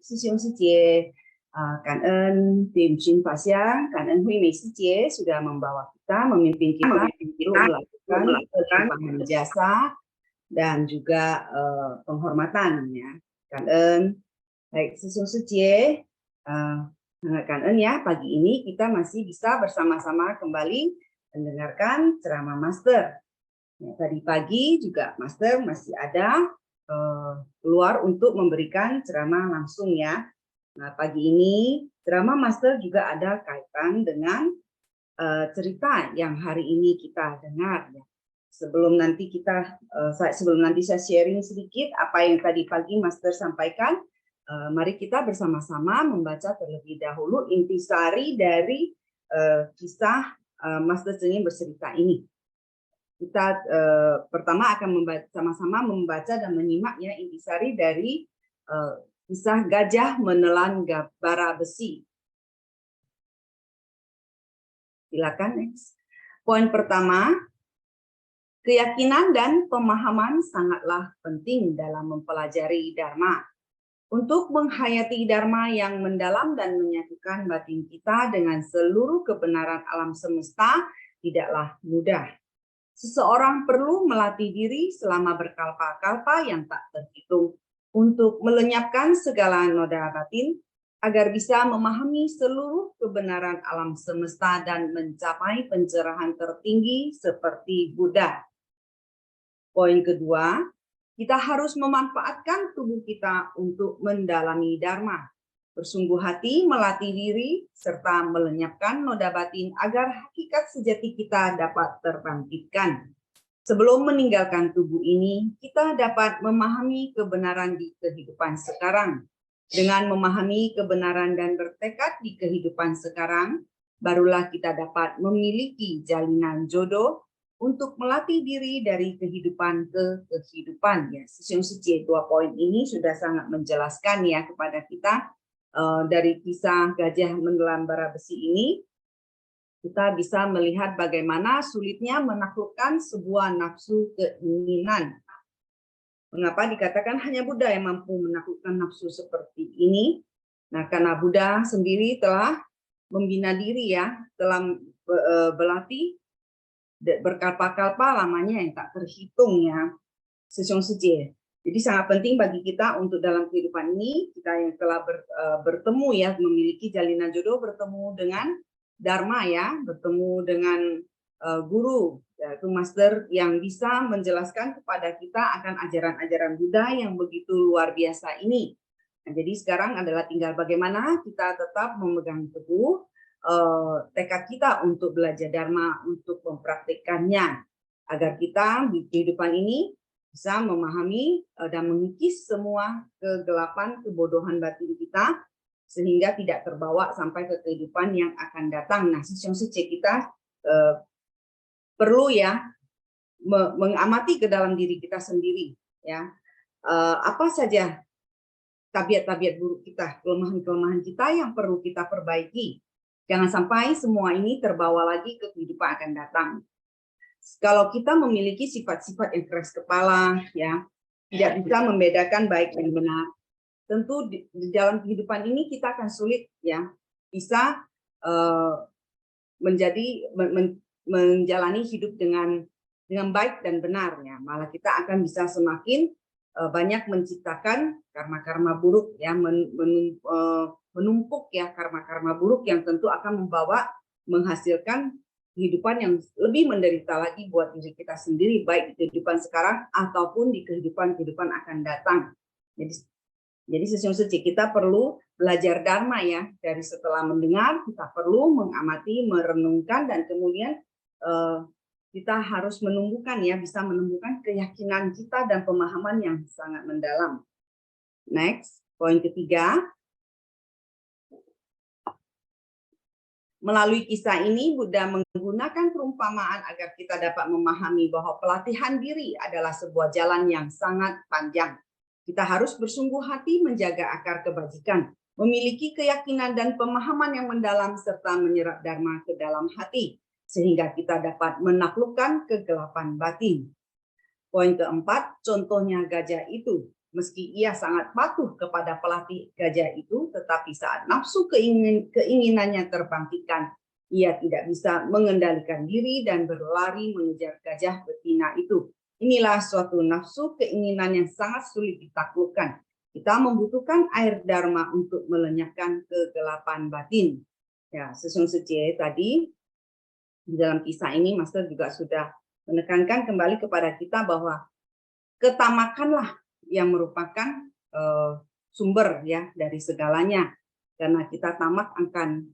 师兄师姐，感恩点群法香，感恩惠美师姐 sudah membawa kita, memimpin kita untuk melakukan perubahan jasa dan juga penghormatan ya.感恩. Baik, sư兄师姐, sangat感恩ya. Pagi ini kita masih bisa bersama-sama kembali mendengarkan ceramah Master. Ya, tadi pagi juga Master masih ada keluar untuk memberikan ceramah langsung ya. Nah, pagi ini ceramah Master juga ada kaitan dengan cerita yang hari ini kita dengar ya. Sebelum nanti saya sharing sedikit apa yang tadi pagi Master sampaikan, mari kita bersama-sama membaca terlebih dahulu intisari dari kisah Master Cheng Yen bercerita ini. Kita pertama akan sama-sama membaca dan menyimak ya intisari dari kisah gajah menelan bara besi. Silakan next. Poin pertama, keyakinan dan pemahaman sangatlah penting dalam mempelajari Dharma. Untuk menghayati Dharma yang mendalam dan menyatukan batin kita dengan seluruh kebenaran alam semesta tidaklah mudah. Seseorang perlu melatih diri selama berkalpa-kalpa yang tak terhitung untuk melenyapkan segala noda batin agar bisa memahami seluruh kebenaran alam semesta dan mencapai pencerahan tertinggi seperti Buddha. Poin kedua, kita harus memanfaatkan tubuh kita untuk mendalami Dharma, bersungguh hati melatih diri serta melenyapkan noda batin agar hakikat sejati kita dapat terbangkitkan. Sebelum meninggalkan tubuh ini, kita dapat memahami kebenaran di kehidupan sekarang. Dengan memahami kebenaran dan bertekad di kehidupan sekarang, barulah kita dapat memiliki jalinan jodoh untuk melatih diri dari kehidupan ke kehidupan. Ya, Session Suci 2 poin ini sudah sangat menjelaskan ya kepada kita dari kisah gajah menelan bara besi ini. Kita bisa melihat bagaimana sulitnya menaklukkan sebuah nafsu keinginan. Mengapa dikatakan hanya Buddha yang mampu menaklukkan nafsu seperti ini? Nah, karena Buddha sendiri telah membina diri ya, telah berlatih berkalpa-kalpa lamanya yang tak terhitung ya. Session Suci. Jadi sangat penting bagi kita untuk dalam kehidupan ini, kita yang telah bertemu ya, memiliki jalinan jodoh, bertemu dengan Dharma ya, bertemu dengan guru, yaitu master yang bisa menjelaskan kepada kita akan ajaran-ajaran Buddha yang begitu luar biasa ini. Nah, jadi sekarang adalah tinggal bagaimana kita tetap memegang teguh tekad kita untuk belajar Dharma, untuk mempraktikkannya, agar kita di kehidupan ini bisa memahami dan mengikis semua kegelapan, kebodohan batin kita, sehingga tidak terbawa sampai ke kehidupan yang akan datang. Nah, Session Suci kita perlu ya mengamati ke dalam diri kita sendiri ya. Apa saja tabiat-tabiat buruk kita, kelemahan-kelemahan kita yang perlu kita perbaiki. Jangan sampai semua ini terbawa lagi ke kehidupan akan datang. Kalau kita memiliki sifat-sifat yang keras kepala ya, tidak bisa membedakan baik dan benar, tentu di dalam kehidupan ini kita akan sulit ya bisa menjalani hidup dengan baik dan benarnya. Malah kita akan bisa semakin banyak menciptakan karma-karma buruk ya, menumpuk ya karma-karma buruk yang tentu akan menghasilkan kehidupan yang lebih menderita lagi buat diri kita sendiri, baik di kehidupan sekarang ataupun di kehidupan akan datang. Jadi Session Suci kita perlu belajar Dharma ya, dari setelah mendengar kita perlu mengamati, merenungkan, dan kemudian kita harus menumbuhkan ya, bisa menumbuhkan keyakinan kita dan pemahaman yang sangat mendalam. Next, poin ketiga. Melalui kisah ini Buddha menggunakan perumpamaan agar kita dapat memahami bahwa pelatihan diri adalah sebuah jalan yang sangat panjang. Kita harus bersungguh hati menjaga akar kebajikan, memiliki keyakinan dan pemahaman yang mendalam, serta menyerap Dharma ke dalam hati, sehingga kita dapat menaklukkan kegelapan batin. Poin keempat, contohnya gajah itu. Meski ia sangat patuh kepada pelatih gajah itu, tetapi saat nafsu keinginannya terbangkitkan, ia tidak bisa mengendalikan diri dan berlari mengejar gajah betina itu. Inilah suatu nafsu keinginan yang sangat sulit ditaklukkan. Kita membutuhkan air dharma untuk melenyapkan kegelapan batin. Ya, Sesung Sejie tadi di dalam kisah ini Master juga sudah menekankan kembali kepada kita bahwa ketamakanlah yang merupakan sumber ya dari segalanya, karena kita tamak akan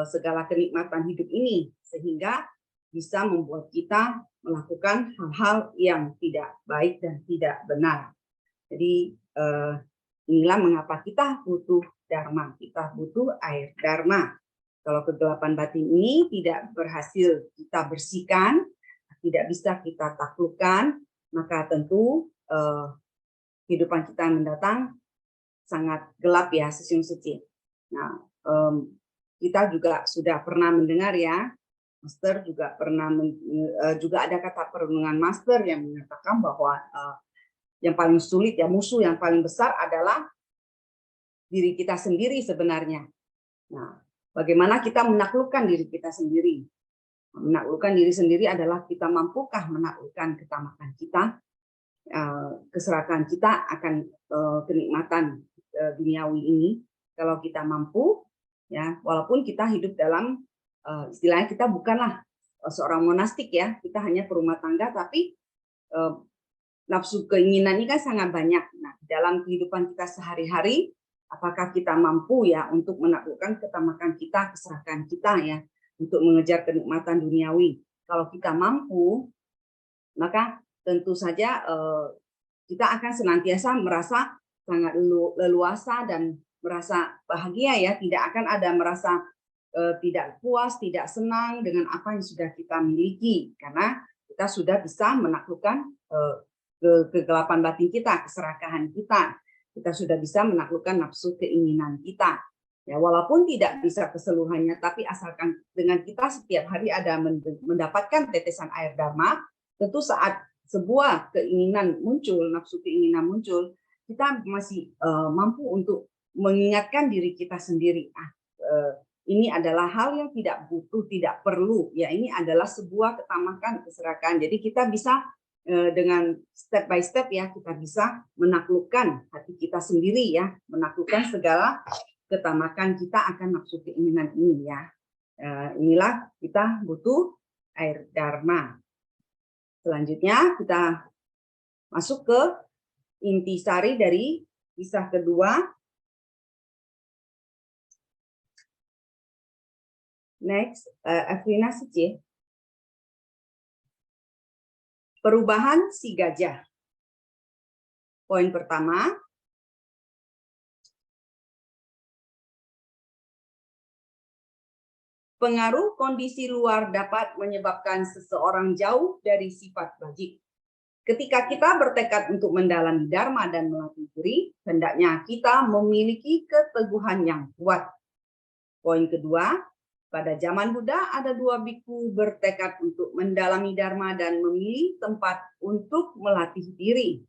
segala kenikmatan hidup ini sehingga bisa membuat kita melakukan hal-hal yang tidak baik dan tidak benar. Jadi inilah mengapa kita butuh dharma, kita butuh air dharma. Kalau kegelapan batin ini tidak berhasil kita bersihkan, tidak bisa kita taklukkan, maka tentu kehidupan kita mendatang sangat gelap ya, Sesung Sejie. Nah, kita juga sudah pernah mendengar ya, Master juga pernah juga ada kata perenungan Master yang mengatakan bahwa yang paling sulit ya, musuh yang paling besar adalah diri kita sendiri sebenarnya. Nah, bagaimana kita menaklukkan diri kita sendiri? Menaklukkan diri sendiri adalah kita mampukah menaklukkan ketamakan kita, keserakahan kita akan kenikmatan duniawi ini. Kalau kita mampu, ya, walaupun kita hidup dalam istilahnya kita bukanlah seorang monastik ya, kita hanya perumah tangga, tapi nafsu keinginan ini kan sangat banyak. Nah, dalam kehidupan kita sehari-hari, apakah kita mampu ya untuk menaklukkan ketamakan kita, keserakahan kita ya, untuk mengejar kenikmatan duniawi? Kalau kita mampu, maka tentu saja kita akan senantiasa merasa sangat leluasa dan merasa bahagia ya, tidak akan ada merasa tidak puas, tidak senang dengan apa yang sudah kita miliki, karena kita sudah bisa menaklukkan kegelapan batin kita, keserakahan kita. Kita sudah bisa menaklukkan nafsu keinginan kita. Ya, walaupun tidak bisa keseluruhannya, tapi asalkan dengan kita setiap hari ada mendapatkan tetesan air dharma, tentu saat sebuah keinginan muncul, nafsu keinginan muncul, kita masih mampu untuk mengingatkan diri kita sendiri. Ini adalah hal yang tidak butuh, tidak perlu. Ya, ini adalah sebuah ketamakan, keserakahan. Jadi kita bisa dengan step by step ya, kita bisa menaklukkan hati kita sendiri ya, menaklukkan segala ketamakan kita akan nafsu keinginan ini ya. Inilah kita butuh air dharma. Selanjutnya kita masuk ke intisari dari kisah kedua. Next, Afrina Sejie. Perubahan si gajah. Poin pertama, pengaruh kondisi luar dapat menyebabkan seseorang jauh dari sifat wajib. Ketika kita bertekad untuk mendalami dharma dan melatih diri, hendaknya kita memiliki keteguhan yang kuat. Poin kedua, pada zaman Buddha ada dua biku bertekad untuk mendalami dharma dan memilih tempat untuk melatih diri.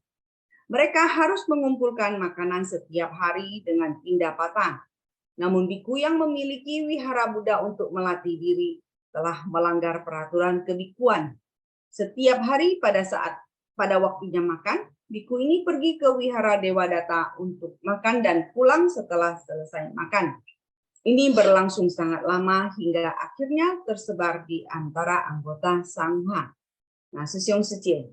Mereka harus mengumpulkan makanan setiap hari dengan pindah patah. Namun biku yang memiliki wihara Buddha untuk melatih diri telah melanggar peraturan kebikuan. Setiap hari pada waktunya makan, biku ini pergi ke wihara Dewadatta untuk makan dan pulang setelah selesai makan. Ini berlangsung sangat lama hingga akhirnya tersebar di antara anggota Sangha. Nah, Sesung Sejie,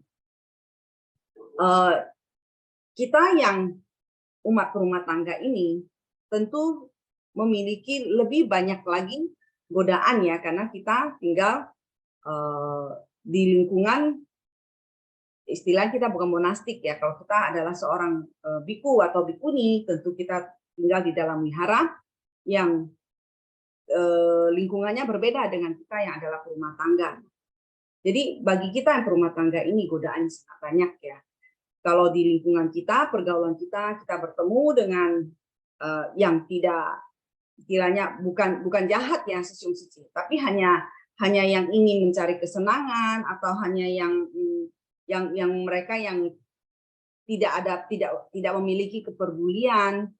kita yang umat rumah tangga ini tentu memiliki lebih banyak lagi godaan ya, karena kita tinggal di lingkungan, istilah kita bukan monastik ya. Kalau kita adalah seorang biku atau bikuni, tentu kita tinggal di dalam wihara yang lingkungannya berbeda dengan kita yang adalah perumah tangga. Jadi bagi kita yang perumah tangga ini godaan sangat banyak ya. Kalau di lingkungan kita, pergaulan kita bertemu dengan yang tidak, istilahnya bukan jahat ya, Sesung Sejie, tapi hanya yang ingin mencari kesenangan, atau hanya yang mereka yang tidak memiliki kepedulian,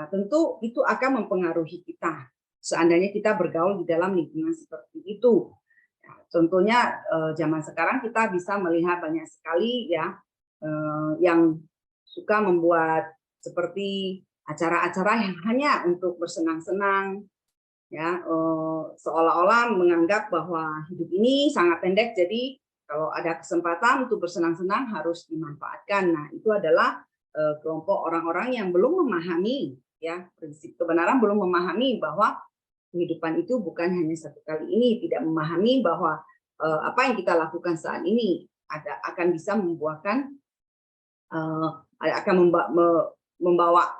tentu itu akan mempengaruhi kita. Seandainya kita bergaul di dalam lingkungan seperti itu. Contohnya zaman sekarang kita bisa melihat banyak sekali ya yang suka membuat seperti acara-acara yang hanya untuk bersenang-senang, ya seolah-olah menganggap bahwa hidup ini sangat pendek, jadi kalau ada kesempatan untuk bersenang-senang harus dimanfaatkan. Nah, itu adalah kelompok orang-orang yang belum memahami ya prinsip kebenaran, belum memahami bahwa kehidupan itu bukan hanya satu kali ini, tidak memahami bahwa apa yang kita lakukan saat ini akan bisa membuahkan akan membawa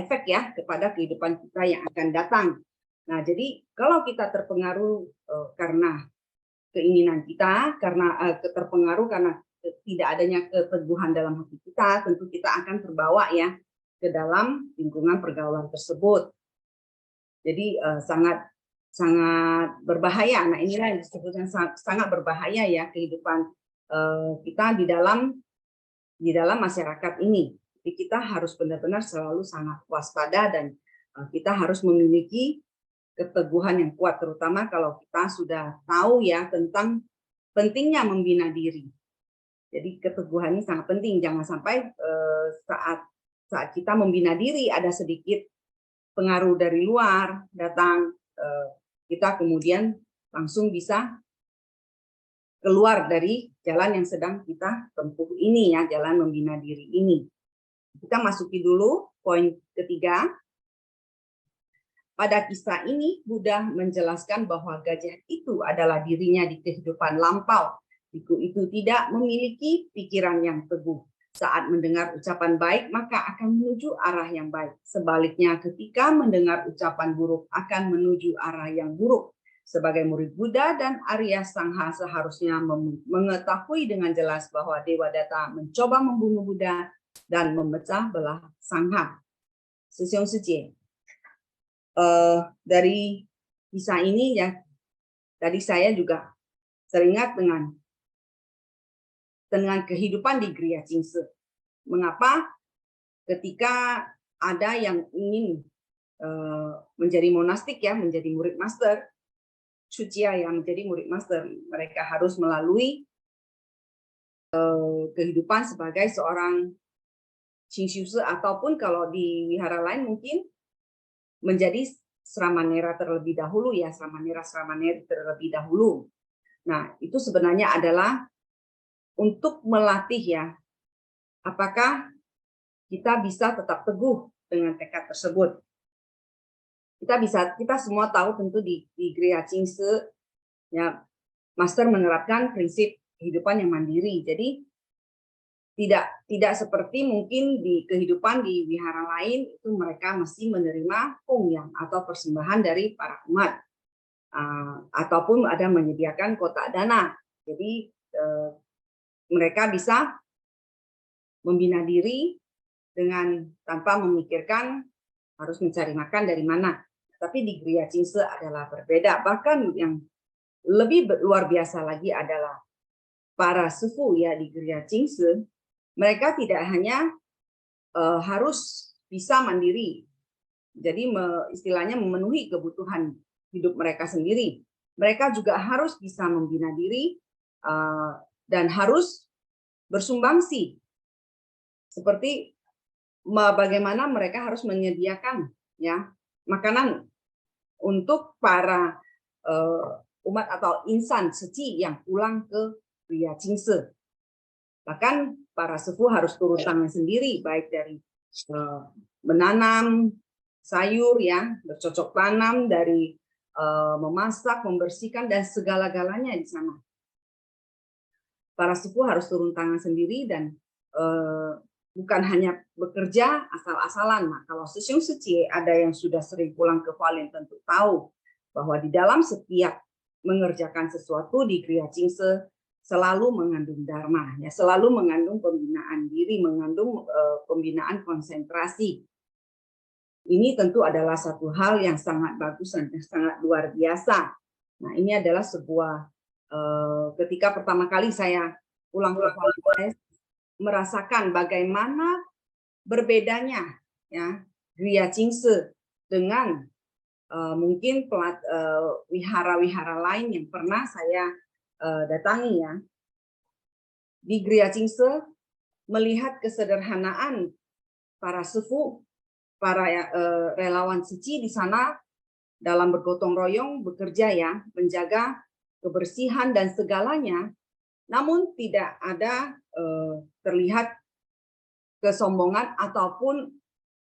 efek ya kepada kehidupan kita yang akan datang. Nah, jadi kalau kita terpengaruh karena keinginan kita, karena terpengaruh karena tidak adanya keteguhan dalam hati kita, tentu kita akan terbawa ya ke dalam lingkungan pergaulan tersebut. Jadi sangat berbahaya. Nah, inilah yang disebutkan sangat berbahaya ya kehidupan kita di dalam masyarakat ini. Jadi kita harus benar-benar selalu sangat waspada dan kita harus memiliki keteguhan yang kuat, terutama kalau kita sudah tahu ya tentang pentingnya membina diri. Jadi keteguhan ini sangat penting. Jangan sampai saat kita membina diri ada sedikit pengaruh dari luar datang, kita kemudian langsung bisa keluar dari jalan yang sedang kita tempuh ini ya, jalan membina diri ini. Kita masuki dulu poin ketiga. Pada kisah ini, Buddha menjelaskan bahwa gajah itu adalah dirinya di kehidupan lampau. Biku itu tidak memiliki pikiran yang teguh. Saat mendengar ucapan baik, maka akan menuju arah yang baik. Sebaliknya, ketika mendengar ucapan buruk, akan menuju arah yang buruk. Sebagai murid Buddha dan Arya Sangha seharusnya mengetahui dengan jelas bahwa Devadatta mencoba membunuh Buddha dan memecah belah Sangha. Sesiong Sijie. Dari kisah ini ya, tadi saya juga teringat dengan kehidupan di Gria Chingse. Mengapa ketika ada yang ingin menjadi monastik ya, menjadi murid master, Sucia yang menjadi murid master, mereka harus melalui kehidupan sebagai seorang Qingxiushi, ataupun kalau di wihara lain mungkin menjadi Sramanera terlebih dahulu ya, Sramanera terlebih dahulu. Nah, itu sebenarnya adalah untuk melatih ya, apakah kita bisa tetap teguh dengan tekad tersebut. Kita semua tahu tentu di Gria Chingse ya, master menerapkan prinsip kehidupan yang mandiri. Jadi tidak seperti mungkin di kehidupan di wihara lain itu mereka mesti menerima pungyang atau persembahan dari para umat, ataupun ada menyediakan kotak dana. Jadi mereka bisa membina diri dengan tanpa memikirkan harus mencari makan dari mana. Tapi di Gria Chingse adalah berbeda. Bahkan yang lebih luar biasa lagi adalah para sufu ya di Gria Chingse, mereka tidak hanya harus bisa mandiri, jadi istilahnya memenuhi kebutuhan hidup mereka sendiri. Mereka juga harus bisa membina diri dan harus bersumbangsi. Seperti bagaimana mereka harus menyediakan ya makanan untuk para umat atau insan suci yang pulang ke Gria Chingse. Bahkan para sepuh harus turun tangan sendiri, baik dari menanam sayur ya, bercocok tanam, dari memasak, membersihkan, dan segala-galanya di sana. Para sepuh harus turun tangan sendiri dan bukan hanya bekerja asal-asalan. Nah, kalau Sesiong Suci ada yang sudah sering pulang ke Hualien tentu tahu bahwa di dalam setiap mengerjakan sesuatu di Gria Chingse selalu mengandung dharma, ya, selalu mengandung pembinaan diri, mengandung pembinaan konsentrasi. Ini tentu adalah satu hal yang sangat bagus dan sangat luar biasa. Nah, ini adalah sebuah ketika pertama kali saya pulang ke Hualien, merasakan bagaimana berbedanya ya Gria Jingse dengan mungkin wihara-wihara lain yang pernah saya datangi ya. Di Gria Jingse melihat kesederhanaan para sefu, para relawan suci di sana dalam bergotong royong bekerja ya, menjaga kebersihan dan segalanya, namun tidak ada terlihat kesombongan ataupun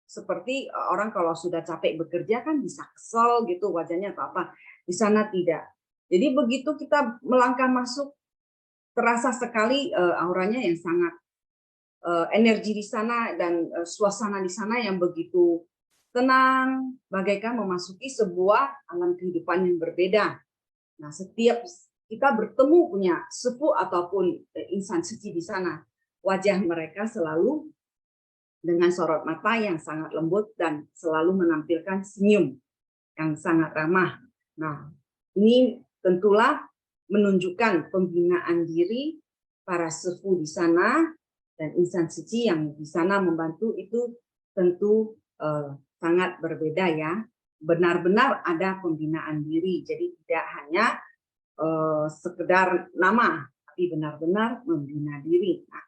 seperti orang kalau sudah capek bekerja kan bisa kesel gitu wajahnya atau apa. Di sana tidak. Jadi begitu kita melangkah masuk, terasa sekali auranya yang sangat energi di sana dan suasana di sana yang begitu tenang, bagaikan memasuki sebuah alam kehidupan yang berbeda. Nah, setiap kita bertemu punya sepuh ataupun insan suci di sana, wajah mereka selalu dengan sorot mata yang sangat lembut dan selalu menampilkan senyum yang sangat ramah. Nah, ini tentulah menunjukkan pembinaan diri para sepuh di sana dan insan suci yang di sana membantu itu tentu sangat berbeda ya. Benar-benar ada pembinaan diri, jadi tidak hanya sekedar nama, tapi benar-benar membina diri. Nah,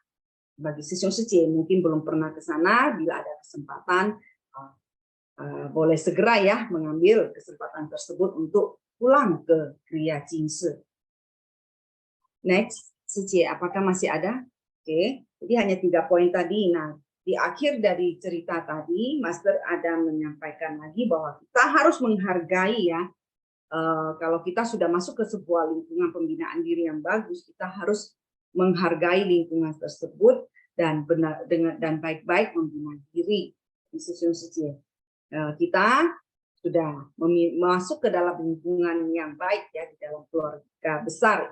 bagi siswa suci yang mungkin belum pernah ke sana, bila ada kesempatan boleh segera ya mengambil kesempatan tersebut untuk pulang ke Gria Jingse. Next, Suci, apakah masih ada? Oke, jadi hanya 3 poin tadi. Nah, di akhir dari cerita tadi, Master ada menyampaikan lagi bahwa kita harus menghargai ya. Kalau kita sudah masuk ke sebuah lingkungan pembinaan diri yang bagus, kita harus menghargai lingkungan tersebut dan baik-baik membina diri. Kita sudah masuk ke dalam lingkungan yang baik ya di dalam keluarga besar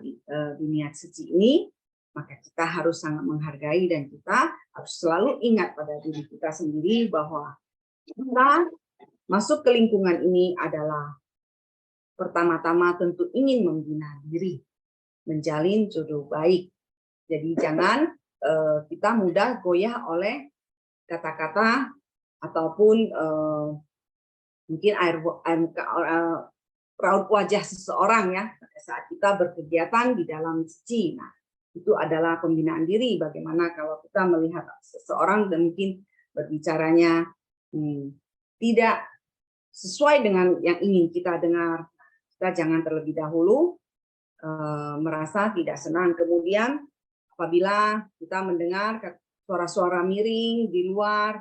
dunia suci ini, maka kita harus sangat menghargai dan kita harus selalu ingat pada diri kita sendiri bahwa kita masuk ke lingkungan ini adalah pertama-tama tentu ingin membina diri, menjalin jodoh baik. Jadi jangan kita mudah goyah oleh kata-kata ataupun mungkin raut wajah seseorang ya pada saat kita berkegiatan di dalam suci. Nah, itu adalah pembinaan diri. Bagaimana kalau kita melihat seseorang dan mungkin berbicaranya tidak sesuai dengan yang ingin kita dengar, kita jangan terlebih dahulu merasa tidak senang. Kemudian apabila kita mendengar suara-suara miring di luar,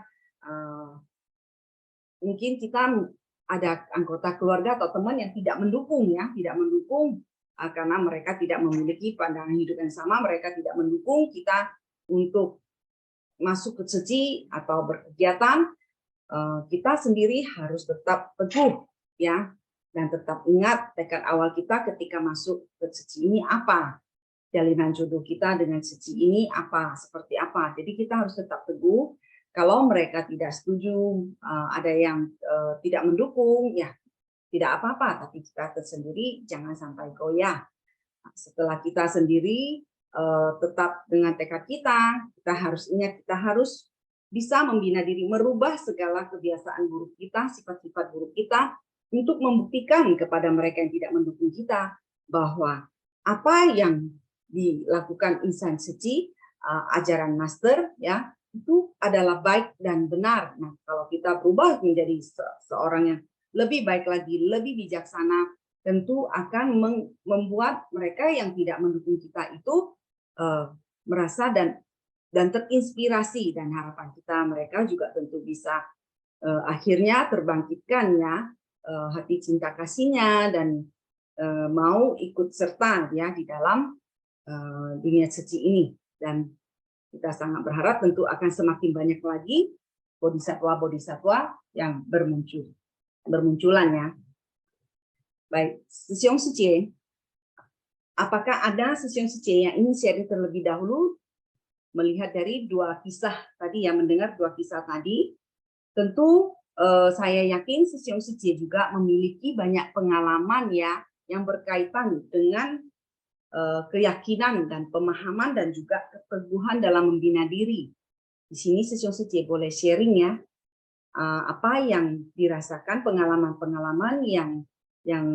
mungkin kita ada anggota keluarga atau teman yang tidak mendukung ya, tidak mendukung karena mereka tidak memiliki pandangan hidup yang sama, mereka tidak mendukung kita untuk masuk ke suci atau berkegiatan. Kita sendiri harus tetap teguh ya, dan tetap ingat tekad awal kita ketika masuk ke suci ini apa, jalinan jodoh kita dengan suci ini apa, seperti apa. Jadi kita harus tetap teguh. Kalau mereka tidak setuju, ada yang tidak mendukung, ya tidak apa-apa. Tapi kita sendiri jangan sampai goyah. Setelah kita sendiri tetap dengan tekad kita harus ingat, kita harus bisa membina diri, merubah segala kebiasaan buruk kita, sifat-sifat buruk kita, untuk membuktikan kepada mereka yang tidak mendukung kita bahwa apa yang dilakukan insan suci, ajaran master ya, itu adalah baik dan benar. Nah, kalau kita berubah menjadi seorang yang lebih baik lagi, lebih bijaksana, tentu akan membuat mereka yang tidak mendukung kita itu merasa dan terinspirasi, dan harapan kita mereka juga tentu bisa akhirnya terbangkitkan ya hati cinta kasihnya dan mau ikut serta ya di dalam dunia suci ini. Dan kita sangat berharap tentu akan semakin banyak lagi bodhisatwa yang bermunculan ya. Baik, Sisyong Suci, apakah ada Sisyong Suci yang ingin sharing terlebih dahulu melihat dari 2 kisah tadi ya, mendengar 2 kisah tadi? Tentu saya yakin Sisyong Suci juga memiliki banyak pengalaman ya yang berkaitan dengan keyakinan dan pemahaman dan juga keteguhan dalam membina diri. Di sini Sesion Suci boleh sharing ya, apa yang dirasakan, pengalaman-pengalaman yang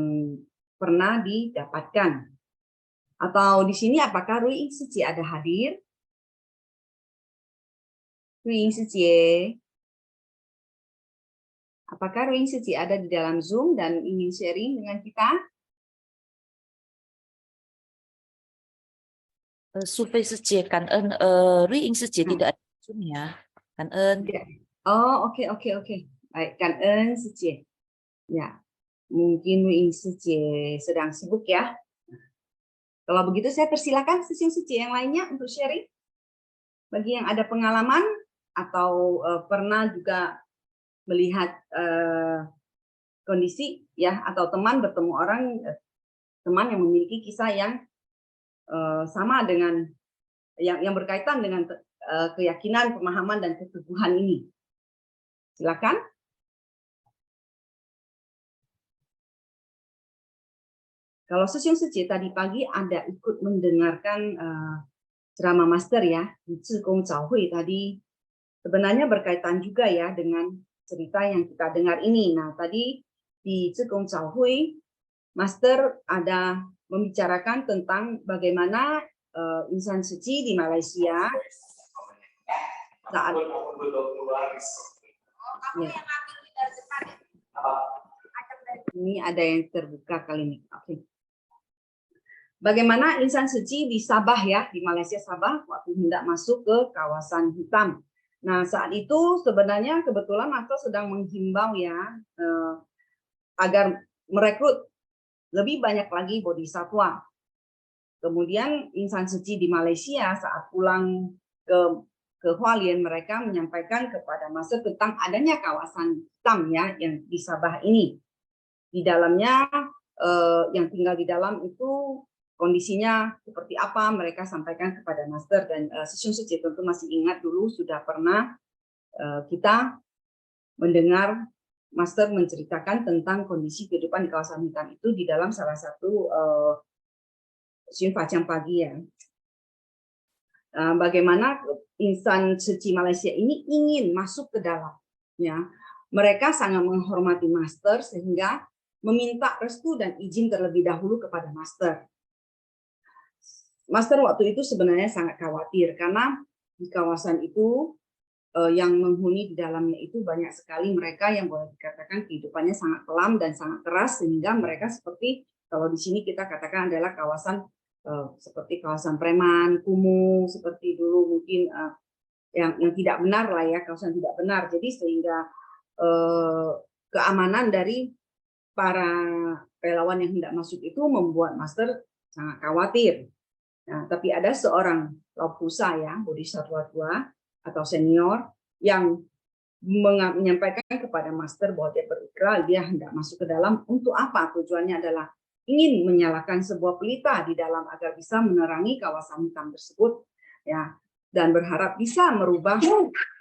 pernah didapatkan. Atau di sini apakah Rui Suci ada hadir? Rui Suci, apakah Rui Suci ada di dalam Zoom dan ingin sharing dengan kita? 苏菲师姐，感恩瑞英师姐 tidak ada Zoom ya，感恩。 Oh, oke. Baik, Kan Suci. Ya, mungkin Rui Suci sedang sibuk ya. Kalau begitu saya persilakan Sesion Suci yang lainnya untuk sharing. Bagi yang ada pengalaman atau pernah juga melihat kondisi ya, atau teman bertemu orang, teman yang memiliki kisah yang sama dengan yang berkaitan dengan keyakinan, pemahaman dan keteguhan ini. Silakan. Kalau Sesion Suci tadi pagi ada ikut mendengarkan ceramah master ya di Zhigong Zhaohui tadi, sebenarnya berkaitan juga ya dengan cerita yang kita dengar ini. Nah, tadi di Zhigong Zhaohui master ada membicarakan tentang bagaimana insan suci di Malaysia saat ini ada yang terbuka kali ini. Oke. Bagaimana insan suci di Sabah ya, di Malaysia Sabah waktu hendak masuk ke kawasan hitam. Nah, saat itu sebenarnya kebetulan master sedang menghimbau ya agar merekrut lebih banyak lagi bodhisatwa. Kemudian insan suci di Malaysia saat pulang ke Hualien, mereka menyampaikan kepada master tentang adanya kawasan hitam ya yang di Sabah ini. Di dalamnya yang tinggal di dalam itu kondisinya seperti apa, mereka sampaikan kepada master. Dan Sesion Suci tentu masih ingat dulu sudah pernah kita mendengar master menceritakan tentang kondisi kehidupan di kawasan hitam itu di dalam salah satu Siyun Facang pagi ya. Bagaimana insan suci Malaysia ini ingin masuk ke dalam ya. Mereka sangat menghormati master sehingga meminta restu dan izin terlebih dahulu kepada master. Master waktu itu sebenarnya sangat khawatir karena di kawasan itu yang menghuni di dalamnya itu banyak sekali mereka yang boleh dikatakan kehidupannya sangat kelam dan sangat keras, sehingga mereka seperti kalau di sini kita katakan adalah kawasan seperti kawasan preman, kumuh, seperti dulu mungkin yang tidak benar lah ya, kawasan tidak benar. Jadi sehingga keamanan dari para relawan yang hendak masuk itu membuat master sangat khawatir. Nah, tapi ada seorang Laupusa ya, bodhisatwa tua atau senior yang menyampaikan kepada master bahwa dia berikrar dia hendak masuk ke dalam. Untuk apa? Tujuannya adalah ingin menyalakan sebuah pelita di dalam agar bisa menerangi kawasan hitam tersebut ya, dan berharap bisa merubah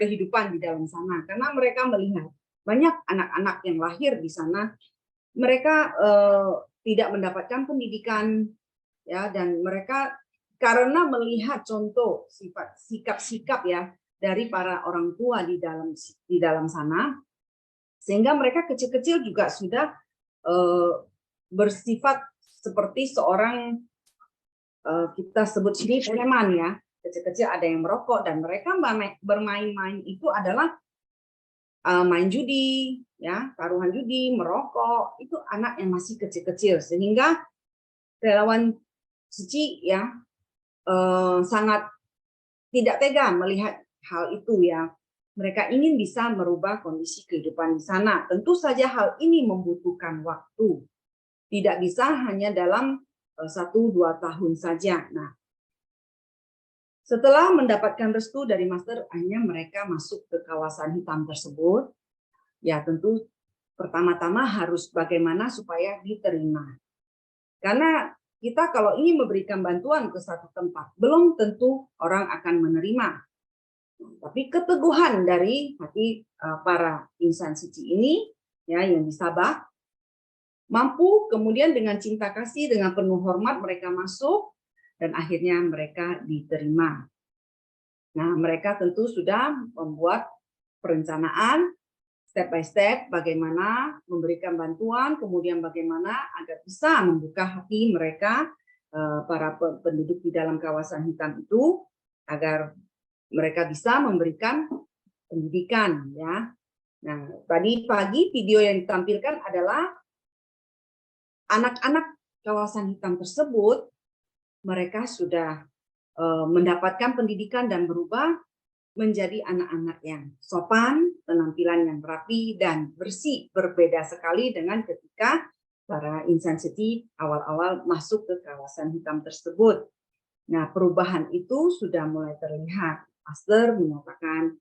kehidupan di dalam sana, karena mereka melihat banyak anak-anak yang lahir di sana, mereka tidak mendapatkan pendidikan ya, dan mereka karena melihat contoh sikap-sikap ya dari para orang tua di dalam sana, sehingga mereka kecil-kecil juga sudah bersifat seperti seorang kita sebut sini preman ya. Kecil-kecil ada yang merokok, dan mereka bermain-main itu adalah main judi ya, taruhan judi, merokok, itu anak yang masih kecil-kecil, sehingga relawan suci ya sangat tidak tega melihat hal itu ya. Mereka ingin bisa merubah kondisi kehidupan di sana. Tentu saja hal ini membutuhkan waktu. Tidak bisa hanya dalam 1-2 tahun saja. Nah, setelah mendapatkan restu dari master, akhirnya mereka masuk ke kawasan hitam tersebut. Ya, tentu pertama-tama harus bagaimana supaya diterima. Karena kita kalau ingin memberikan bantuan ke satu tempat, belum tentu orang akan menerima. Tapi keteguhan dari hati para insan suci ini, ya, yang di Sabah, mampu kemudian dengan cinta kasih, dengan penuh hormat mereka masuk, dan akhirnya mereka diterima. Nah, mereka tentu sudah membuat perencanaan step by step bagaimana memberikan bantuan, kemudian bagaimana agar bisa membuka hati mereka, para penduduk di dalam kawasan hitam itu, agar mereka bisa memberikan pendidikan, ya. Nah, tadi pagi video yang ditampilkan adalah anak-anak kawasan hitam tersebut, mereka sudah mendapatkan pendidikan dan berubah menjadi anak-anak yang sopan, penampilan yang rapi dan bersih, berbeda sekali dengan ketika para insan city awal-awal masuk ke kawasan hitam tersebut. Nah, perubahan itu sudah mulai terlihat. Pastor menyatakan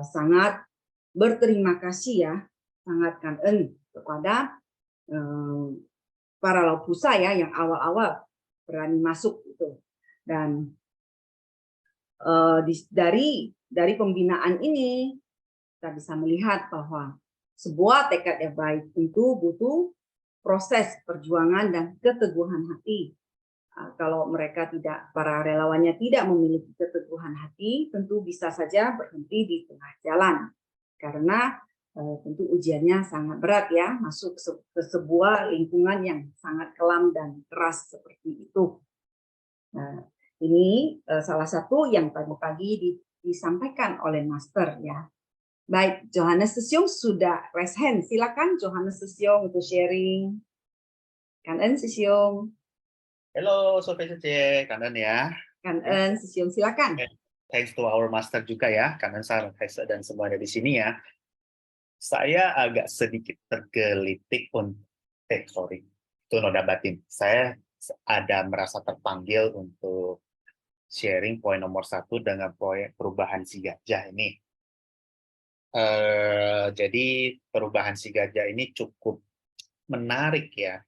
sangat berterima kasih, ya, sangat kangen kepada para Laupusa, ya, yang awal-awal berani masuk itu. Dan dari pembinaan ini kita bisa melihat bahwa sebuah tekad yang baik tentu butuh proses perjuangan dan keteguhan hati. Kalau mereka para relawannya tidak memiliki keteguhan hati, tentu bisa saja berhenti di tengah jalan, karena tentu ujiannya sangat berat, ya, masuk ke sebuah lingkungan yang sangat kelam dan keras seperti itu. Nah, ini salah satu yang pagi-pagi disampaikan oleh Master, ya. Baik, Johannes Sesiong sudah raise hand. Silakan Johannes Sesiong untuk sharing. Kanen Sesiong. Halo Sobat CC, kanan ya. Kanen Sesiong, silakan. Thanks to our master juga ya, kanan Sarah, Hesa, dan semuanya di sini ya. Saya agak sedikit tergelitik itu noda batin. Saya ada merasa terpanggil untuk sharing poin nomor 1 dengan poin perubahan si gajah ini. Jadi perubahan si gajah ini cukup menarik ya,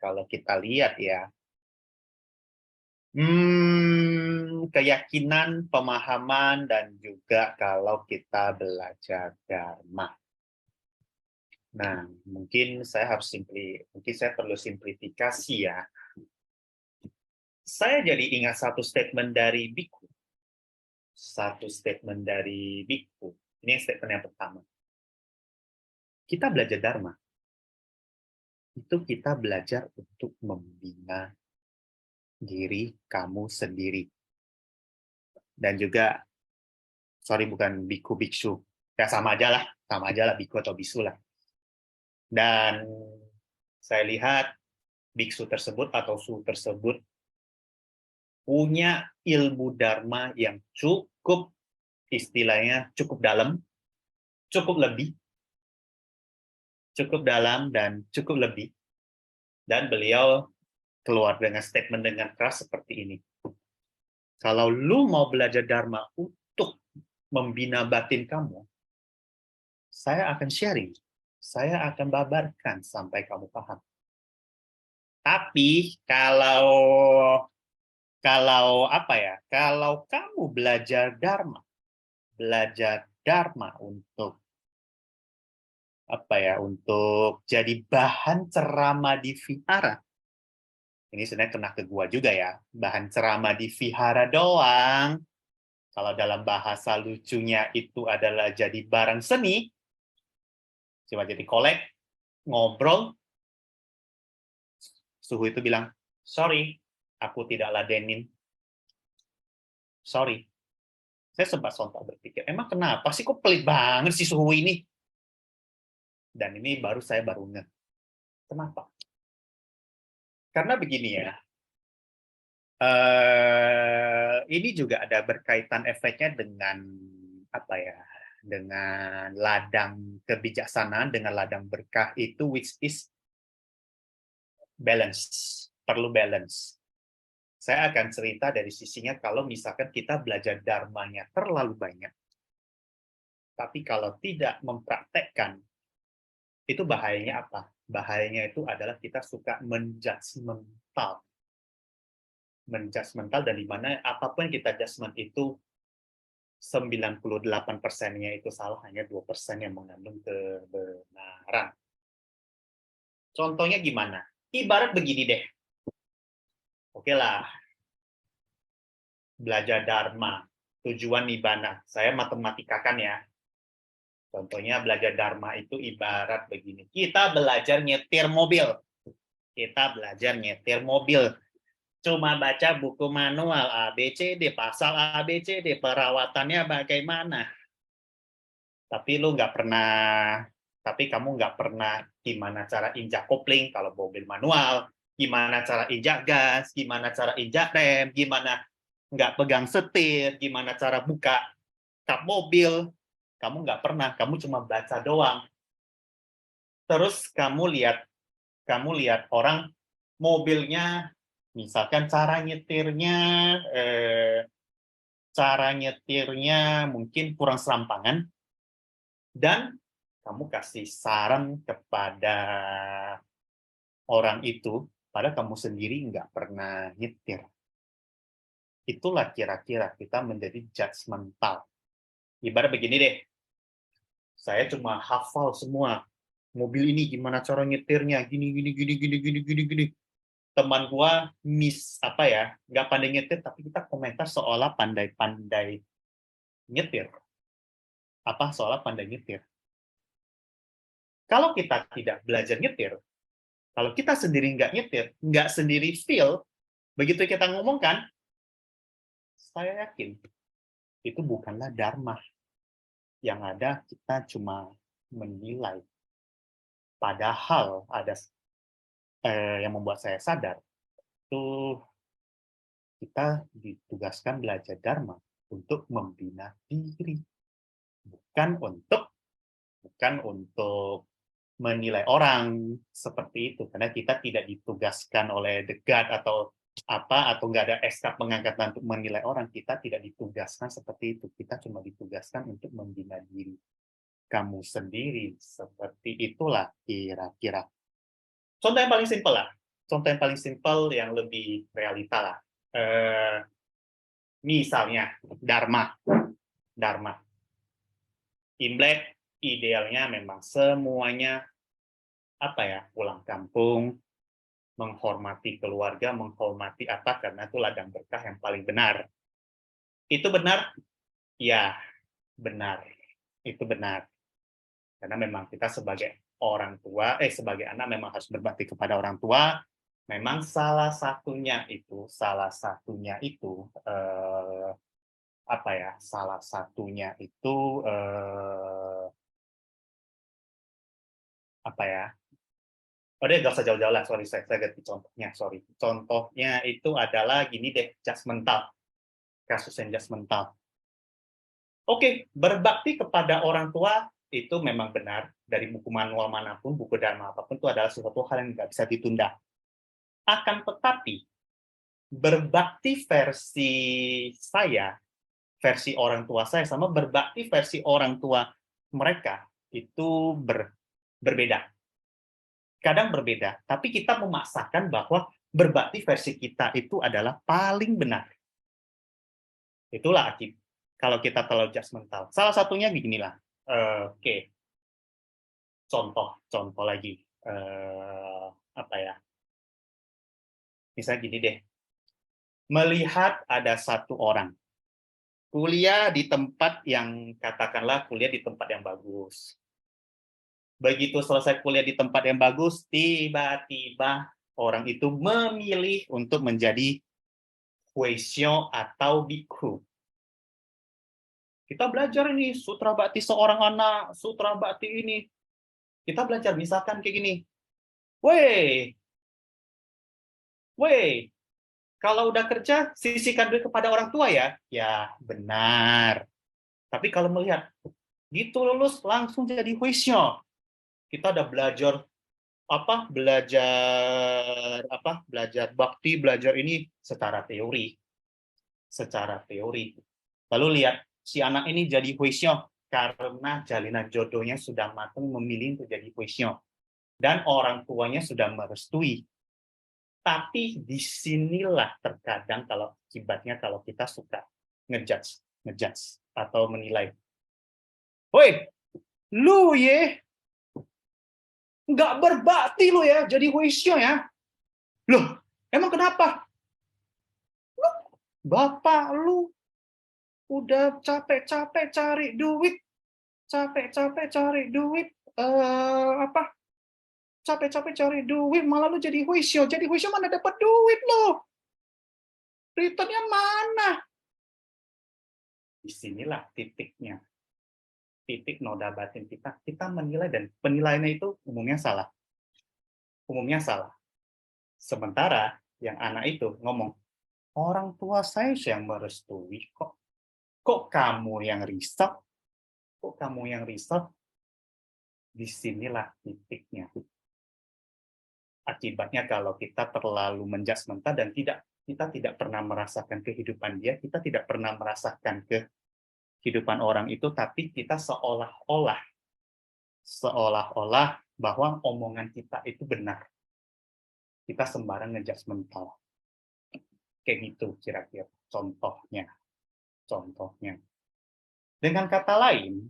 kalau kita lihat ya. Keyakinan, pemahaman, dan juga kalau kita belajar Dharma. Nah, mungkin saya perlu simplifikasi ya. Saya jadi ingat satu statement dari Biku. Ini statement yang pertama. Kita belajar Dharma. Itu kita belajar untuk membina diri kamu sendiri. Dan juga, bukan biku biksu. Ya sama aja lah biku atau bisu lah. Dan saya lihat biksu tersebut atau su tersebut punya ilmu Dharma yang cukup, istilahnya cukup dalam, cukup dalam dan cukup lebih. Dan beliau keluar dengan statement dengan keras seperti ini. Kalau lu mau belajar Dharma untuk membina batin kamu, saya akan sharing. Saya akan babarkan sampai kamu paham. Tapi kalau kamu belajar Dharma untuk untuk jadi bahan ceramah di vihara. Ini sebenarnya kena ke gua juga ya. Bahan ceramah di vihara doang. Kalau dalam bahasa lucunya itu adalah jadi barang seni. Cuma jadi kolek, ngobrol. Suhu itu bilang, sorry, aku tidak ladenin. Sorry. Saya sempat sontak berpikir, emang kenapa sih kok pelit banget si Suhu ini? Dan ini saya baru ngeh. Kenapa? Karena begini ya, ini juga ada berkaitan efeknya dengan dengan ladang kebijaksanaan, dengan ladang berkah itu, which is balance, perlu balance. Saya akan cerita dari sisinya kalau misalkan kita belajar dharmanya terlalu banyak, tapi kalau tidak mempraktekkan, itu bahayanya apa? Bahayanya itu adalah kita suka menjudgmental, dan di mana apapun yang kita judgment itu 98%-nya itu salah, hanya 2% yang mengandung kebenaran. Contohnya gimana? Ibarat begini deh. Oke lah, belajar Dharma, tujuan Nibbana. Saya matematikakan ya. Contohnya belajar Dharma itu ibarat begini. Kita belajar nyetir mobil. Kita belajar nyetir mobil. Cuma baca buku manual A, B, C, D, pasal A, B, C, D, perawatannya bagaimana. Tapi kamu nggak pernah gimana cara injak kopling kalau mobil manual, gimana cara injak gas, gimana cara injak rem, gimana nggak pegang setir, gimana cara buka kap mobil. Kamu nggak pernah, kamu cuma baca doang. Terus kamu lihat orang mobilnya, misalkan cara nyetirnya mungkin kurang serampangan, dan kamu kasih saran kepada orang itu, padahal kamu sendiri nggak pernah nyetir. Itulah kira-kira kita menjadi judgmental. Ibarat begini deh, saya cuma hafal semua. Mobil ini gimana cara nyetirnya, gini. Teman gua nggak pandai nyetir, tapi kita komentar seolah pandai nyetir. Seolah pandai nyetir. Kalau kita tidak belajar nyetir, kalau kita sendiri nggak nyetir, nggak sendiri feel, begitu kita ngomongkan, saya yakin itu bukanlah Dharma. Yang ada kita cuma menilai. Padahal ada yang membuat saya sadar, itu kita ditugaskan belajar Dharma untuk membina diri, bukan untuk menilai orang seperti itu, karena kita tidak ditugaskan oleh the God atau nggak ada SK pengangkatan untuk menilai orang. Kita tidak ditugaskan seperti itu, kita cuma ditugaskan untuk membina diri kamu sendiri. Seperti itulah kira-kira. Contoh yang paling simpel yang lebih realita lah. Misalnya Dharma. Imlek idealnya memang semuanya pulang kampung, menghormati keluarga, menghormati karena itu ladang berkah yang paling benar. Itu benar? Ya, benar. Itu benar. Karena memang kita sebagai sebagai anak memang harus berbakti kepada orang tua. Memang salah satunya itu nggak usah jauh-jauh lah, saya ganti contohnya, Contohnya itu adalah gini deh, judgmental. Kasus yang judgmental. Oke, berbakti kepada orang tua itu memang benar. Dari buku manual manapun, buku Dharma apapun, itu adalah sesuatu hal yang nggak bisa ditunda. Akan tetapi, berbakti versi orang tua saya, sama berbakti versi orang tua mereka, itu berbeda. Kadang berbeda, tapi kita memaksakan bahwa berbakti versi kita itu adalah paling benar. Itulah akibat kalau kita terlalu judgmental. Salah satunya beginilah. Contoh lagi. Misalnya gini deh. Melihat ada satu orang kuliah di tempat yang bagus. Begitu selesai kuliah di tempat yang bagus, tiba-tiba orang itu memilih untuk menjadi Huisyo atau Bhikkhu. Kita belajar ini, Sutra Bhakti seorang anak, Sutra Bhakti ini. Kita belajar misalkan kayak gini. Weh, kalau udah kerja, sisihkan duit kepada orang tua ya. Ya, benar. Tapi kalau melihat, gitu lulus langsung jadi Huisyo. Kita udah belajar bakti, belajar ini secara teori. Lalu lihat si anak ini jadi Huisyo karena jalinan jodohnya sudah matang memilih untuk jadi Huisyo dan orang tuanya sudah merestui. Tapi disinilah terkadang akibatnya kalau kita suka ngejudge atau menilai. Woi, lu nggak berbakti lo ya jadi Huisyo ya. Loh, emang kenapa? Lu Bapak lu udah capek-capek cari duit, capek-capek cari duit, apa, capek-capek cari duit, malah lu jadi huisyo mana dapat duit lo, return-nya mana? Disinilah titiknya, titik noda batin kita menilai, dan penilaiannya itu umumnya salah. Sementara yang anak itu ngomong, orang tua saya yang merestui kok. Kok kamu yang risau? Kok kamu yang risau? Disinilah titiknya. Akibatnya kalau kita terlalu menjudgmental dan kita tidak pernah merasakan kehidupan dia, kita tidak pernah merasakan kehidupan orang itu, tapi kita seolah-olah bahwa omongan kita itu benar. Kita sembarang ngejudgmental. Kayak gitu kira-kira contohnya. Dengan kata lain,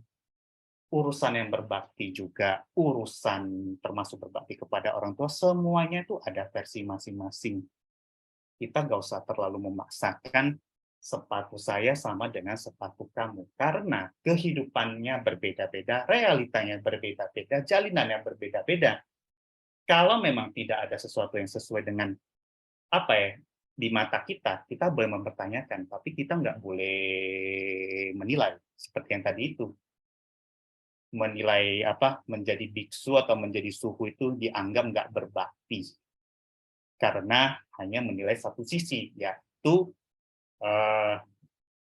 urusan yang berbakti juga, urusan termasuk berbakti kepada orang tua, semuanya itu ada versi masing-masing. Kita nggak usah terlalu memaksakan sepatu saya sama dengan sepatu kamu, karena kehidupannya berbeda-beda, realitanya berbeda-beda, jalinannya berbeda-beda. Kalau memang tidak ada sesuatu yang sesuai dengan apa ya di mata kita boleh mempertanyakan, tapi kita nggak boleh menilai seperti yang tadi itu. Menilai menjadi biksu atau menjadi suhu itu dianggap nggak berbakti karena hanya menilai satu sisi, yaitu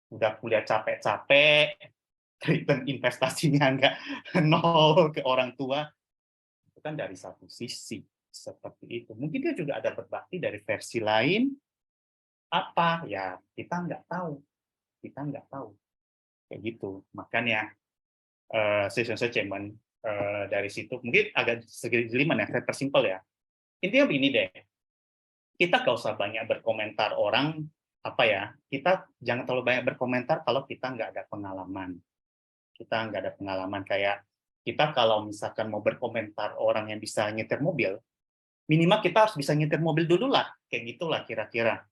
udah kuliah capek-capek, return investasinya nggak nol ke orang tua, itu kan dari satu sisi seperti itu. Mungkin dia juga ada berbakti dari versi lain, kita nggak tahu kayak gitu. Makanya session statement dari situ mungkin agak sedikit jeliman ya, saya persimpel ya. Intinya begini deh, kita gak usah banyak berkomentar orang, kita jangan terlalu banyak berkomentar kalau kita nggak ada pengalaman. Kayak kita kalau misalkan mau berkomentar orang yang bisa nyetir mobil, minimal kita harus bisa nyetir mobil dulu lah, kayak gitulah kira-kira.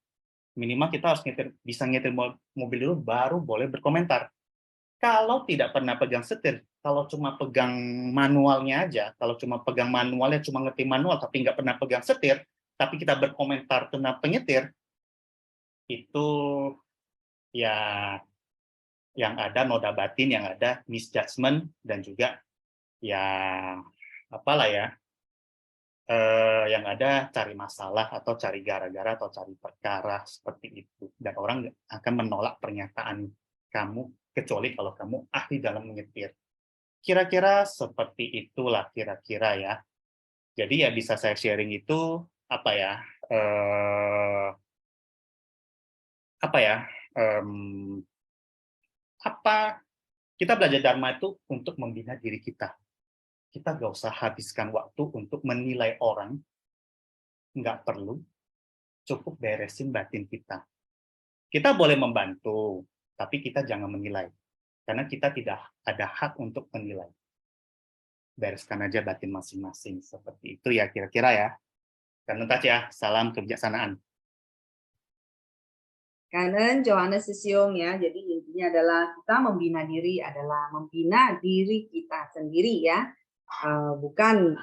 Minimal kita harus bisa nyetir mobil dulu baru boleh berkomentar. Kalau tidak pernah pegang setir, kalau cuma pegang manualnya aja, cuma ngerti manual tapi nggak pernah pegang setir, tapi kita berkomentar tentang penyetir, itu ya yang ada noda batin, yang ada misjudgment, dan juga yang ada cari masalah atau cari gara-gara atau cari perkara seperti itu. Dan orang akan menolak pernyataan kamu kecuali kalau kamu ahli dalam menyetir. Kira-kira seperti itulah kira-kira ya. Jadi ya bisa saya sharing itu kita belajar Dharma itu untuk membina diri kita. Kita nggak usah habiskan waktu untuk menilai orang, nggak perlu, cukup beresin batin kita. Kita boleh membantu, tapi kita jangan menilai. Karena kita tidak ada hak untuk menilai. Bereskan aja batin masing-masing. Seperti itu ya kira-kira ya. Kangen touch ya, salam kebijaksanaan. Kangen Johannes Sesiong ya. Jadi intinya adalah kita membina diri adalah membina diri kita sendiri ya. Bukan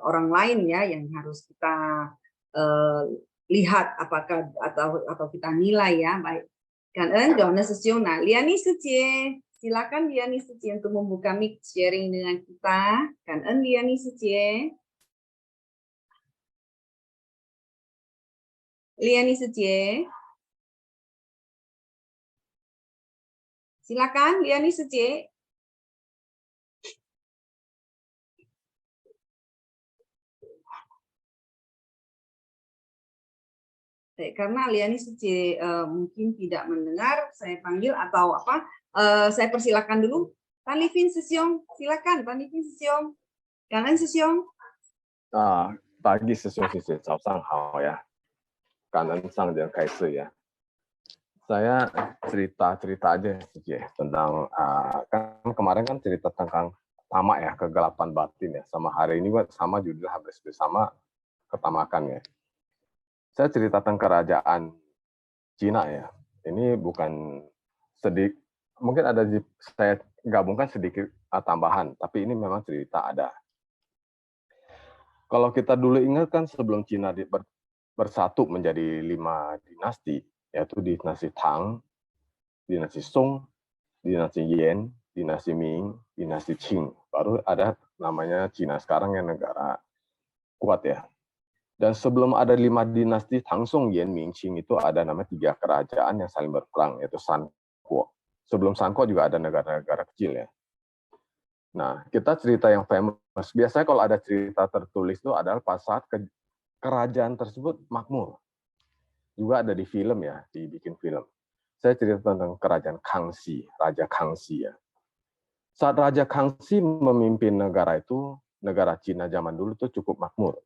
orang lain ya yang harus kita lihat apakah atau kita nilai ya. Baik. Kangen Johannes Sesiong. Nah, Liani Sucie, silakan Liani Sucie untuk membuka mic sharing dengan kita. Kangen Liani Sucie. Liani Sucie. Silakan Liani Sucie. Karena Liani Sucie mungkin tidak mendengar, saya panggil atau saya persilakan dulu. Tan Livin Sesiong, silakan Tan Livin Sesiong. Kangen Sesiong. Pagi Sesiong, 早上好呀。感恩上人开示ya. Saya cerita aja tentang kan kemarin kan cerita tentang tamak ya, kegelapan batin ya. Sama hari ini sama judul habis bersama ketamakan ya. Saya cerita tentang kerajaan Cina ya. Ini bukan sedikit, mungkin ada saya gabungkan sedikit tambahan, tapi ini memang cerita ada. Kalau kita dulu ingat kan sebelum Cina bersatu menjadi 5 dinasti, yaitu dinasti Tang, dinasti Song, dinasti Yan, dinasti Ming, dinasti Qing. Baru ada namanya Cina sekarang yang negara kuat ya. Dan sebelum ada 5 dinasti Tang, Song, Yan, Ming, Qing itu ada namanya 3 kerajaan yang saling berperang, yaitu San Kuo. Sebelum San Kuo juga ada negara-negara kecil ya. Nah, kita cerita yang famous. Biasanya kalau ada cerita tertulis itu adalah pas saat kerajaan tersebut makmur. Juga ada di film ya, dibikin film. Saya cerita tentang kerajaan Kangxi, Raja Kangxi ya. Saat Raja Kangxi memimpin negara itu, negara Cina zaman dulu itu cukup makmur.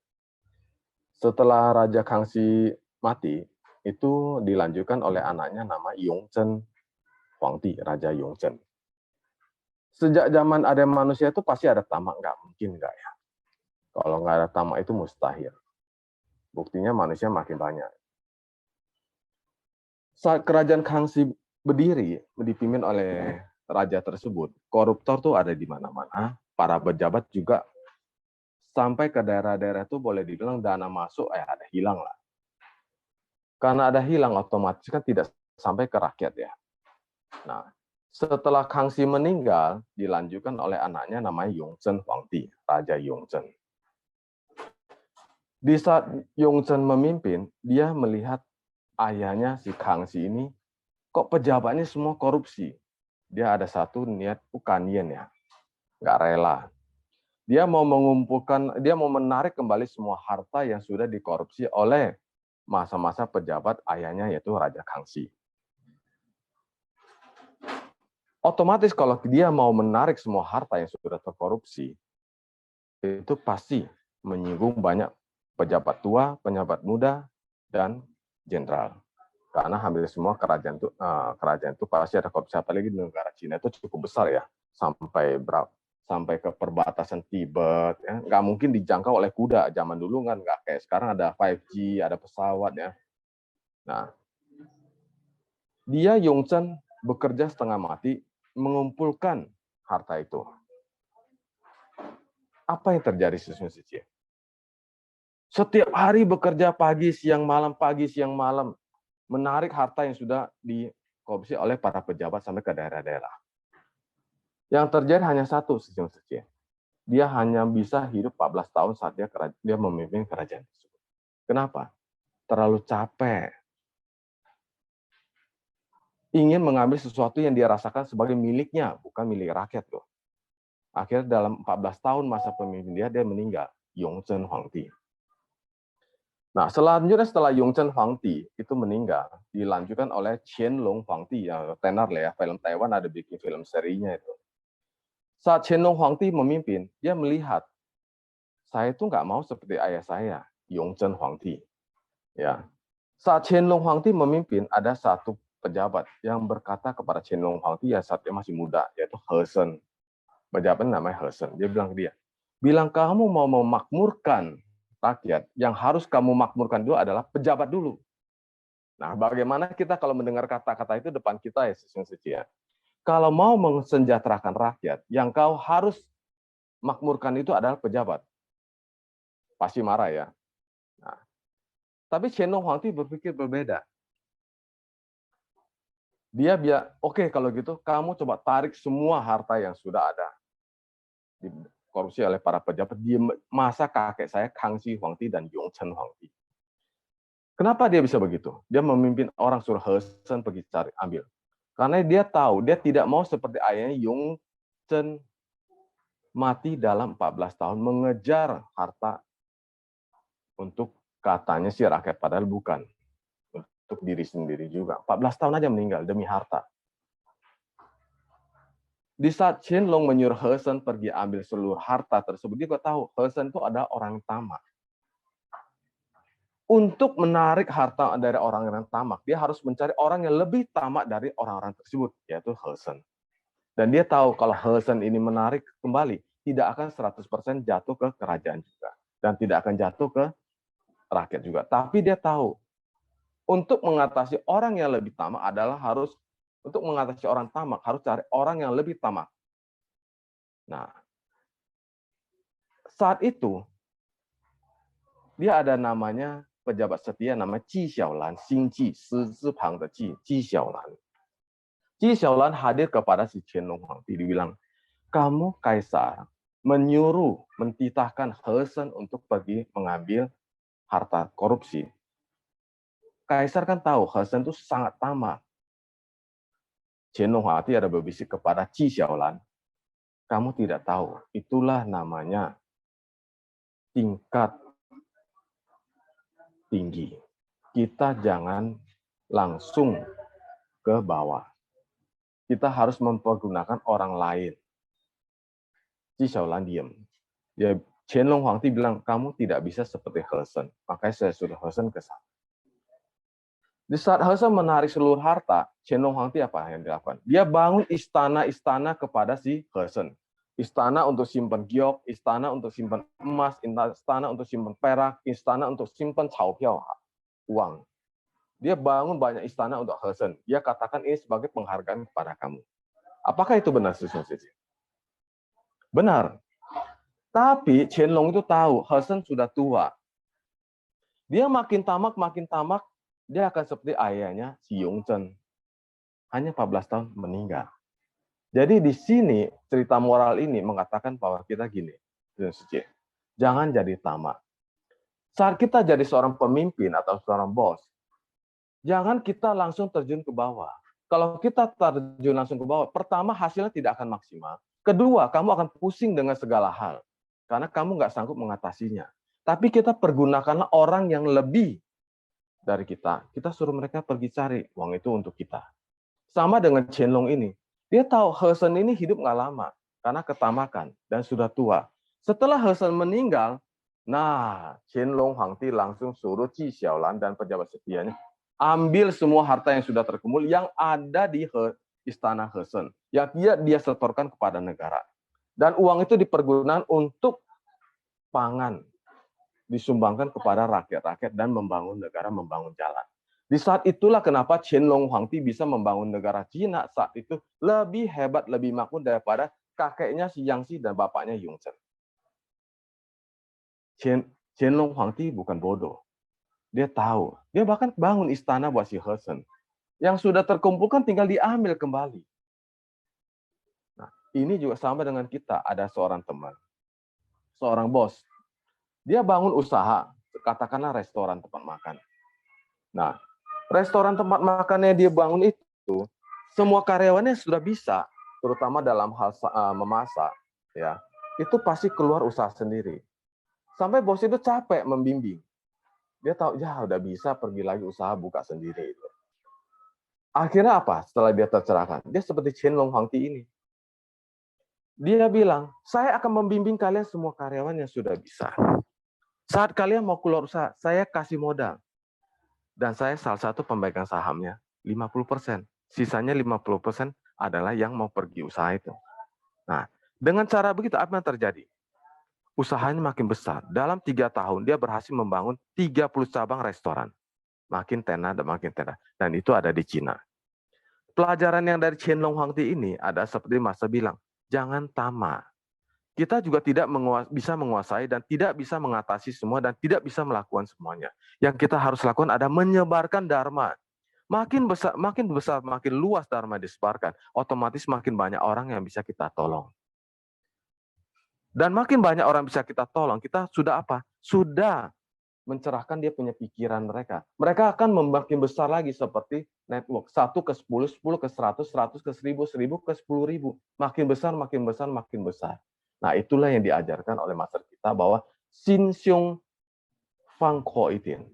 Setelah Raja Kangxi mati, itu dilanjutkan oleh anaknya nama Yongzheng Huangdi, Raja Yongzheng. Sejak zaman ada manusia itu pasti ada tamak, nggak mungkin nggak ya. Kalau nggak ada tamak itu mustahil. Buktinya manusia makin banyak. Saat kerajaan Kangxi berdiri, dipimpin oleh raja tersebut, koruptor tuh ada di mana-mana, para pejabat juga sampai ke daerah-daerah itu boleh dibilang dana masuk ada hilang lah. Karena ada hilang otomatis kan tidak sampai ke rakyat ya. Nah, setelah Kangxi meninggal, dilanjutkan oleh anaknya namanya Yongzheng Huangdi, Raja Yongzheng. Di saat Yongzheng memimpin, dia melihat ayahnya si Kangxi ini, kok pejabatnya semua korupsi. Dia ada satu niat Ukanian ya, nggak rela. Dia mau mengumpulkan, dia mau menarik kembali semua harta yang sudah dikorupsi oleh masa-masa pejabat ayahnya yaitu Raja Kangxi. Otomatis kalau dia mau menarik semua harta yang sudah terkorupsi, itu pasti menyinggung banyak pejabat tua, pejabat muda, dan jenderal. Karena hampir semua kerajaan itu pasti ada korupsi, apalagi di negara Cina itu cukup besar ya, sampai ke perbatasan Tibet, ya. Nggak mungkin dijangkau oleh kuda zaman dulu kan, nggak kayak sekarang ada 5G, ada pesawat ya. Nah, dia Yongzheng bekerja setengah mati mengumpulkan harta itu. Apa yang terjadi sesungguhnya? Setiap hari bekerja pagi, siang, malam, menarik harta yang sudah dikorupsi oleh para pejabat sampai ke daerah-daerah. Yang terjadi hanya satu sesungguhnya. Dia hanya bisa hidup 14 tahun saat dia memimpin kerajaan tersebut. Kenapa? Terlalu capek. Ingin mengambil sesuatu yang dia rasakan sebagai miliknya, bukan milik rakyat loh. Akhirnya dalam 14 tahun masa pemimpin dia meninggal, Yongzheng Huangdi. Nah, selanjutnya setelah Yongzheng Huangdi itu meninggal, dilanjutkan oleh Qianlong Huangdi, ya tenar lah ya, film Taiwan ada bikin film serinya itu. Saat Qianlong Huangdi memimpin, dia melihat, saya itu nggak mau seperti ayah saya, Yongzheng Huangdi. Ya. Saat Qianlong Huangdi memimpin, ada satu pejabat yang berkata kepada Qianlong Huangdi ya saat dia masih muda, yaitu He Shen. Pejabat namanya He Shen. Dia bilang ke dia, kamu mau memakmurkan rakyat, yang harus kamu makmurkan dulu adalah pejabat dulu. Nah, bagaimana kita kalau mendengar kata-kata itu depan kita ya, sesungguhnya. Kalau mau mensejahterakan rakyat, yang kau harus makmurkan itu adalah pejabat. Pasti marah ya. Nah, tapi Qianlong Huangdi berpikir berbeda. Dia oke, kalau gitu kamu coba tarik semua harta yang sudah ada dikorupsi oleh para pejabat di masa kakek saya Kangxi Huangdi dan Yongzheng Huangdi. Kenapa dia bisa begitu? Dia memimpin orang suruh He Shen pergi cari ambil. Karena dia tahu dia tidak mau seperti ayahnya Yongzheng mati dalam 14 tahun mengejar harta untuk katanya si rakyat, padahal bukan. Untuk diri sendiri juga. 14 tahun aja meninggal demi harta. Di saat Qianlong menyuruh He Shen pergi ambil seluruh harta tersebut, dia kok tahu He Shen itu ada orang tamak. Untuk menarik harta dari orang yang tamak, dia harus mencari orang yang lebih tamak dari orang-orang tersebut, yaitu He Shen. Dan dia tahu kalau He Shen ini menarik kembali, tidak akan 100% jatuh ke kerajaan juga. Dan tidak akan jatuh ke rakyat juga. Tapi dia tahu, untuk mengatasi orang yang lebih tamak adalah untuk mengatasi orang tamak harus cari orang yang lebih tamak. Nah, saat itu dia ada namanya pejabat setia nama Ji Xiaolan, Xing Ji, Si Zipang de Ji, Ji Xiaolan. Ji Xiaolan hadir kepada si Qianlong Huangdi, dibilang, kamu kaisar menyuruh, mentitahkan He Shen untuk pergi mengambil harta korupsi. Kaisar kan tahu He Shen itu sangat tamak. Qianlong Huangdi ada berbisik kepada Ji Xiaolan, kamu tidak tahu, itulah namanya tingkat tinggi. Kita jangan langsung ke bawah. Kita harus mempergunakan orang lain. Ji Xiaolan diam. Ya, Qianlong Huangdi bilang, kamu tidak bisa seperti He Shen. Makanya saya suruh He Shen ke sana. Di saat He Shen menarik seluruh harta, Qianlong Huangdi apa yang dilakukan? Dia bangun istana-istana kepada si He Shen. Istana untuk simpan giok, istana untuk simpan emas, istana untuk simpan perak, istana untuk simpan caopiao, uang. Dia bangun banyak istana untuk He Shen. Dia katakan ini sebagai penghargaan kepada kamu. Apakah itu benar, Sisi? Benar. Tapi Qianlong itu tahu He Shen sudah tua. Dia makin tamak, dia akan seperti ayahnya si Yongzhen. Hanya 14 tahun meninggal. Jadi di sini cerita moral ini mengatakan bahwa kita gini, Sisi. Jangan jadi tamak. Saat kita jadi seorang pemimpin atau seorang bos, jangan kita langsung terjun ke bawah. Kalau kita terjun langsung ke bawah, pertama hasilnya tidak akan maksimal. Kedua, kamu akan pusing dengan segala hal. Karena kamu nggak sanggup mengatasinya. Tapi kita pergunakanlah orang yang lebih dari kita. Kita suruh mereka pergi cari uang itu untuk kita. Sama dengan Qianlong ini. Dia tahu He Shen ini hidup nggak lama. Karena ketamakan dan sudah tua. Setelah He Shen meninggal, nah Qianlong Huangdi langsung suruh Ji Xiaolan dan pejabat setianya ambil semua harta yang sudah terkumpul yang ada di istana He Shen. Yang dia setorkan kepada negara. Dan uang itu dipergunakan untuk pangan. Disumbangkan kepada rakyat-rakyat dan membangun negara, membangun jalan. Di saat itulah kenapa Qianlong Huangdi bisa membangun negara Cina saat itu lebih hebat, lebih makmur daripada kakeknya si Yangzi dan bapaknya Yongzhen. Qianlong Huangdi bukan bodoh. Dia tahu. Dia bahkan bangun istana buat si He Shen. Yang sudah terkumpulkan tinggal diambil kembali. Nah, ini juga sama dengan kita. Ada seorang teman, seorang bos. Dia bangun usaha, katakanlah restoran tempat makan. Nah, restoran tempat makannya dia bangun itu, semua karyawannya sudah bisa, terutama dalam hal memasak, ya, itu pasti keluar usaha sendiri. Sampai bos itu capek membimbing. Dia tahu, ya udah bisa pergi lagi usaha buka sendiri. Itu. Akhirnya apa? Setelah dia tercerahkan, dia seperti Qianlong Huangdi ini. Dia bilang, saya akan membimbing kalian semua karyawan yang sudah bisa. Saat kalian mau keluar usaha, saya kasih modal. Dan saya salah satu pemegang sahamnya, 50%. Sisanya 50% adalah yang mau pergi usaha itu. Nah, dengan cara begitu, apa yang terjadi? Usahanya makin besar. Dalam 3 tahun, dia berhasil membangun 30 cabang restoran. Makin tenar dan makin tenar. Dan itu ada di Cina. Pelajaran yang dari Qianlong Huangdi ini ada seperti Masa bilang, jangan tamak. Kita juga tidak bisa menguasai dan tidak bisa mengatasi semua dan tidak bisa melakukan semuanya. Yang kita harus lakukan adalah menyebarkan dharma. Makin besar, makin luas dharma disebarkan, otomatis makin banyak orang yang bisa kita tolong. Dan makin banyak orang bisa kita tolong, kita sudah apa? Sudah mencerahkan dia punya pikiran mereka. Mereka akan makin besar lagi seperti network. 1 ke 10, 10 ke 100, 100 ke 1000, 1000 ke 10.000. Makin besar, makin besar, makin besar. Nah, itulah yang diajarkan oleh master kita bahwa Xin Xiong Fang Ko Itin.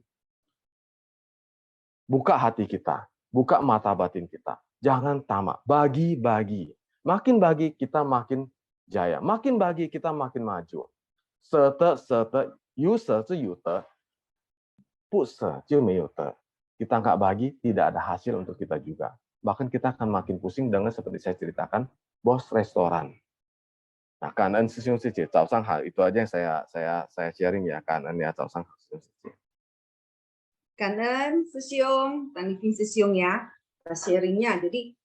Buka hati kita, buka mata batin kita. Jangan tamak, bagi-bagi. Makin bagi, kita makin jaya. Makin bagi, kita makin maju. Sete, yu se zi yu de, bu se jiu mei yu de. Kita nggak bagi, tidak ada hasil untuk kita juga. Bahkan kita akan makin pusing dengan seperti saya ceritakan, bos restoran. Nah, kanan sesiung siji, itu aja yang saya sharing ya, kanan ya, Kanan sesiung, Tanipin sesiung ya, sharingnya. Jadi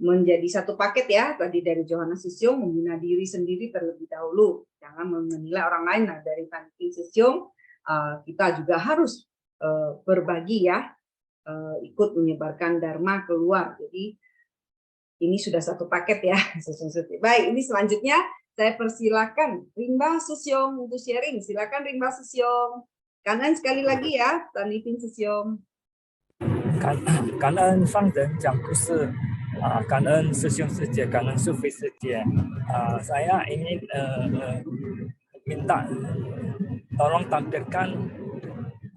menjadi satu paket ya. Tadi dari Johanna sesiung membina diri sendiri terlebih dahulu. Jangan menilai orang lain. Nah, dari Tanipin sesiung kita juga harus berbagi ya, ikut menyebarkan dharma keluar. Jadi ini sudah satu paket ya. Baik, ini selanjutnya saya persilakan Rimba Sesiong untuk sharing. Silakan Rimba Sesiong. Kanan sekali lagi ya, Tanipin Sesiong. 感恩上人讲故事感恩师兄师姐，感恩苏菲师姐saya ingin minta tolong tampilkan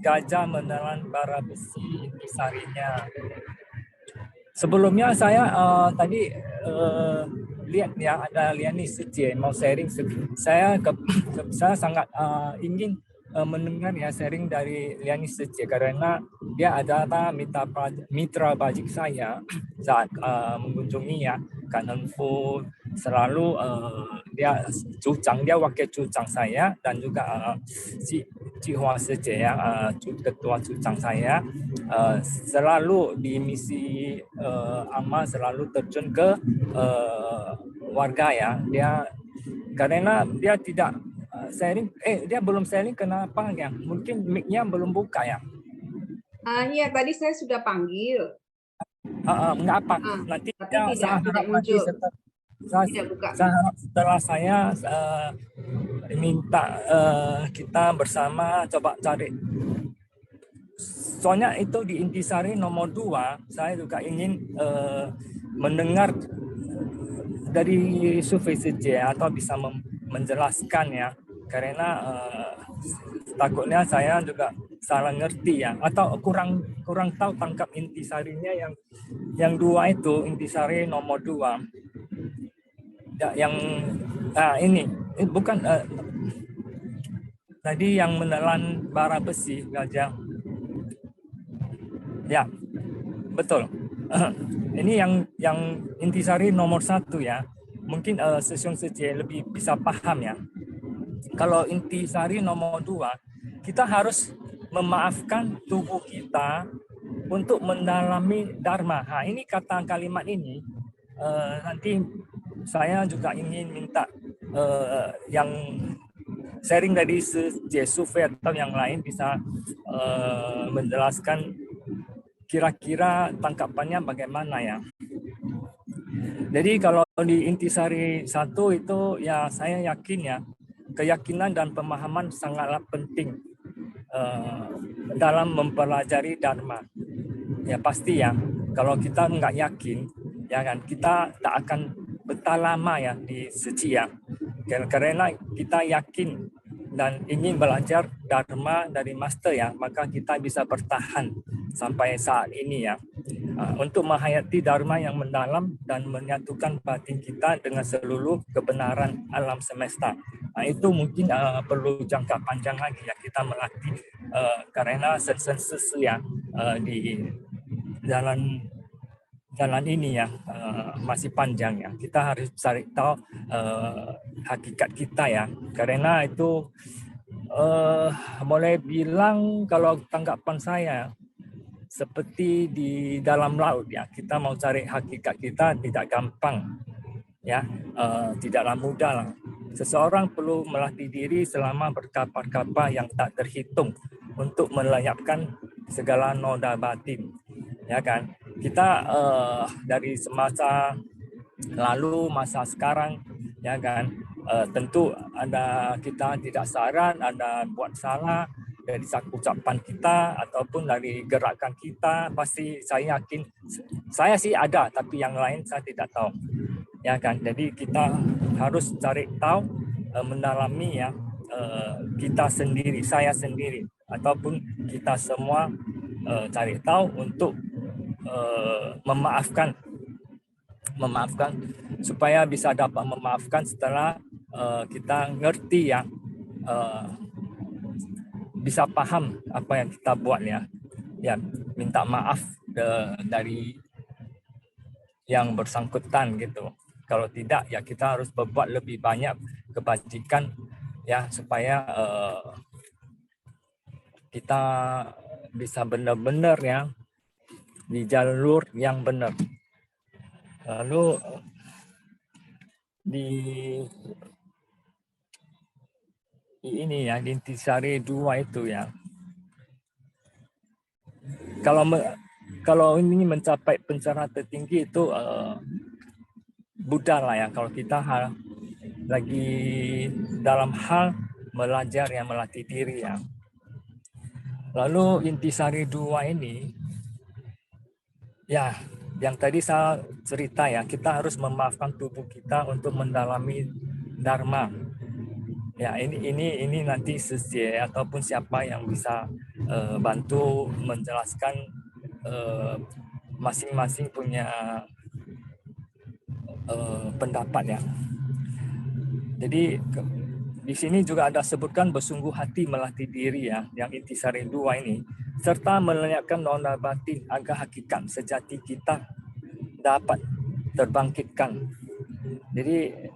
gajah menelan bara besi intisarinya. Sebelumnya saya tadi lihat ya ada Liani Sejie mau sharing. Saya sangat ingin mendengar ya sharing dari Liani Sejie karena dia adalah mitra bajik saya saat mengunjungi ya Kanan Fu. Selalu dia wakil cucang saya dan juga Ci Hua Sejie ya ketua cucang saya selalu di misi amal selalu terjun ke warga ya. Karena dia tidak sharing, dia belum sharing kenapa ya? Mungkin mic-nya belum buka ya. Iya, tadi saya sudah panggil. Enggak apa. Nanti saya harap nanti setelah saya minta kita bersama coba cari. Soalnya itu di intisari nomor 2, saya juga ingin mendengar dari Sufi Sejie atau bisa menjelaskan ya. Karena takutnya saya juga salah ngerti ya atau kurang tahu tangkap intisarinya yang 2 itu intisari nomor 2 ya, yang ini bukan tadi yang menelan bara besi gajah ya betul. Ini yang intisari nomor 1 ya, mungkin Sesiung Sejie lebih bisa paham ya. Kalau intisari nomor 2, kita harus memaafkan tubuh kita untuk mendalami dharma. Ini kata kalimat ini nanti saya juga ingin minta yang sharing dari Sejie Sufi atau yang lain bisa menjelaskan kira-kira tangkapannya bagaimana ya. Jadi kalau di intisari 1 itu ya saya yakin ya keyakinan dan pemahaman sangatlah penting dalam mempelajari dharma. Ya pasti ya, kalau kita nggak yakin, ya kan kita tak akan betah lama ya di Sejie ya. Karena kita yakin dan ingin belajar dharma dari master ya, maka kita bisa bertahan sampai saat ini ya. Untuk menghayati dharma yang mendalam dan menyatukan batin kita dengan seluruh kebenaran alam semesta. Itu mungkin perlu jangka panjang lagi ya kita melatih karena sensus ya di jalan ini ya masih panjang ya. Kita harus cari tahu hakikat kita ya. Karena itu boleh bilang kalau tanggapan saya seperti di dalam laut ya. Kita mau cari hakikat kita tidak gampang ya, tidaklah mudah lah. Seseorang perlu melatih diri selama berkapar-kapar yang tak terhitung untuk melayapkan segala noda batin, ya kan? Kita dari semasa lalu, masa sekarang, ya kan? Tentu ada kita tidak saran, ada buat salah dari ucapan kita ataupun dari gerakan kita. Pasti saya yakin, saya sih ada, tapi yang lain saya tidak tahu. Ya kan, jadi kita harus cari tahu, mendalami ya kita sendiri, saya sendiri, ataupun kita semua cari tahu untuk memaafkan supaya bisa dapat memaafkan setelah kita ngerti ya, bisa paham apa yang kita buat ya, minta maaf dari yang bersangkutan gitu. Kalau tidak ya kita harus berbuat lebih banyak kebajikan ya supaya kita bisa benar-benar ya di jalur yang benar. Lalu di ini ya, di Intisari 2 itu ya, kalau ini mencapai pencerahan tertinggi itu Buddha lah ya. Kalau kita lagi dalam hal belajar ya, melatih diri ya. Lalu Intisari 2 ini ya, yang tadi saya cerita ya, kita harus memaafkan tubuh kita untuk mendalami Dharma. Ya, ini nanti Sejie ataupun siapa yang bisa bantu menjelaskan masing-masing punya pendapat ya. Jadi di sini juga ada sebutkan bersungguh hati melatih diri ya, yang Intisari 2 ini, serta melenyapkan nona batin agar hakikat sejati kita dapat terbangkitkan. Jadi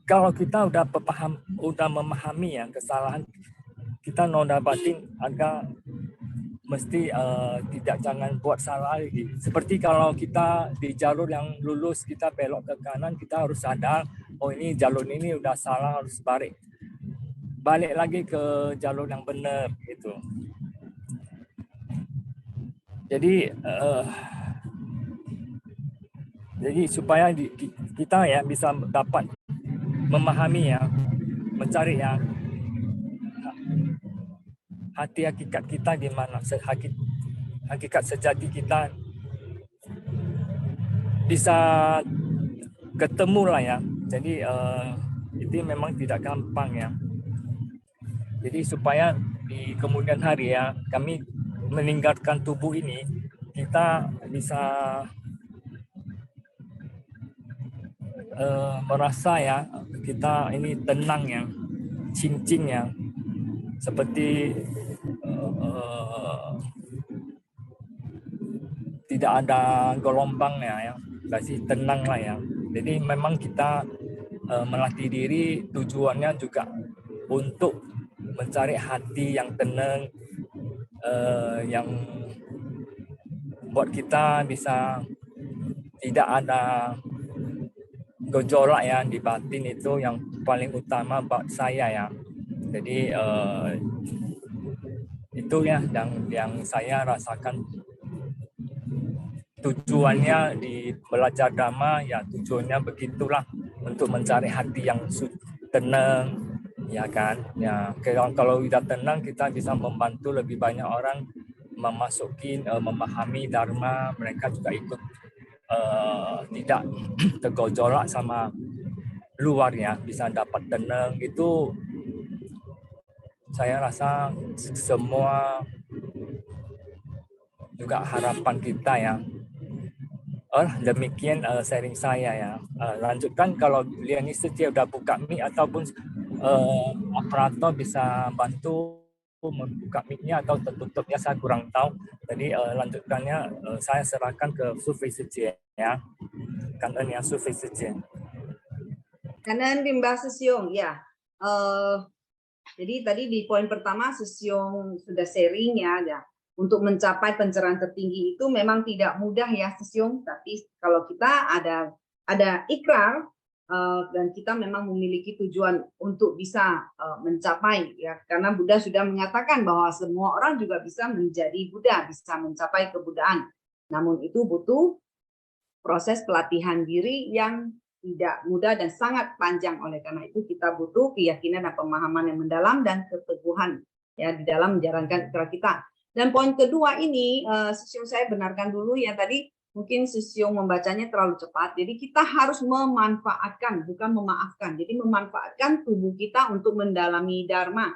kalau kita udah memahami ya kesalahan kita, nona batin agak mesti jangan buat salah lagi. Seperti kalau kita di jalur yang lurus, kita belok ke kanan, kita harus sadar, oh ini jalur ini udah salah, harus balik lagi ke jalur yang benar gitu. Jadi supaya kita ya bisa dapat memahami ya, mencari ya hati hakikat kita di mana, hakikat sejati kita bisa ketemu lah ya. Jadi itu memang tidak gampang ya. Jadi supaya di kemudian hari ya, kami meninggalkan tubuh ini, kita bisa merasa ya kita ini tenang ya, cincin ya, seperti tidak ada gelombangnya ya, masih tenang lah ya. Jadi memang kita melatih diri tujuannya juga untuk mencari hati yang tenang, yang buat kita bisa tidak ada gejolak ya di batin, itu yang paling utama buat saya ya. Jadi itu ya yang saya rasakan tujuannya di belajar Dhamma ya, tujuannya begitulah, untuk mencari hati yang tenang ya kan ya. Kalau sudah tenang, kita bisa membantu lebih banyak orang memahami Dharma, mereka juga ikut tidak tergojolak sama luar ya, bisa dapat tenang. Itu saya rasa semua juga harapan kita ya. Demikian sharing saya ya. Lanjutkan kalau Liani Setia udah buka mic ataupun operator bisa bantu membuka mic-nya atau tertutupnya, saya kurang tahu. Jadi lanjutkannya saya serahkan ke Survei Setia ya. Kan yang Survei Setia. Kanan Rimba Sesiong ya. Jadi tadi di poin pertama Sesiong sudah sharing ya. Untuk mencapai pencerahan tertinggi itu memang tidak mudah ya Sesiong, tapi kalau kita ada ikrar dan kita memang memiliki tujuan untuk bisa mencapai ya, karena Buddha sudah menyatakan bahwa semua orang juga bisa menjadi Buddha, bisa mencapai kebuddhaan. Namun itu butuh proses pelatihan diri yang tidak mudah dan sangat panjang. Oleh karena itu kita butuh keyakinan dan pemahaman yang mendalam dan keteguhan ya di dalam menjalankan ikrar kita. Dan poin kedua ini, Sesiong saya benarkan dulu ya, tadi mungkin Sesiong membacanya terlalu cepat. Jadi kita harus memanfaatkan, bukan memaafkan. Jadi memanfaatkan tubuh kita untuk mendalami Dharma.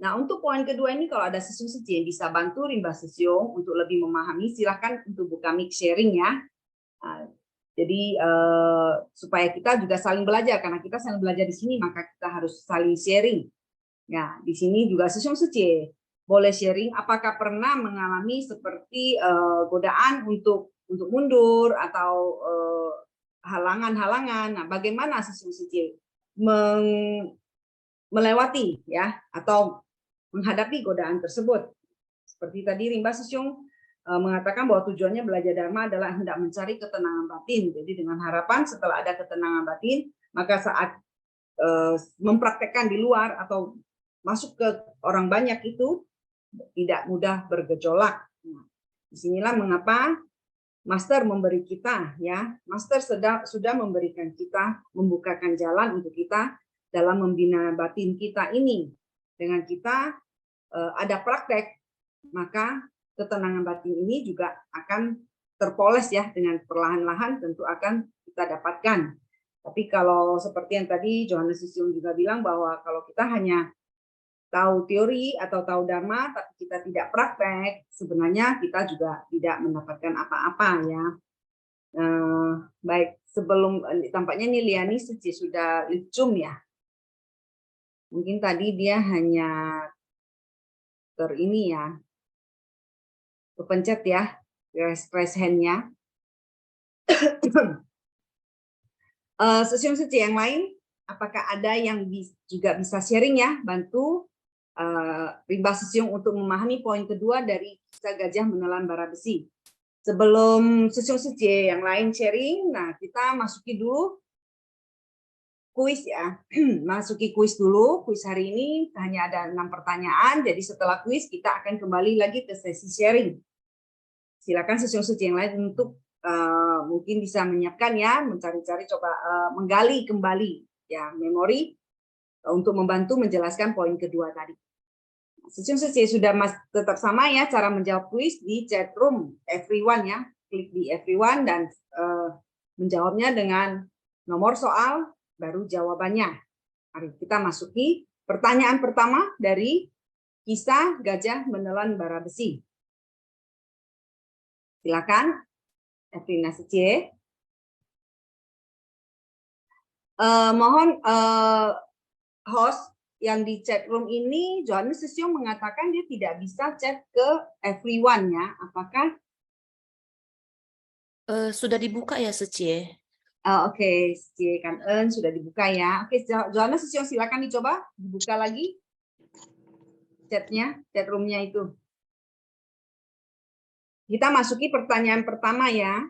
Nah, untuk poin kedua ini kalau ada Sesiong Setia yang bisa bantu Rimba Sesiong untuk lebih memahami, silahkan untuk buka mic sharing ya. Jadi supaya kita juga saling belajar, karena kita saling belajar di sini, maka kita harus saling sharing. Ya, di sini juga Sesiong Setia boleh sharing apakah pernah mengalami seperti godaan untuk mundur atau halangan-halangan. Nah, bagaimana Sesiong Setia melewati ya atau menghadapi godaan tersebut? Seperti tadi Rimba Sisyong mengatakan bahwa tujuannya belajar Dharma adalah hendak mencari ketenangan batin. Jadi dengan harapan setelah ada ketenangan batin, maka saat mempraktekkan di luar atau masuk ke orang banyak itu tidak mudah bergejolak. Nah, disinilah mengapa Master memberi kita, ya, Master sudah memberikan kita, membukakan jalan untuk kita dalam membina batin kita ini. Dengan kita ada praktek, maka ketenangan batin ini juga akan terpoles ya, dengan perlahan-lahan tentu akan kita dapatkan. Tapi kalau seperti yang tadi Johannes Sisyong juga bilang bahwa kalau kita hanya tahu teori atau tahu Dharma tapi kita tidak praktek, sebenarnya kita juga tidak mendapatkan apa-apa ya. Baik, sebelum tampaknya nih Liani sudah licum ya. Mungkin tadi dia hanya ini ya, kepencet ya, raise hand-nya. Sisyong yang lain, apakah ada yang juga bisa sharing ya, bantu Rimba Sisyong untuk memahami poin kedua dari kisah gajah menelan bara besi. Sebelum Sisyong yang lain sharing, nah kita masuki dulu kuis ya. Masuki kuis dulu. Kuis hari ini hanya ada 6 pertanyaan. Jadi setelah kuis kita akan kembali lagi ke sesi sharing. Silakan Sisyong yang lain untuk mungkin bisa menyiapkan ya, mencari-cari, coba menggali kembali ya memori untuk membantu menjelaskan poin kedua tadi. Sisyong sudah tetap sama ya cara menjawab kuis di chat room everyone ya. Klik di everyone dan menjawabnya dengan nomor soal baru jawabannya. Mari kita masuki pertanyaan pertama dari kisah gajah menelan bara besi. Silakan, Evelina Setie. Mohon host yang di chat room ini, Johannes Sisyong mengatakan dia tidak bisa chat ke everyone ya. Apakah sudah dibuka ya Setie? Oke, kan sudah dibuka ya. Oke, Johannes Sisyong silakan dicoba dibuka lagi chatnya, chat roomnya itu. Kita masuki pertanyaan pertama ya.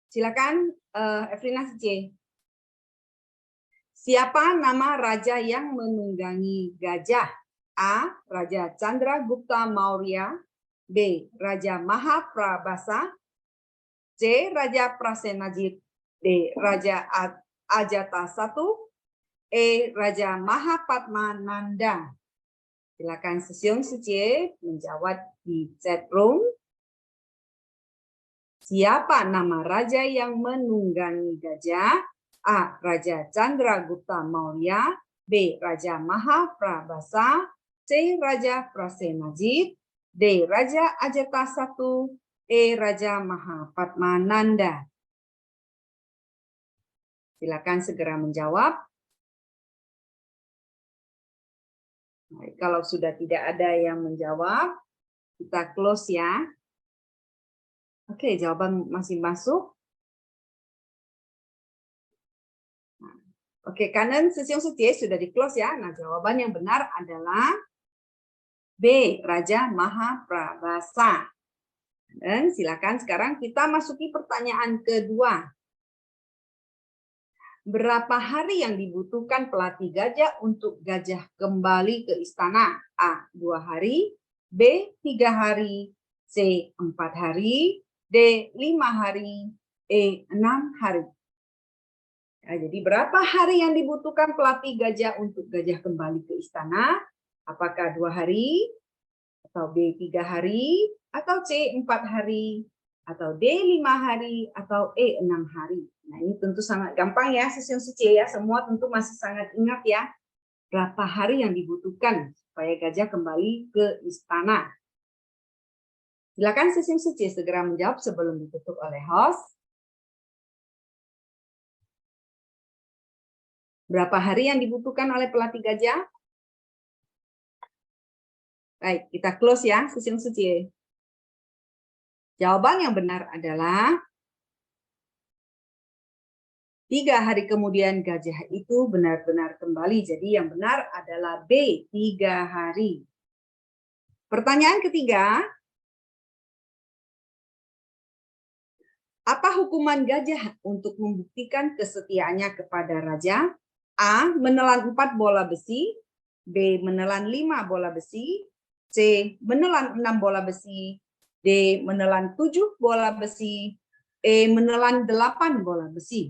Silakan, Evelina Setie. Siapa nama raja yang menunggangi gajah? A. Raja Chandragupta Maurya. B. Raja Mahaprabhasa. C. Raja Prasenajit. D. Raja Ajatasattu. E. Raja Mahapadmananda. Silakan Sisyong menjawab di chat room. Siapa nama raja yang menunggangi gajah? A. Raja Chandragupta Maurya. B. Raja Mahaprabhasa. C. Raja Prasenajit. D. Raja Ajatasattu. E. Raja Mahapadmananda. Silakan segera menjawab. Nah, kalau sudah tidak ada yang menjawab, kita close ya. Oke, jawaban masih masuk. Oke, kanan Sisyong sudah di-close ya. Nah, jawaban yang benar adalah B, Raja Mahaprabhasa. Dan silakan sekarang kita masuki pertanyaan kedua. Berapa hari yang dibutuhkan pelatih gajah untuk gajah kembali ke istana? A, 2 hari. B, 3 hari. C, 4 hari. D, 5 hari. E, 6 hari. Nah, jadi berapa hari yang dibutuhkan pelatih gajah untuk gajah kembali ke istana? Apakah 2 hari? Atau B, 3 hari? Atau C, 4 hari? Atau D, 5 hari? Atau E, 6 hari? Nah, ini tentu sangat gampang ya, Sisyong ya. Semua tentu masih sangat ingat ya. Berapa hari yang dibutuhkan supaya gajah kembali ke istana? Silakan Sisyong segera menjawab sebelum ditutup oleh host. Berapa hari yang dibutuhkan oleh pelatih gajah? Baik, kita close ya, Sisyong Jawaban yang benar adalah 3 hari kemudian gajah itu benar-benar kembali. Jadi yang benar adalah B, 3 hari. Pertanyaan ketiga, apa hukuman gajah untuk membuktikan kesetiaannya kepada raja? A. Menelan 4 bola besi. B. Menelan 5 bola besi. C. Menelan 6 bola besi. D. Menelan 7 bola besi. E. Menelan 8 bola besi.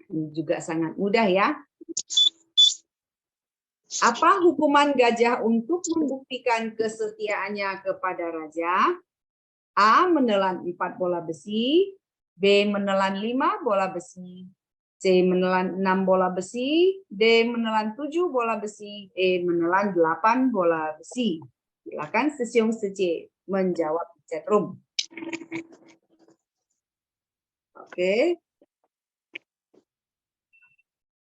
Ini juga sangat mudah ya. Apa hukuman gajah untuk membuktikan kesetiaannya kepada raja? A. Menelan 4 bola besi. B. Menelan 5 bola besi. C. Menelan 6 bola besi. D. Menelan 7 bola besi. E. Menelan 8 bola besi. Silakan Sesiung Sece menjawab di chat room. Oke.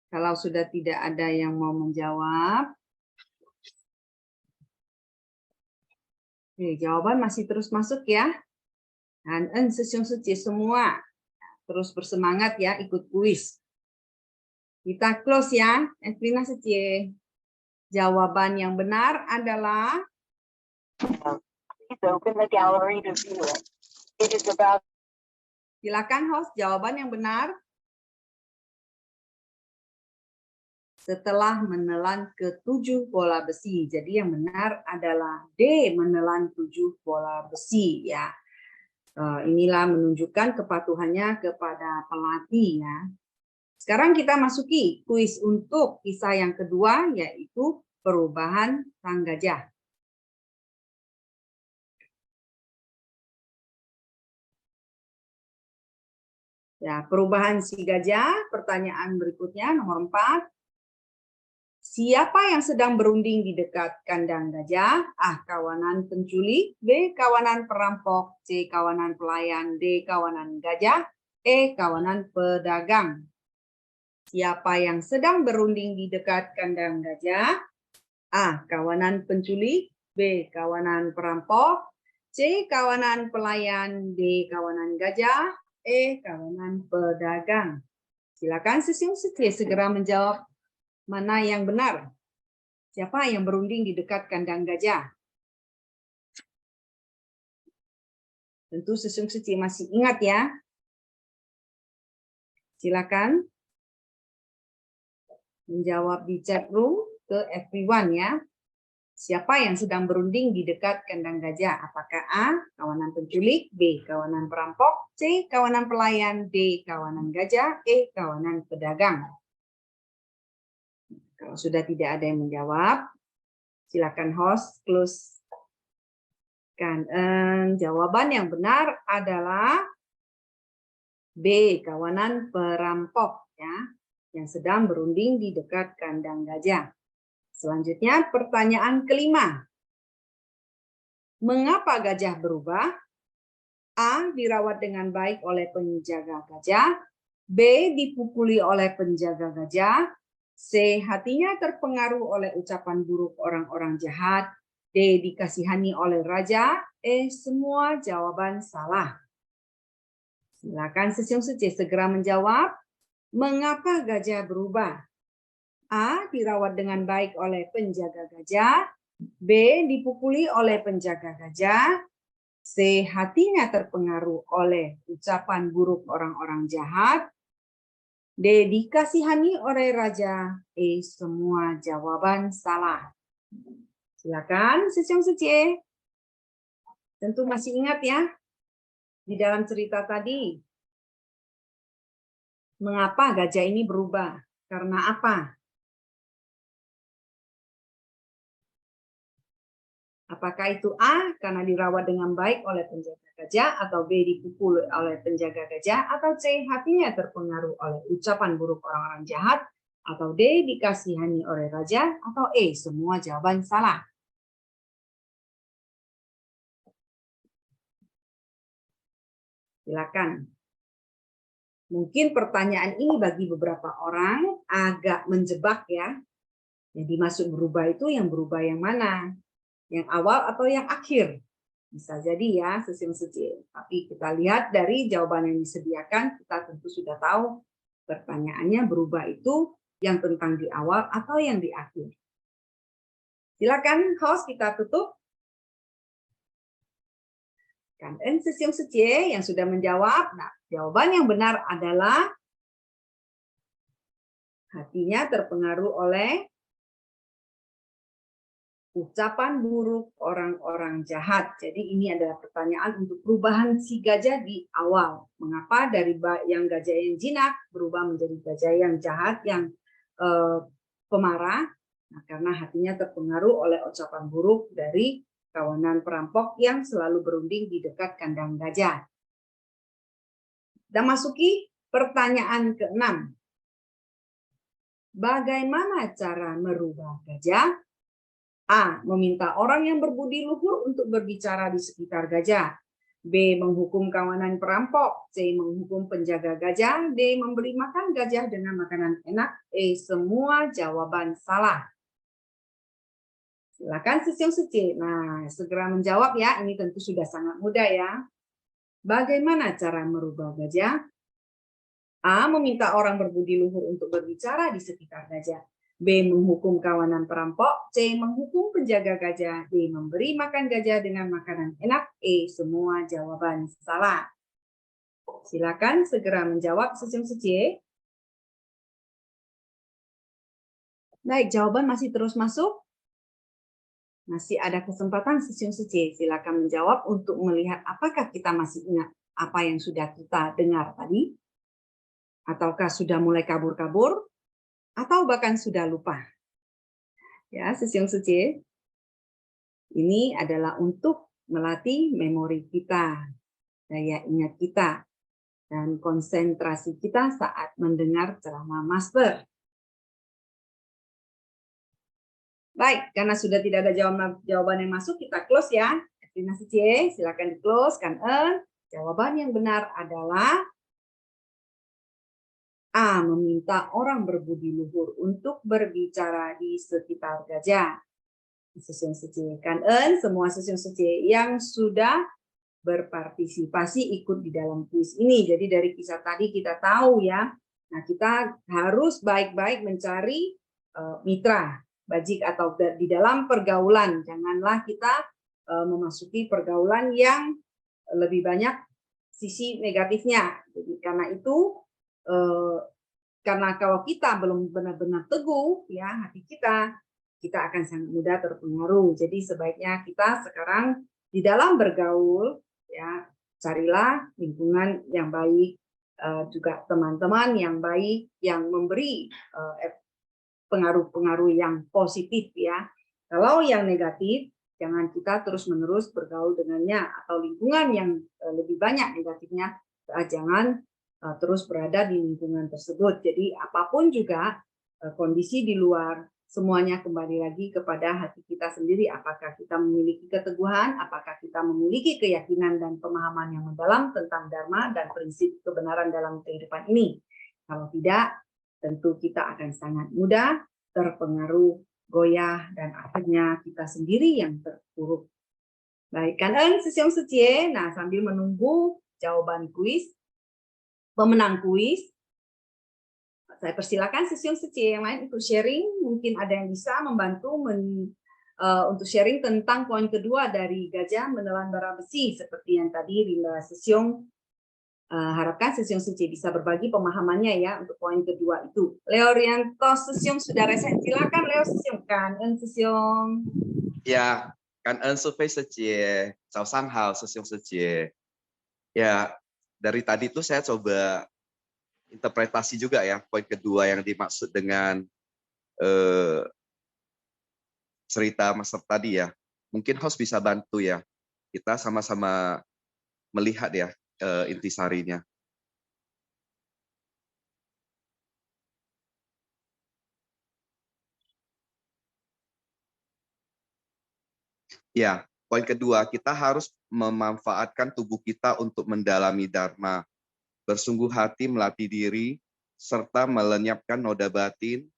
Kalau sudah tidak ada yang mau menjawab, jawaban masih terus masuk ya. Dan Sesiung Sece semua terus bersemangat ya ikut kuis. Kita close ya, Esprina Secie. Jawaban yang benar adalah silakan host, jawaban yang benar. Setelah menelan ke-7 bola besi. Jadi yang benar adalah D, menelan 7 bola besi ya. Inilah menunjukkan kepatuhannya kepada pelatih ya. Sekarang kita masuki kuis untuk kisah yang kedua, yaitu perubahan sang gajah. Ya, perubahan si gajah, pertanyaan berikutnya nomor 4. Siapa yang sedang berunding di dekat kandang gajah? A. Kawanan penculik. B. Kawanan perampok. C. Kawanan pelayan. D. Kawanan gajah. E. Kawanan pedagang. Siapa yang sedang berunding di dekat kandang gajah? A. Kawanan penculik. B. Kawanan perampok. C. Kawanan pelayan. D. Kawanan gajah. E. Kawanan pedagang. Silakan Sesiung Secie segera menjawab mana yang benar. Siapa yang berunding di dekat kandang gajah? Tentu Sesiung Secie masih ingat ya. Silakan menjawab di chat room ke everyone ya. Siapa yang sedang berunding di dekat kandang gajah? Apakah A. Kawanan penculik, B. Kawanan perampok, C. Kawanan pelayan, D. Kawanan gajah, E. Kawanan pedagang. Kalau sudah tidak ada yang menjawab, silakan host close. Jawaban yang benar adalah B. Kawanan perampok ya. Yang sedang berunding di dekat kandang gajah. Selanjutnya pertanyaan kelima. Mengapa gajah berubah? A. Dirawat dengan baik oleh penjaga gajah. B. Dipukuli oleh penjaga gajah. C. Hatinya terpengaruh oleh ucapan buruk orang-orang jahat. D. Dikasihani oleh raja. E. Semua jawaban salah. Silakan Sesiung Secie segera menjawab. Mengapa gajah berubah? A. Dirawat dengan baik oleh penjaga gajah. B. Dipukuli oleh penjaga gajah. C. Hatinya terpengaruh oleh ucapan buruk orang-orang jahat. D. Dikasihani oleh raja. E. Semua jawaban salah. Silakan Sesiung Secie. Tentu masih ingat ya di dalam cerita tadi. Mengapa gajah ini berubah? Karena apa? Apakah itu A, karena dirawat dengan baik oleh penjaga gajah, atau B, dipukul oleh penjaga gajah, atau C, hatinya terpengaruh oleh ucapan buruk orang-orang jahat, atau D, dikasihani oleh raja, atau E, semua jawaban salah. Silakan. Mungkin pertanyaan ini bagi beberapa orang agak menjebak ya. Yang dimaksud berubah itu yang berubah yang mana? Yang awal atau yang akhir? Bisa jadi ya, Sesiung Secie. Tapi kita lihat dari jawaban yang disediakan, kita tentu sudah tahu Pertanyaannya berubah itu yang tentang di awal atau yang di akhir. Silakan host kita tutup. Kan en sesyong secie yang sudah menjawab. Nah, jawaban yang benar adalah hatinya terpengaruh oleh ucapan buruk orang-orang jahat. Jadi ini adalah pertanyaan untuk perubahan si gajah di awal. Mengapa dari yang gajah yang jinak berubah menjadi gajah yang jahat, yang pemarah? Nah, karena hatinya terpengaruh oleh ucapan buruk dari kawanan perampok yang selalu berunding di dekat kandang gajah. Dan masuki pertanyaan ke-6. Bagaimana cara merubah gajah? A. Meminta orang yang berbudi luhur untuk berbicara di sekitar gajah. B. Menghukum kawanan perampok. C. Menghukum penjaga gajah. D. Memberi makan gajah dengan makanan enak. E. Semua jawaban salah. Silakan sesyong seci. Nah, segera menjawab ya. Ini tentu sudah sangat mudah ya. Bagaimana cara merubah gajah? A. Meminta orang berbudi luhur untuk berbicara di sekitar gajah. B. Menghukum kawanan perampok. C. Menghukum penjaga gajah. D. Memberi makan gajah dengan makanan enak. E. Semua jawaban salah. Silakan segera menjawab sesyong seci. Baik, jawaban masih terus masuk. Masih ada kesempatan sesyong seci. Silakan menjawab untuk melihat apakah kita masih ingat apa yang sudah kita dengar tadi. Ataukah sudah mulai kabur-kabur. Atau bahkan sudah lupa. Ya, sesyong seci. Ini adalah untuk melatih memori kita, daya ingat kita, dan konsentrasi kita saat mendengar ceramah master. Baik, karena sudah tidak ada jawaban yang masuk, kita close ya. Katrina Secie, silakan di close. Jawaban yang benar adalah A. Meminta orang berbudi luhur untuk berbicara di sekitar gajah. Sesyong seci. Semua sesyong seci yang sudah berpartisipasi ikut di dalam kuis ini. Jadi dari kisah tadi kita tahu ya. Nah, kita harus baik-baik mencari mitra, bajik atau di dalam pergaulan. Janganlah kita memasuki pergaulan yang lebih banyak sisi negatifnya. Jadi karena itu karena kalau kita belum benar-benar teguh ya hati kita akan sangat mudah terpengaruh. Jadi sebaiknya kita sekarang di dalam bergaul ya carilah lingkungan yang baik, juga teman-teman yang baik yang memberi pengaruh-pengaruh yang positif ya. Kalau yang negatif jangan kita terus-menerus bergaul dengannya, atau lingkungan yang lebih banyak negatifnya jangan terus berada di lingkungan tersebut. Jadi apapun juga kondisi di luar, semuanya kembali lagi kepada hati kita sendiri. Apakah kita memiliki keteguhan, apakah kita memiliki keyakinan dan pemahaman yang mendalam tentang dharma dan prinsip kebenaran dalam kehidupan ini. Kalau tidak, tentu kita akan sangat mudah terpengaruh, goyah, dan akhirnya kita sendiri yang terpuruk. Baik, sesyong seci. Nah, sambil menunggu jawaban kuis, pemenang kuis, saya persilakan sesyong seci yang lain untuk sharing. Mungkin ada yang bisa membantu untuk sharing tentang poin kedua dari gajah menelan bara besi, seperti yang tadi Rinda Sesyong harapkan sesyong seci bisa berbagi pemahamannya ya untuk poin kedua itu. Leo Rianto Sesyong sudah reset. Silakan Leo Sesyong. Sesyong. Ya, survei seci. 早上好, Sesyong seci. Ya, dari tadi tuh saya coba interpretasi juga ya poin kedua yang dimaksud dengan cerita master tadi ya. Mungkin host bisa bantu ya. Kita sama-sama melihat ya intisarinya. Ya, poin kedua, kita harus memanfaatkan tubuh kita untuk mendalami dharma, bersungguh hati melatih diri, serta melenyapkan noda batin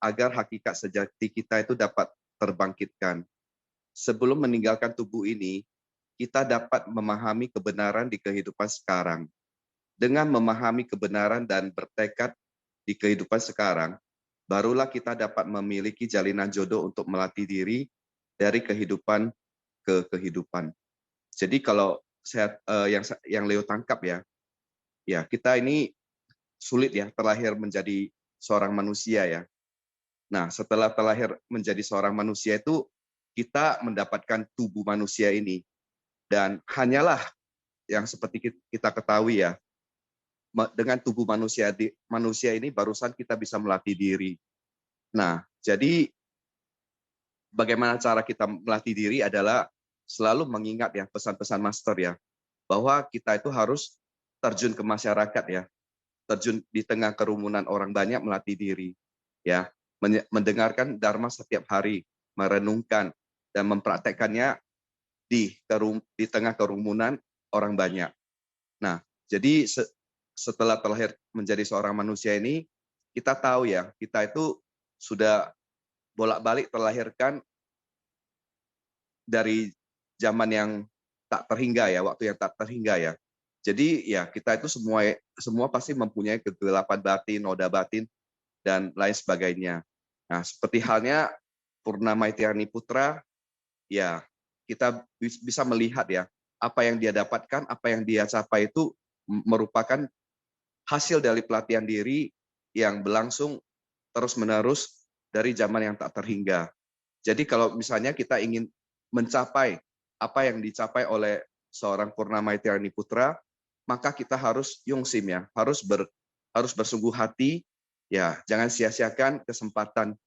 agar hakikat sejati kita itu dapat terbangkitkan. Sebelum meninggalkan tubuh ini, kita dapat memahami kebenaran di kehidupan sekarang. Dengan memahami kebenaran dan bertekad di kehidupan sekarang, barulah kita dapat memiliki jalinan jodoh untuk melatih diri dari kehidupan ke kehidupan. Jadi kalau yang Leo tangkap ya kita ini sulit ya terlahir menjadi seorang manusia ya. Nah, setelah terlahir menjadi seorang manusia itu kita mendapatkan tubuh manusia ini, dan hanyalah yang seperti kita ketahui ya, dengan tubuh manusia ini barusan kita bisa melatih diri. Nah, jadi bagaimana cara kita melatih diri adalah selalu mengingat ya pesan-pesan master ya, bahwa kita itu harus terjun ke masyarakat ya, terjun di tengah kerumunan orang banyak, melatih diri ya, mendengarkan dharma setiap hari, merenungkan dan mempraktekkannya di tengah kerumunan orang banyak. Nah, jadi setelah terlahir menjadi seorang manusia ini, kita tahu ya, kita itu sudah bolak-balik terlahirkan dari zaman yang tak terhingga ya, waktu yang tak terhingga ya. Jadi ya kita itu semua pasti mempunyai kegelapan batin, noda batin, dan lain sebagainya. Nah, seperti halnya Purna Maitreya Putra, ya kita bisa melihat ya, apa yang dia dapatkan, apa yang dia capai itu merupakan hasil dari pelatihan diri yang berlangsung terus-menerus dari zaman yang tak terhingga. Jadi kalau misalnya kita ingin mencapai apa yang dicapai oleh seorang Purna Maitreya Putra, maka kita harus yungsim ya, harus bersungguh hati ya, jangan sia-siakan kesempatan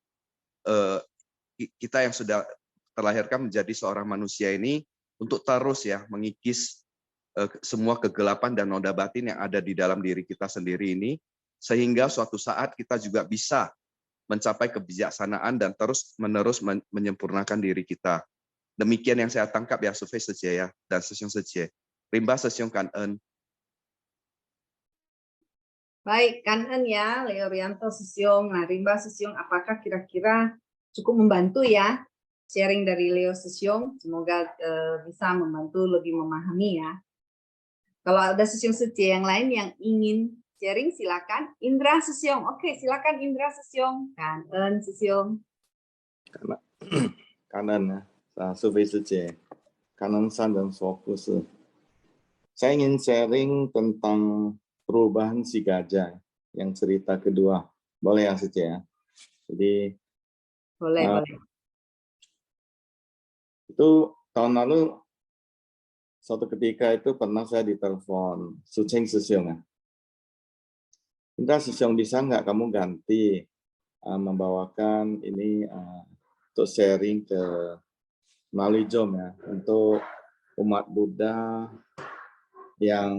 kita yang sudah terlahirkan menjadi seorang manusia ini untuk terus ya mengikis semua kegelapan dan noda batin yang ada di dalam diri kita sendiri ini, sehingga suatu saat kita juga bisa mencapai kebijaksanaan dan terus-menerus menyempurnakan diri kita. Demikian yang saya tangkap ya, Survei Sejaya dan Sesiong Sejaya. Rimba Sesiong Kanen. Baik, kanan ya, Leo Rianto Sesiong. Nah, Rimba Sesiong, apakah kira-kira cukup membantu ya sharing dari Leo Sesiong? Semoga bisa membantu lebih memahami ya. Kalau ada Sesiong Sejaya yang lain yang ingin sharing, silakan. Indra Sesiong, oke, silakan Indra Sesiong. Kanan Sesiong. Kanan ya, Survei Sejaya. Kanan San dan fokus. Saya ingin sharing tentang perubahan si gajah yang cerita kedua. Boleh ya Sejaya? Jadi Boleh. Itu tahun lalu suatu ketika itu pernah saya ditelepon Suceng Sesiong ya. Indra Sesiong, bisa nggak kamu ganti membawakan ini untuk sharing ke melalui Zoom ya, untuk umat Buddha yang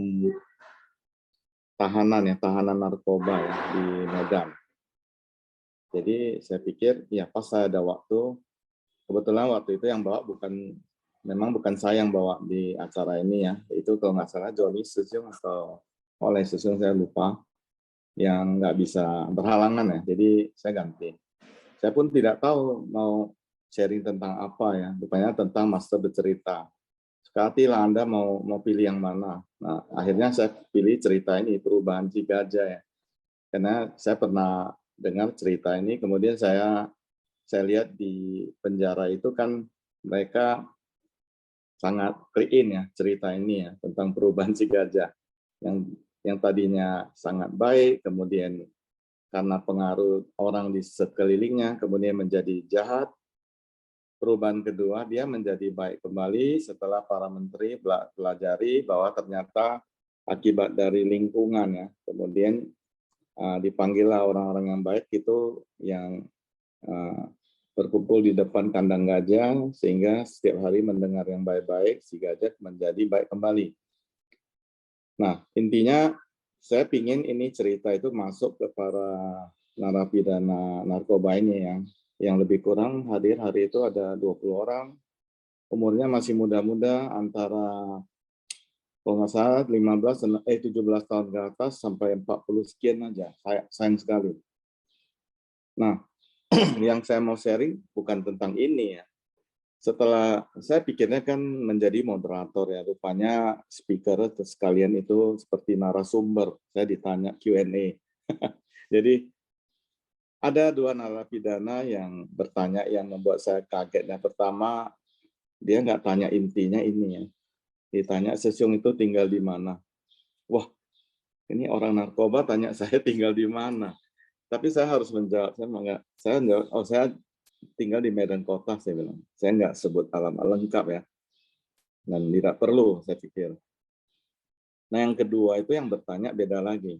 tahanan narkoba ya di Medan. Jadi saya pikir ya pas saya ada waktu, kebetulan waktu itu yang bawa memang bukan saya yang bawa di acara ini ya, itu kalau nggak salah Johnny Sesiong atau oleh Sesiong, saya lupa, yang nggak bisa berhalangan ya, jadi saya ganti. Saya pun tidak tahu mau sharing tentang apa ya, rupanya tentang master bercerita. Sekali lah Anda mau pilih yang mana. Nah, akhirnya saya pilih cerita ini, perubahan si gajah ya. Karena saya pernah dengar cerita ini, kemudian saya lihat di penjara itu kan mereka sangat clean ya cerita ini ya, tentang perubahan si gajah. Yang tadinya sangat baik, kemudian karena pengaruh orang di sekelilingnya, kemudian menjadi jahat. Perubahan kedua, dia menjadi baik kembali setelah para menteri pelajari bahwa ternyata akibat dari lingkungan ya. Kemudian dipanggillah orang-orang yang baik itu yang berkumpul di depan kandang gajah, sehingga setiap hari mendengar yang baik-baik, si gajah menjadi baik kembali. Nah, intinya saya pingin ini cerita itu masuk ke para narapidana narkoba ini yang lebih kurang hadir hari itu ada 20 orang, umurnya masih muda-muda, antara kalau nggak salah 17 tahun ke atas sampai 40 sekian aja, sayang sekali. Nah, yang saya mau sharing bukan tentang ini ya. Setelah saya pikirnya kan menjadi moderator ya, rupanya speaker sekalian itu seperti narasumber, saya ditanya Q&A. Jadi ada dua narapidana yang bertanya yang membuat saya kaget. Yang pertama, dia nggak tanya intinya ini ya. Ditanya Sesiung itu tinggal di mana. Wah, ini orang narkoba tanya saya tinggal di mana. Tapi saya harus menjawab. Saya menjawab, oh saya tinggal di Medan Kota, saya bilang. Saya nggak sebut alamat lengkap ya. Dan tidak perlu, saya pikir. Nah yang kedua itu yang bertanya beda lagi.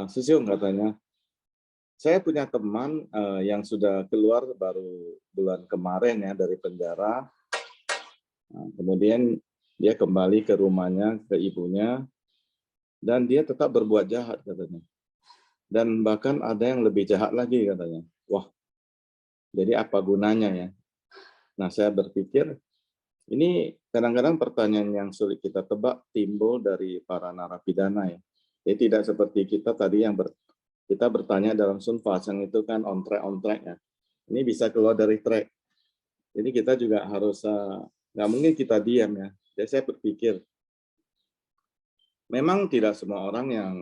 Sesiung katanya, saya punya teman yang sudah keluar baru bulan kemarin ya dari penjara. Nah, kemudian dia kembali ke rumahnya, ke ibunya, dan dia tetap berbuat jahat katanya. Dan bahkan ada yang lebih jahat lagi katanya. Wah, jadi apa gunanya ya? Nah saya berpikir, ini kadang-kadang pertanyaan yang sulit kita tebak timbul dari para narapidana ya. Jadi tidak seperti kita tadi yang kita bertanya dalam sunfas yang itu kan on track ya. Ini bisa keluar dari track. Jadi kita juga harus nggak mungkin kita diam ya. Jadi saya berpikir memang tidak semua orang yang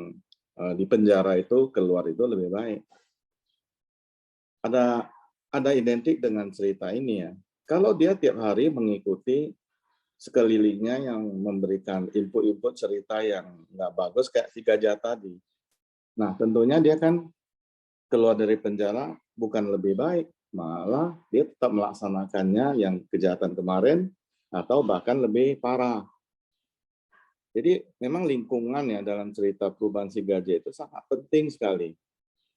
di penjara itu keluar itu lebih baik. Ada identik dengan cerita ini ya. Kalau dia tiap hari mengikuti sekelilingnya yang memberikan input-input cerita yang nggak bagus kayak si gajah tadi. Nah tentunya dia kan keluar dari penjara bukan lebih baik, malah dia tetap melaksanakannya yang kejahatan kemarin atau bahkan lebih parah. Jadi memang lingkungan ya dalam cerita perubahan si gajah itu sangat penting sekali.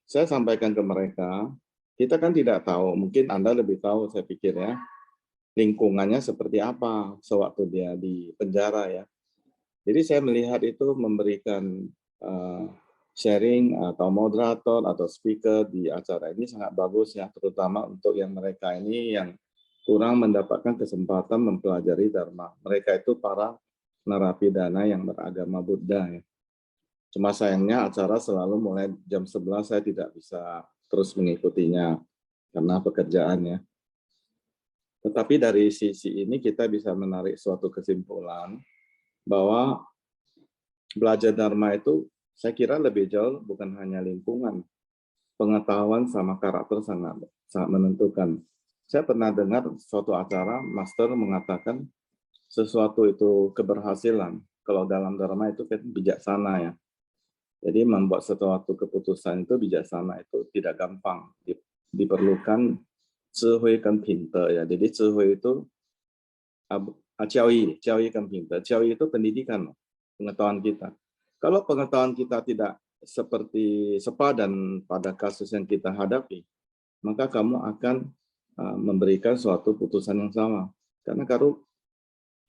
Saya sampaikan ke mereka, kita kan tidak tahu, mungkin Anda lebih tahu saya pikir ya, lingkungannya seperti apa sewaktu dia di penjara ya. Jadi saya melihat itu memberikan sharing atau moderator atau speaker di acara ini sangat bagus ya, terutama untuk yang mereka ini yang kurang mendapatkan kesempatan mempelajari Dharma. Mereka itu para narapidana yang beragama Buddha ya. Cuma sayangnya acara selalu mulai jam 11 saya tidak bisa terus mengikutinya karena pekerjaan ya. Tetapi dari sisi ini kita bisa menarik suatu kesimpulan bahwa belajar Dharma itu saya kira lebih jauh bukan hanya lingkungan, pengetahuan sama karakter sangat menentukan. Saya pernah dengar suatu acara master mengatakan sesuatu itu keberhasilan. Kalau dalam Dharma itu kan bijaksana ya. Jadi membuat suatu keputusan itu bijaksana itu tidak gampang. Diperlukan智慧跟品德ya. Jadi 智慧 itu 教育跟品德. 教育 itu pendidikan, pengetahuan kita. Kalau pengetahuan kita tidak seperti sepadan pada kasus yang kita hadapi, maka kamu akan memberikan suatu putusan yang sama. Karena kalau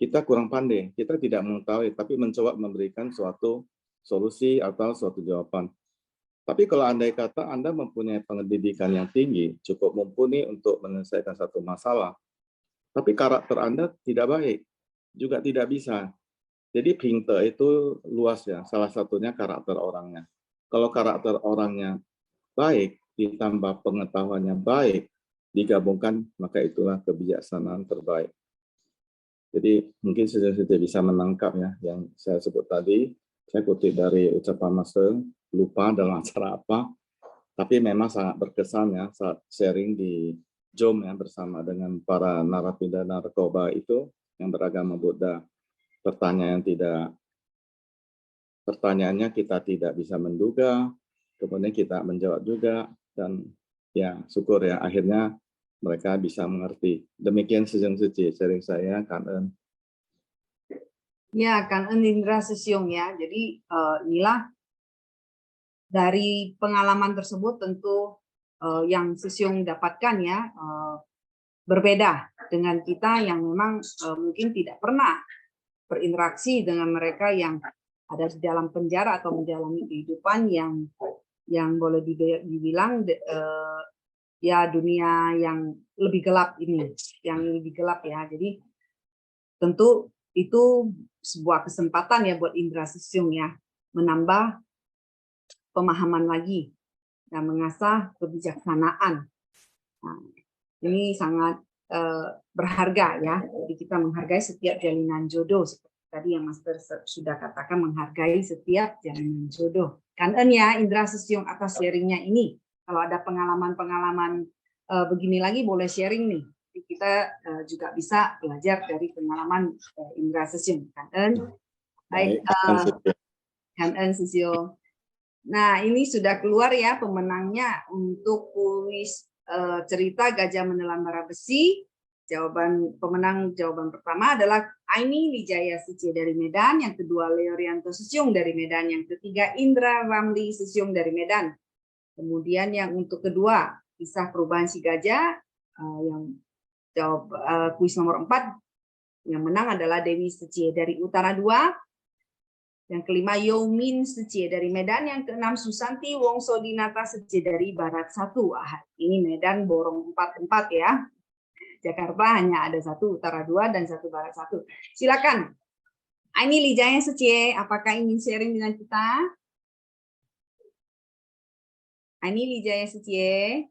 kita kurang pandai, kita tidak mengetahui, tapi mencoba memberikan suatu solusi atau suatu jawaban. Tapi kalau andai kata Anda mempunyai pendidikan yang tinggi, cukup mumpuni untuk menyelesaikan satu masalah, tapi karakter Anda tidak baik, juga tidak bisa. Jadi pingte itu luas ya, salah satunya karakter orangnya. Kalau karakter orangnya baik, ditambah pengetahuannya baik, digabungkan, maka itulah kebijaksanaan terbaik. Jadi mungkin saya bisa menangkap ya, yang saya sebut tadi, saya kutip dari ucapan Master, lupa dalam acara apa, tapi memang sangat berkesan ya saat sharing di JOM ya, bersama dengan para narapidana narkoba itu yang beragama Buddha. Pertanyaannya kita tidak bisa menduga, kemudian kita menjawab juga, dan ya syukur ya akhirnya mereka bisa mengerti. Demikian Sejeng Suci sharing saya, Kang En. Ya, Kang En Indra Sesiung ya. Jadi inilah dari pengalaman tersebut tentu yang Sesiung dapatkan ya berbeda dengan kita yang memang mungkin tidak pernah berinteraksi dengan mereka yang ada di dalam penjara atau menjalani kehidupan yang boleh dibilang ya dunia yang lebih gelap ini, yang lebih gelap ya. Jadi tentu itu sebuah kesempatan ya buat Indra Sesiung ya, menambah pemahaman lagi dan mengasah kebijaksanaan. Nah, ini sangat berharga ya. Jadi kita menghargai setiap jalinan jodoh seperti tadi yang Master sudah katakan, menghargai setiap jalinan jodoh. Kangen ya Indra Sesiong atas sharingnya ini. Kalau ada pengalaman-pengalaman begini lagi boleh sharing nih. Jadi kita juga bisa belajar dari pengalaman Indra Sesiong. Kangen. Baik, Kangen Sesiong. Nah, ini sudah keluar ya pemenangnya untuk kuis cerita Gajah Menelan Bara Besi. Pemenang jawaban pertama adalah Aini Wijaya Secie dari Medan, yang kedua Leo Rianto Sesiong dari Medan, yang ketiga Indra Ramli Sesiong dari Medan. Kemudian yang untuk kedua Kisah Perubahan Si Gajah, yang jawab kuis nomor 4, yang menang adalah Dewi Secie dari Utara 2. Yang kelima Yomin Secie dari Medan, yang keenam Susanti Wongso Dinata Secie dari Barat 1. Ini Medan borong 4 ya. Jakarta hanya ada 1 Utara 2 dan 1 Barat 1. Silakan. Aini Wijaya Secie, apakah ingin sharing dengan kita? Aini Wijaya Secie.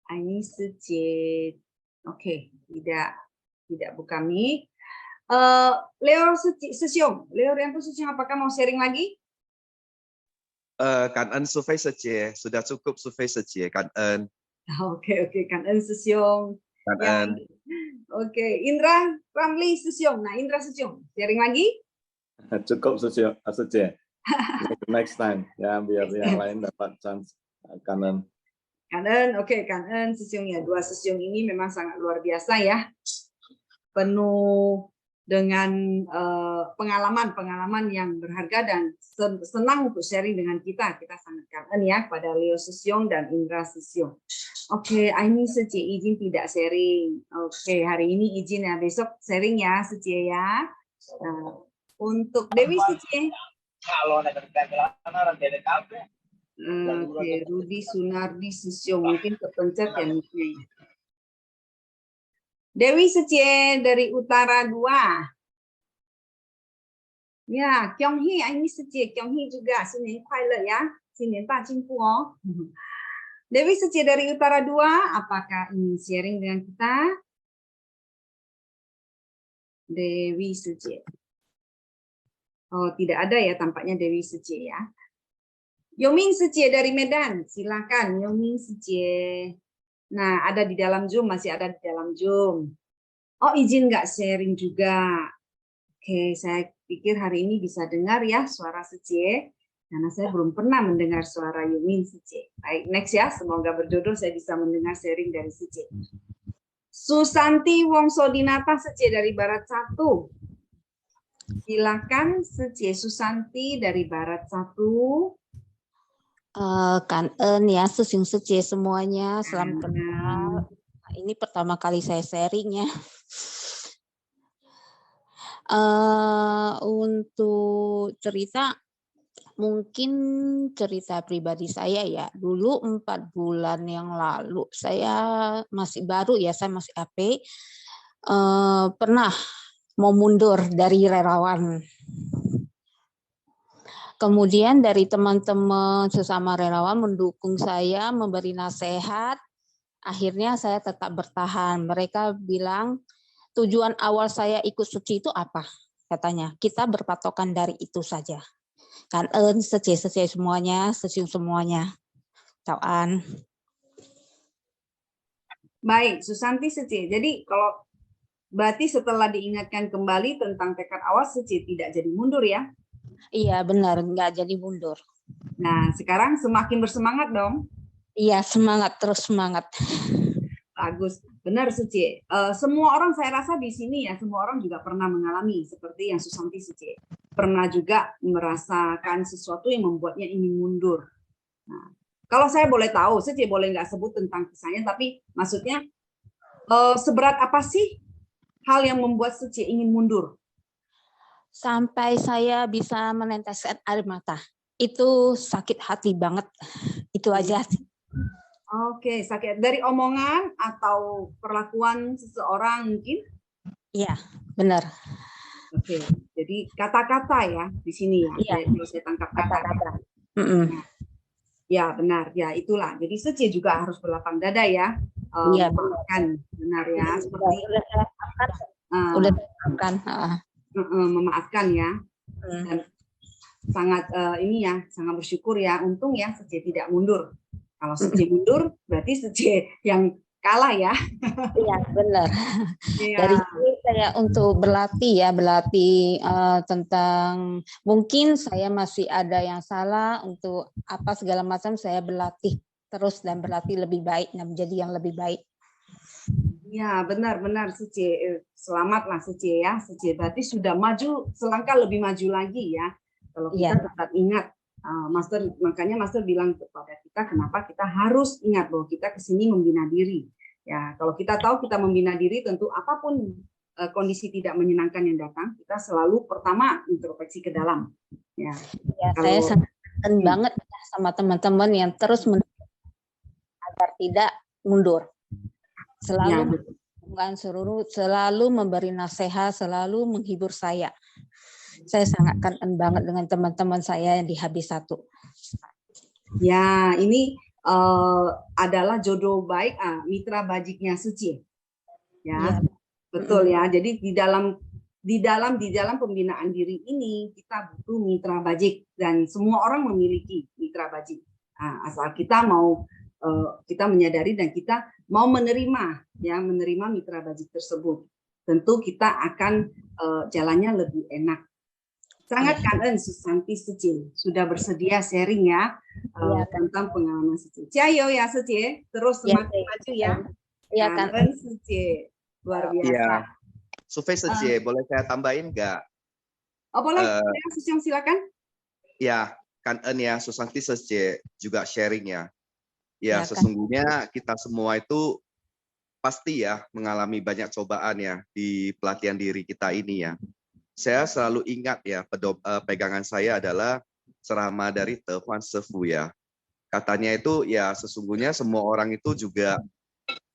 Aini Secie. Oke, tidak buka mic. Leo Sesiong, Leo Rianto Sesiong, apakah mau sharing lagi? Kan survei saja, sudah cukup survei saja, kan. Oke, kan Sesiong. Kan. Oke, Indra Ramli Sesiong. Nah, Indra Sesiong, sharing lagi? Cukup saja. Next time ya, biar yang lain dapat chance. Kanan. Oke, Kanen Sesiong ya. 2 Sesiong ini memang sangat luar biasa ya. Penuh dengan pengalaman yang berharga dan senang untuk sharing dengan kita. Kita sangat kangen ya pada Leo Sesiong dan Indra Sesiong. Oke, Aini Secie izin tidak sharing. Oke, hari ini izin ya, besok sharing ya Secie ya. Nah, untuk Dewi Secie. Oke, Rudi Sunardi Sesiong, mungkin kepencet ya mungkin. Dewi Secie dari Utara 2. Ya, Kyonghee, Aini Secie, Kyonghee juga.新年快乐ya. 新年大进步哦. Dewi Secie dari Utara 2, apakah ingin sharing dengan kita? Dewi Secie. Oh, tidak ada ya tampaknya Dewi Secie ya. Yomin Secie dari Medan, silakan Yomin Secie. Nah, ada di dalam Zoom, masih ada di dalam Zoom. Oh, izin nggak sharing juga. Oke, saya pikir hari ini bisa dengar ya suara Secie, karena saya belum pernah mendengar suara Yomin Secie. Baik, next ya, semoga berjodoh saya bisa mendengar sharing dari Secie. Susanti Wongso Dinata Secie dari Barat 1. Silakan Secie Susanti dari Barat 1. Kangen ya, Secie semuanya, salam kenal. Nah, ini pertama kali saya sharing ya. Untuk cerita, mungkin cerita pribadi saya ya. Dulu 4 bulan yang lalu, saya masih baru ya, saya masih AP, pernah mau mundur dari relawan. Kemudian dari teman-teman sesama relawan mendukung saya, memberi nasihat. Akhirnya saya tetap bertahan. Mereka bilang, tujuan awal saya ikut suci itu apa? Katanya, kita berpatokan dari itu saja. Kangen Secie semuanya, Sesiong semuanya. Cauan. Baik, Susanti Secie. Jadi kalau berarti setelah diingatkan kembali tentang tekad awal, Secie tidak jadi mundur ya? Iya benar, nggak jadi mundur. Nah, sekarang semakin bersemangat dong. Iya, semangat, terus semangat. Bagus, benar Secie. Semua orang saya rasa di sini ya, semua orang juga pernah mengalami seperti yang Susanti Secie. Pernah juga merasakan sesuatu yang membuatnya ingin mundur. Nah, kalau saya boleh tahu, Secie boleh nggak sebut tentang kisahnya, tapi maksudnya seberat apa sih hal yang membuat Secie ingin mundur? Sampai saya bisa meneteskan air mata. Itu sakit hati banget. Itu aja. Oke, sakit dari omongan atau perlakuan seseorang mungkin? Iya, benar. Oke, jadi kata-kata ya di sini ya. Iya. Saya tangkap kata-kata. Mm-mm. Ya, benar. Ya, itulah. Jadi Secie juga harus berlapang dada ya. Iya, memaafkan, benar ya, seperti udah saya maafkan, udah saya maafkan. memaafkan ya, Hmm. dan sangat ini ya, sangat bersyukur ya, untung ya Sece tidak mundur. Kalau Sece mundur berarti Sece yang kalah ya. Iya, benar. Iya. Dari sini saya untuk berlatih tentang mungkin saya masih ada yang salah untuk apa segala macam, saya berlatih terus dan berlatih lebih baik dan menjadi yang lebih baik. Ya, benar-benar Sece. Selamatlah Sece ya. Sece berarti sudah maju selangkah lebih maju lagi ya. Kalau kita tetap ingat, makanya Master bilang kepada kita, kenapa kita harus ingat bahwa kita kesini membina diri. Ya, kalau kita tahu kita membina diri, tentu apapun kondisi tidak menyenangkan yang datang, kita selalu pertama introspeksi ke dalam. Ya, saya sangat kangen banget sama teman-teman yang terus agar tidak mundur. Selalu selalu memberi nasihat, selalu menghibur saya. Saya sangat kangen banget dengan teman-teman saya yang di HB1. Ya, ini adalah jodoh baik, mitra bajiknya Suci. Ya, betul ya. Jadi di dalam pembinaan diri ini kita butuh mitra bajik, dan semua orang memiliki mitra bajik. Asal kita mau kita menyadari dan kita mau menerima mitra bajik tersebut, tentu kita akan jalannya lebih enak. Sangat kangen Susanti Suci sudah bersedia sharing ya, tentang pengalaman Suci. Ciao ya Suci, terus semakin maju ya. Iya, kangen Suci, luar biasa. Iya. Survei Suci, boleh saya tambahin nggak? Oh boleh, Suci silakan. Ya, kangen ya Susanti Suci juga sharing ya. Ya, sesungguhnya kita semua itu pasti ya mengalami banyak cobaan ya di pelatihan diri kita ini ya. Saya selalu ingat ya, pegangan saya adalah ceramah dari Tevan Sefu ya. Katanya itu ya sesungguhnya semua orang itu juga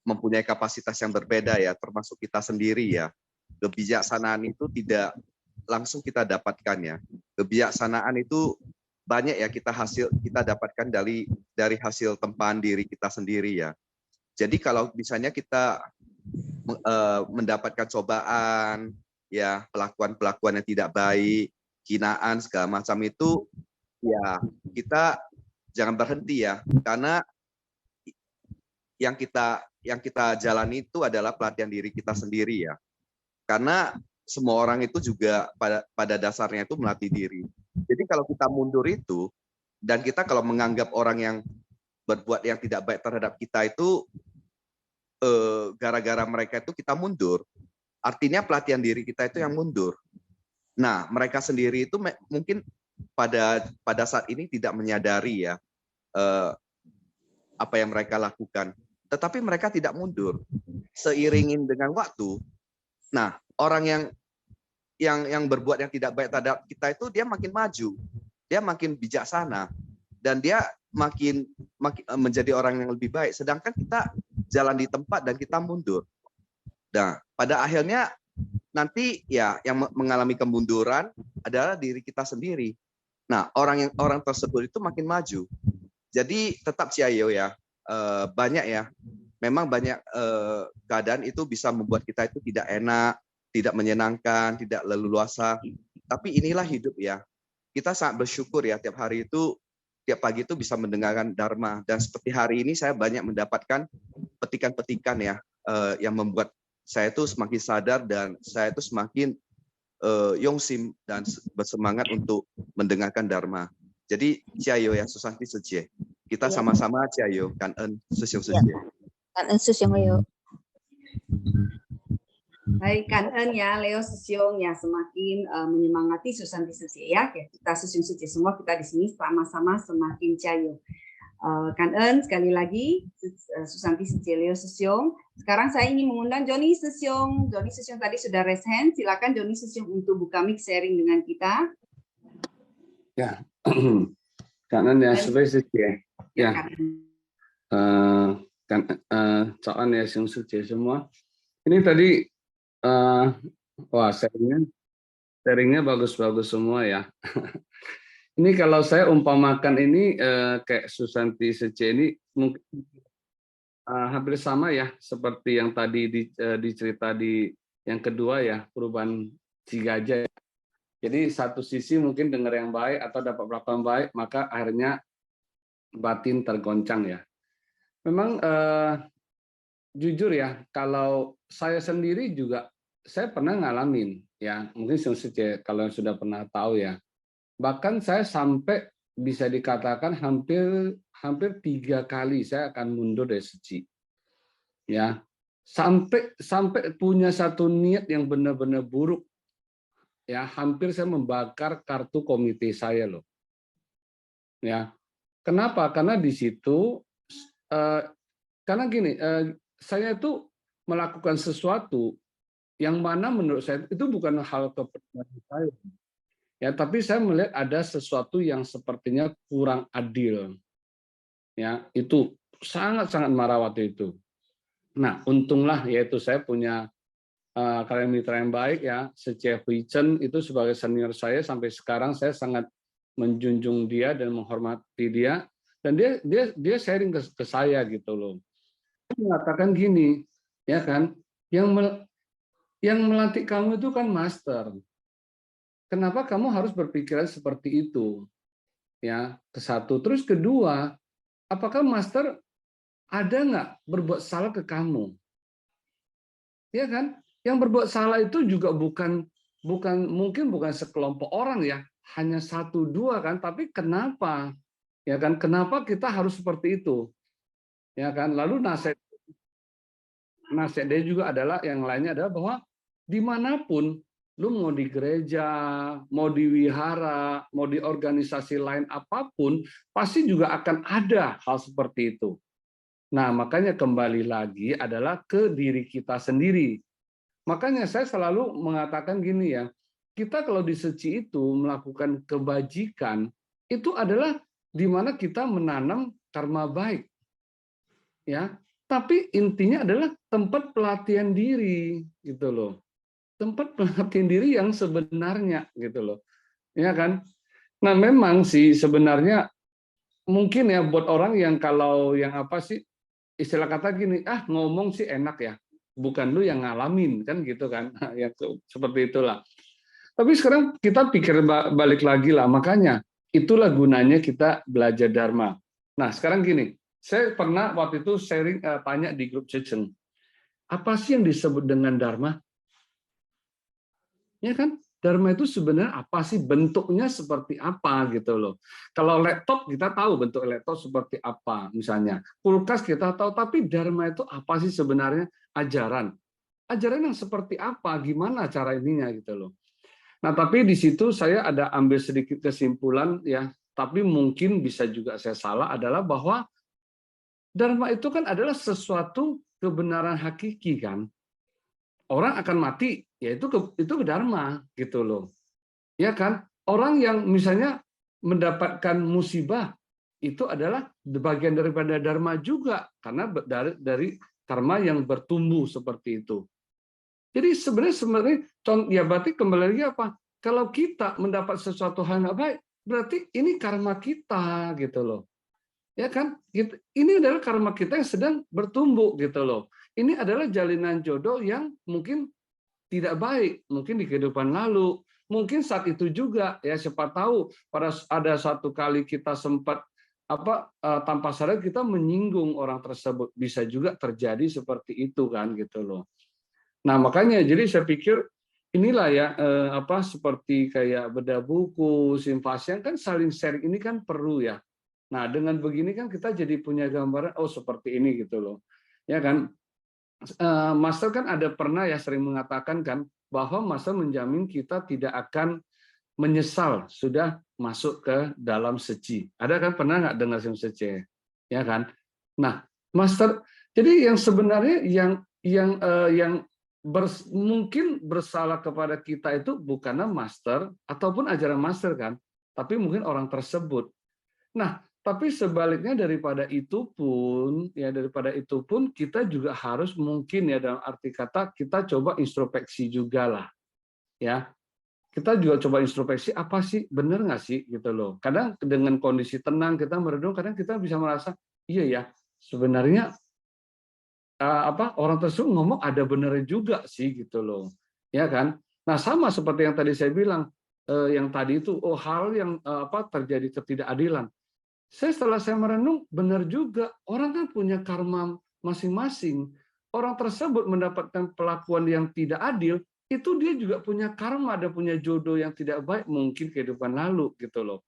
mempunyai kapasitas yang berbeda ya, termasuk kita sendiri ya. Kebijaksanaan itu tidak langsung kita dapatkan ya. Kebijaksanaan itu banyak ya kita dapatkan dari hasil tempahan diri kita sendiri ya. Jadi kalau misalnya kita mendapatkan cobaan, ya pelakuan yang tidak baik, hinaan segala macam itu, ya kita jangan berhenti ya, karena yang kita jalani itu adalah pelatihan diri kita sendiri ya. Karena semua orang itu juga pada dasarnya itu melatih diri. Jadi kalau kita mundur itu, dan kita kalau menganggap orang yang berbuat yang tidak baik terhadap kita itu gara-gara mereka itu kita mundur, artinya pelatihan diri kita itu yang mundur. Nah, mereka sendiri itu mungkin pada saat ini tidak menyadari ya apa yang mereka lakukan. Tetapi mereka tidak mundur. Seiringin dengan waktu, nah orang yang berbuat yang tidak baik terhadap kita itu dia makin maju, dia makin bijaksana, dan dia makin menjadi orang yang lebih baik. Sedangkan kita jalan di tempat dan kita mundur. Nah, pada akhirnya nanti ya yang mengalami kemunduran adalah diri kita sendiri. Nah, orang tersebut itu makin maju. Jadi tetap ciayo ya, banyak ya. Memang banyak keadaan itu bisa membuat kita itu tidak enak, tidak menyenangkan, tidak leluasa. Tapi inilah hidup ya. Kita sangat bersyukur ya tiap hari itu, tiap pagi itu bisa mendengarkan Dharma. Dan seperti hari ini saya banyak mendapatkan petikan-petikan ya, yang membuat saya itu semakin sadar dan saya itu semakin yongsim dan bersemangat untuk mendengarkan Dharma. Jadi ciayo ya Susanti Suci. Kita sama-sama ciayo kangen Susyong Suci. Kangen Susyong Leo. Baik, kangen ya Leo Susyong ya, semakin menyemangati Susanti Suci ya. Kita Susyong Suci semua, kita di sini sama-sama semakin ciayo. Kangen sekali lagi Susanti Suci, Leo Susyong. Sekarang saya ingin mengundang Joni Susyong. Joni Susyong tadi sudah raise hand. Silakan Joni Susyong untuk buka mic sharing dengan kita. Ya, kangen ya Suci ya. Soal ya Suci semua. Ini tadi wah sharingnya bagus-bagus semua ya. Ini kalau saya umpamakan ini kayak Susanti Suci ini mungkin hampir sama ya seperti yang tadi dicerita di yang kedua ya, perubahan si gajah. Jadi satu sisi mungkin dengar yang baik atau dapat perlakuan baik, maka akhirnya batin tergoncang ya. Memang jujur ya, kalau saya sendiri juga saya pernah ngalamin ya, mungkin kalau yang sudah pernah tahu ya. Bahkan saya sampai bisa dikatakan hampir 3 kali saya akan mundur dari suci. Ya. Sampai punya satu niat yang benar-benar buruk. Ya, hampir saya membakar kartu komite saya loh. Ya. Kenapa? Karena di situ karena gini, saya itu melakukan sesuatu yang mana menurut saya itu bukan hal kepentingan saya. Ya, tapi saya melihat ada sesuatu yang sepertinya kurang adil. Ya, itu sangat-sangat marah waktu itu. Nah, untunglah yaitu saya punya kalian mitra yang baik ya, Chef Wichen itu sebagai senior saya sampai sekarang saya sangat menjunjung dia dan menghormati dia, dan dia sharing ke saya gitu loh. Dia mengatakan gini, ya kan, yang melantik kamu itu kan master. Kenapa kamu harus berpikiran seperti itu? Ya, ke-1. Terus kedua, apakah master ada nggak berbuat salah ke kamu? Ya kan? Yang berbuat salah itu juga mungkin bukan sekelompok orang ya, hanya 1-2 kan, tapi kenapa? Ya kan? Kenapa kita harus seperti itu? Ya kan? Lalu nasihat dia juga adalah yang lainnya adalah bahwa dimanapun lu mau di gereja, mau di wihara, mau di organisasi lain apapun, pasti juga akan ada hal seperti itu. Nah, makanya kembali lagi adalah ke diri kita sendiri. Makanya saya selalu mengatakan gini ya, kita kalau di suci itu melakukan kebajikan, itu adalah di mana kita menanam karma baik. Ya, tapi intinya adalah tempat pelatihan diri gitu loh. Tempat pelatihan diri yang sebenarnya gitu loh. Ya kan? Nah, memang sih sebenarnya mungkin ya buat orang yang kalau yang apa sih istilah kata gini, ngomong sih enak ya. Bukan lu yang ngalamin kan gitu kan. Ya seperti itulah. Tapi sekarang kita pikir balik lagi lah, makanya itulah gunanya kita belajar Dharma. Nah, sekarang gini, saya pernah waktu itu sharing tanya di grup Chechen. Apa sih yang disebut dengan Dharma? Ya kan? Dharma itu sebenarnya apa sih, bentuknya seperti apa gitu loh. Kalau laptop kita tahu bentuk laptop seperti apa misalnya. Kulkas kita tahu, tapi Dharma itu apa sih sebenarnya? Ajaran. Ajaran yang seperti apa? Gimana cara ininya gitu loh. Nah, tapi di situ saya ada ambil sedikit kesimpulan ya, tapi mungkin bisa juga saya salah, adalah bahwa Dharma itu kan adalah sesuatu kebenaran hakiki kan. Orang akan mati, ya itu dharma gitu loh. Ya kan? Orang yang misalnya mendapatkan musibah itu adalah bagian daripada dharma juga karena dari karma yang bertumbuh seperti itu. Jadi sebenarnya ya berarti kembali lagi apa? Kalau kita mendapat sesuatu hal yang baik, berarti ini karma kita gitu loh. Ya kan? Ini adalah karma kita yang sedang bertumbuh gitu loh. Ini adalah jalinan jodoh yang mungkin tidak baik, mungkin di kehidupan lalu, mungkin saat itu juga ya siapa tahu ada satu kali kita sempat tanpa sadar kita menyinggung orang tersebut, bisa juga terjadi seperti itu kan gitu loh. Nah, makanya jadi saya pikir inilah ya seperti kayak bedah buku, simfasian kan saling sharing ini kan perlu ya. Nah, dengan begini kan kita jadi punya gambaran seperti ini gitu loh. Ya kan? Master kan ada pernah ya sering mengatakan kan bahwa Master menjamin kita tidak akan menyesal sudah masuk ke dalam suci. Ada kan pernah nggak dengar suci? Ya kan? Nah, Master jadi yang sebenarnya yang mungkin bersalah kepada kita itu bukanlah Master ataupun ajaran Master kan, tapi mungkin orang tersebut. Nah, tapi sebaliknya daripada itu pun kita juga harus mungkin ya dalam arti kata kita coba introspeksi juga lah ya, kita juga coba introspeksi apa sih benar nggak sih gitu loh. Kadang dengan kondisi tenang kita merenung, kadang kita bisa merasa iya ya sebenarnya orang tersebut ngomong ada benernya juga sih gitu loh, ya kan? Nah sama seperti yang tadi saya bilang, yang tadi itu hal yang terjadi ketidakadilan. Setelah saya merenung, benar juga orang kan punya karma masing-masing. Orang tersebut mendapatkan perlakuan yang tidak adil, itu dia juga punya karma, ada punya jodoh yang tidak baik mungkin kehidupan lalu gitu loh.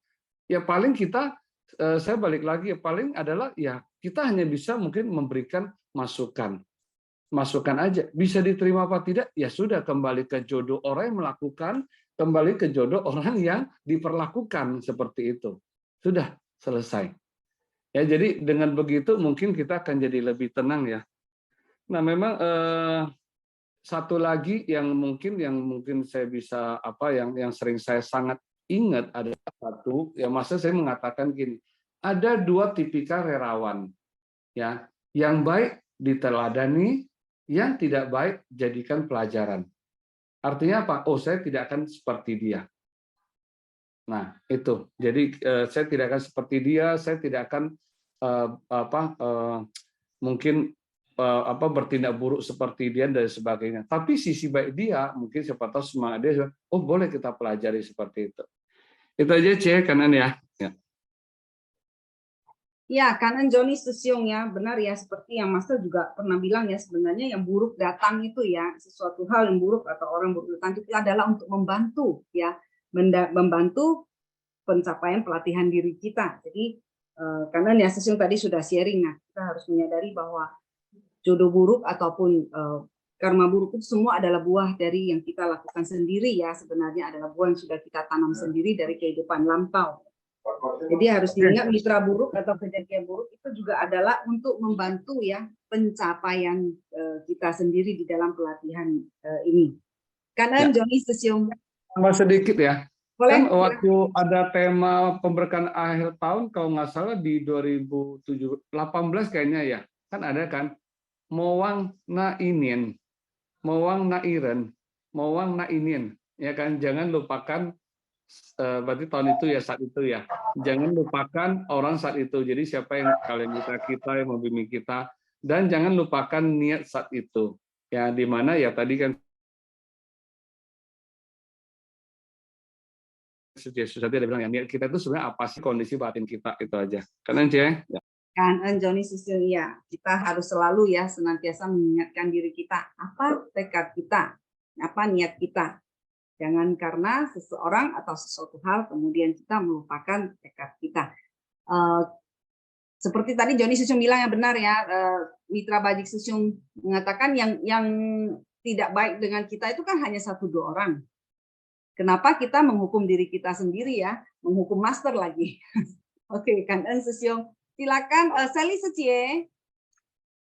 Ya paling kita, saya balik lagi, paling adalah ya kita hanya bisa mungkin memberikan masukan aja. Bisa diterima apa tidak? Ya sudah, kembali ke jodoh orang yang melakukan, kembali ke jodoh orang yang diperlakukan seperti itu. Sudah selesai. Ya jadi dengan begitu mungkin kita akan jadi lebih tenang ya. Nah memang satu lagi yang mungkin saya bisa yang sering saya sangat ingat ada satu, ya masa saya mengatakan gini, ada 2 tipikal relawan, ya, yang baik diteladani, yang tidak baik jadikan pelajaran. Artinya apa? Oh, saya tidak akan seperti dia. Nah itu, jadi saya tidak akan seperti dia, saya tidak akan mungkin bertindak buruk seperti dia dan sebagainya. Tapi sisi baik dia, mungkin siapa tahu semangat dia, oh boleh kita pelajari seperti itu. Itu aja Cie, kanan ya. Ya, kanan Joni Susyong ya, benar ya, seperti yang Master juga pernah bilang ya, sebenarnya yang buruk datang itu ya, sesuatu hal yang buruk atau orang buruk datang itu adalah untuk membantu ya, membantu pencapaian pelatihan diri kita. Jadi kanan ya Susyong tadi sudah sharing, nah kita harus menyadari bahwa jodoh buruk ataupun karma buruk itu semua adalah buah dari yang kita lakukan sendiri ya, sebenarnya adalah buah yang sudah kita tanam sendiri dari kehidupan lampau. Jadi harus diingat mitra buruk atau kejadian buruk itu juga adalah untuk membantu ya pencapaian kita sendiri di dalam pelatihan ini. Karena Joni Susyong tambah sedikit ya. Boleh? Kan waktu ada tema pemberkahan akhir tahun kalau nggak salah di 2018 kayaknya ya, kan ada kan mowang na inin, mowang na iren, mowang na inin, ya kan, jangan lupakan berarti tahun itu ya, saat itu ya, jangan lupakan orang saat itu. Jadi siapa yang kalian mitra kita yang membimbing kita, dan jangan lupakan niat saat itu ya, di mana ya tadi kan Yesus tadi ada bilang ya, niat kita itu sebenarnya apa sih, kondisi batin kita, itu aja. Kanan Cie. Ya. Kan Joni Susyong ya, kita harus selalu ya senantiasa mengingatkan diri kita, apa tekad kita, apa niat kita. Jangan karena seseorang atau sesuatu hal kemudian kita melupakan tekad kita. Seperti tadi Joni Susyong bilang yang benar ya, Mitra Bajik Susyong mengatakan yang tidak baik dengan kita itu kan hanya 1-2 orang. Kenapa kita menghukum diri kita sendiri ya, menghukum Master lagi. Oke, kan Susyong. Silakan Sally Sucie.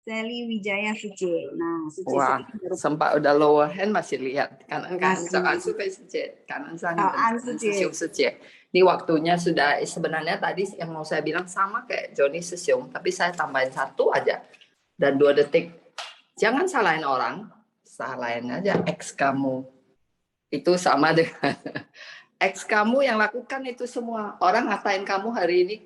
Sally Wijaya Sucie. Nah, Sucie. Wah, sempat udah lower hand masih lihat kanan supaya Sucie, kanan Sucie. Ini waktunya sudah, sebenarnya tadi yang mau saya bilang sama kayak Joni Susyong, tapi saya tambahin 1 aja dan 2 detik. Jangan salahin orang, salahin aja ex kamu. Itu sama dengan ex kamu yang lakukan itu semua. Orang ngatain kamu hari ini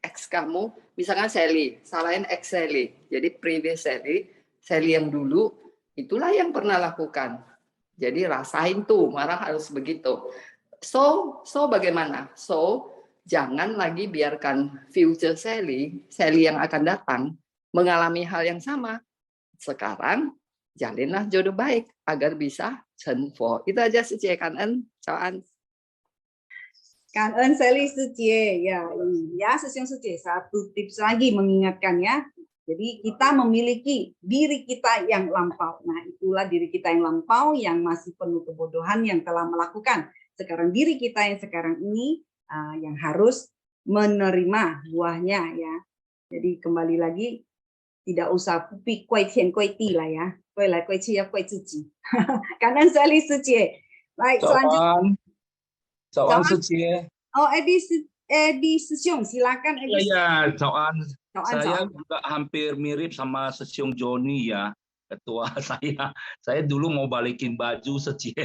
ex kamu, misalkan Sally, salahin ex Sally. Jadi previous Sally yang dulu, itulah yang pernah lakukan. Jadi rasain tuh, marah harus begitu. So bagaimana? So, jangan lagi biarkan future Sally yang akan datang, mengalami hal yang sama. Sekarang, jalinlah jodoh baik, agar bisa chen fo. Itu aja Sucie kanan, Cawaan. Kan Sally Sucie ya, Susyong Sucie, 1 tips lagi mengingatkan ya. Jadi kita memiliki diri kita yang lampau. Nah, itulah diri kita yang lampau yang masih penuh kebodohan yang telah melakukan. Sekarang diri kita yang sekarang ini yang harus menerima buahnya ya. Jadi kembali lagi tidak usah pupi kuai tian kuai ti lah ya. Kuai lai kuai ci ya kuai ziji. Kanan Sally Sucie. Baik, selanjutnya. Cawaan Sucie. Oh, Edi Susyong, silakan Edi. Iya, Cawaan. Saya juga hampir mirip sama Susyong Joni ya, ketua saya. Saya dulu mau balikin baju Sucie.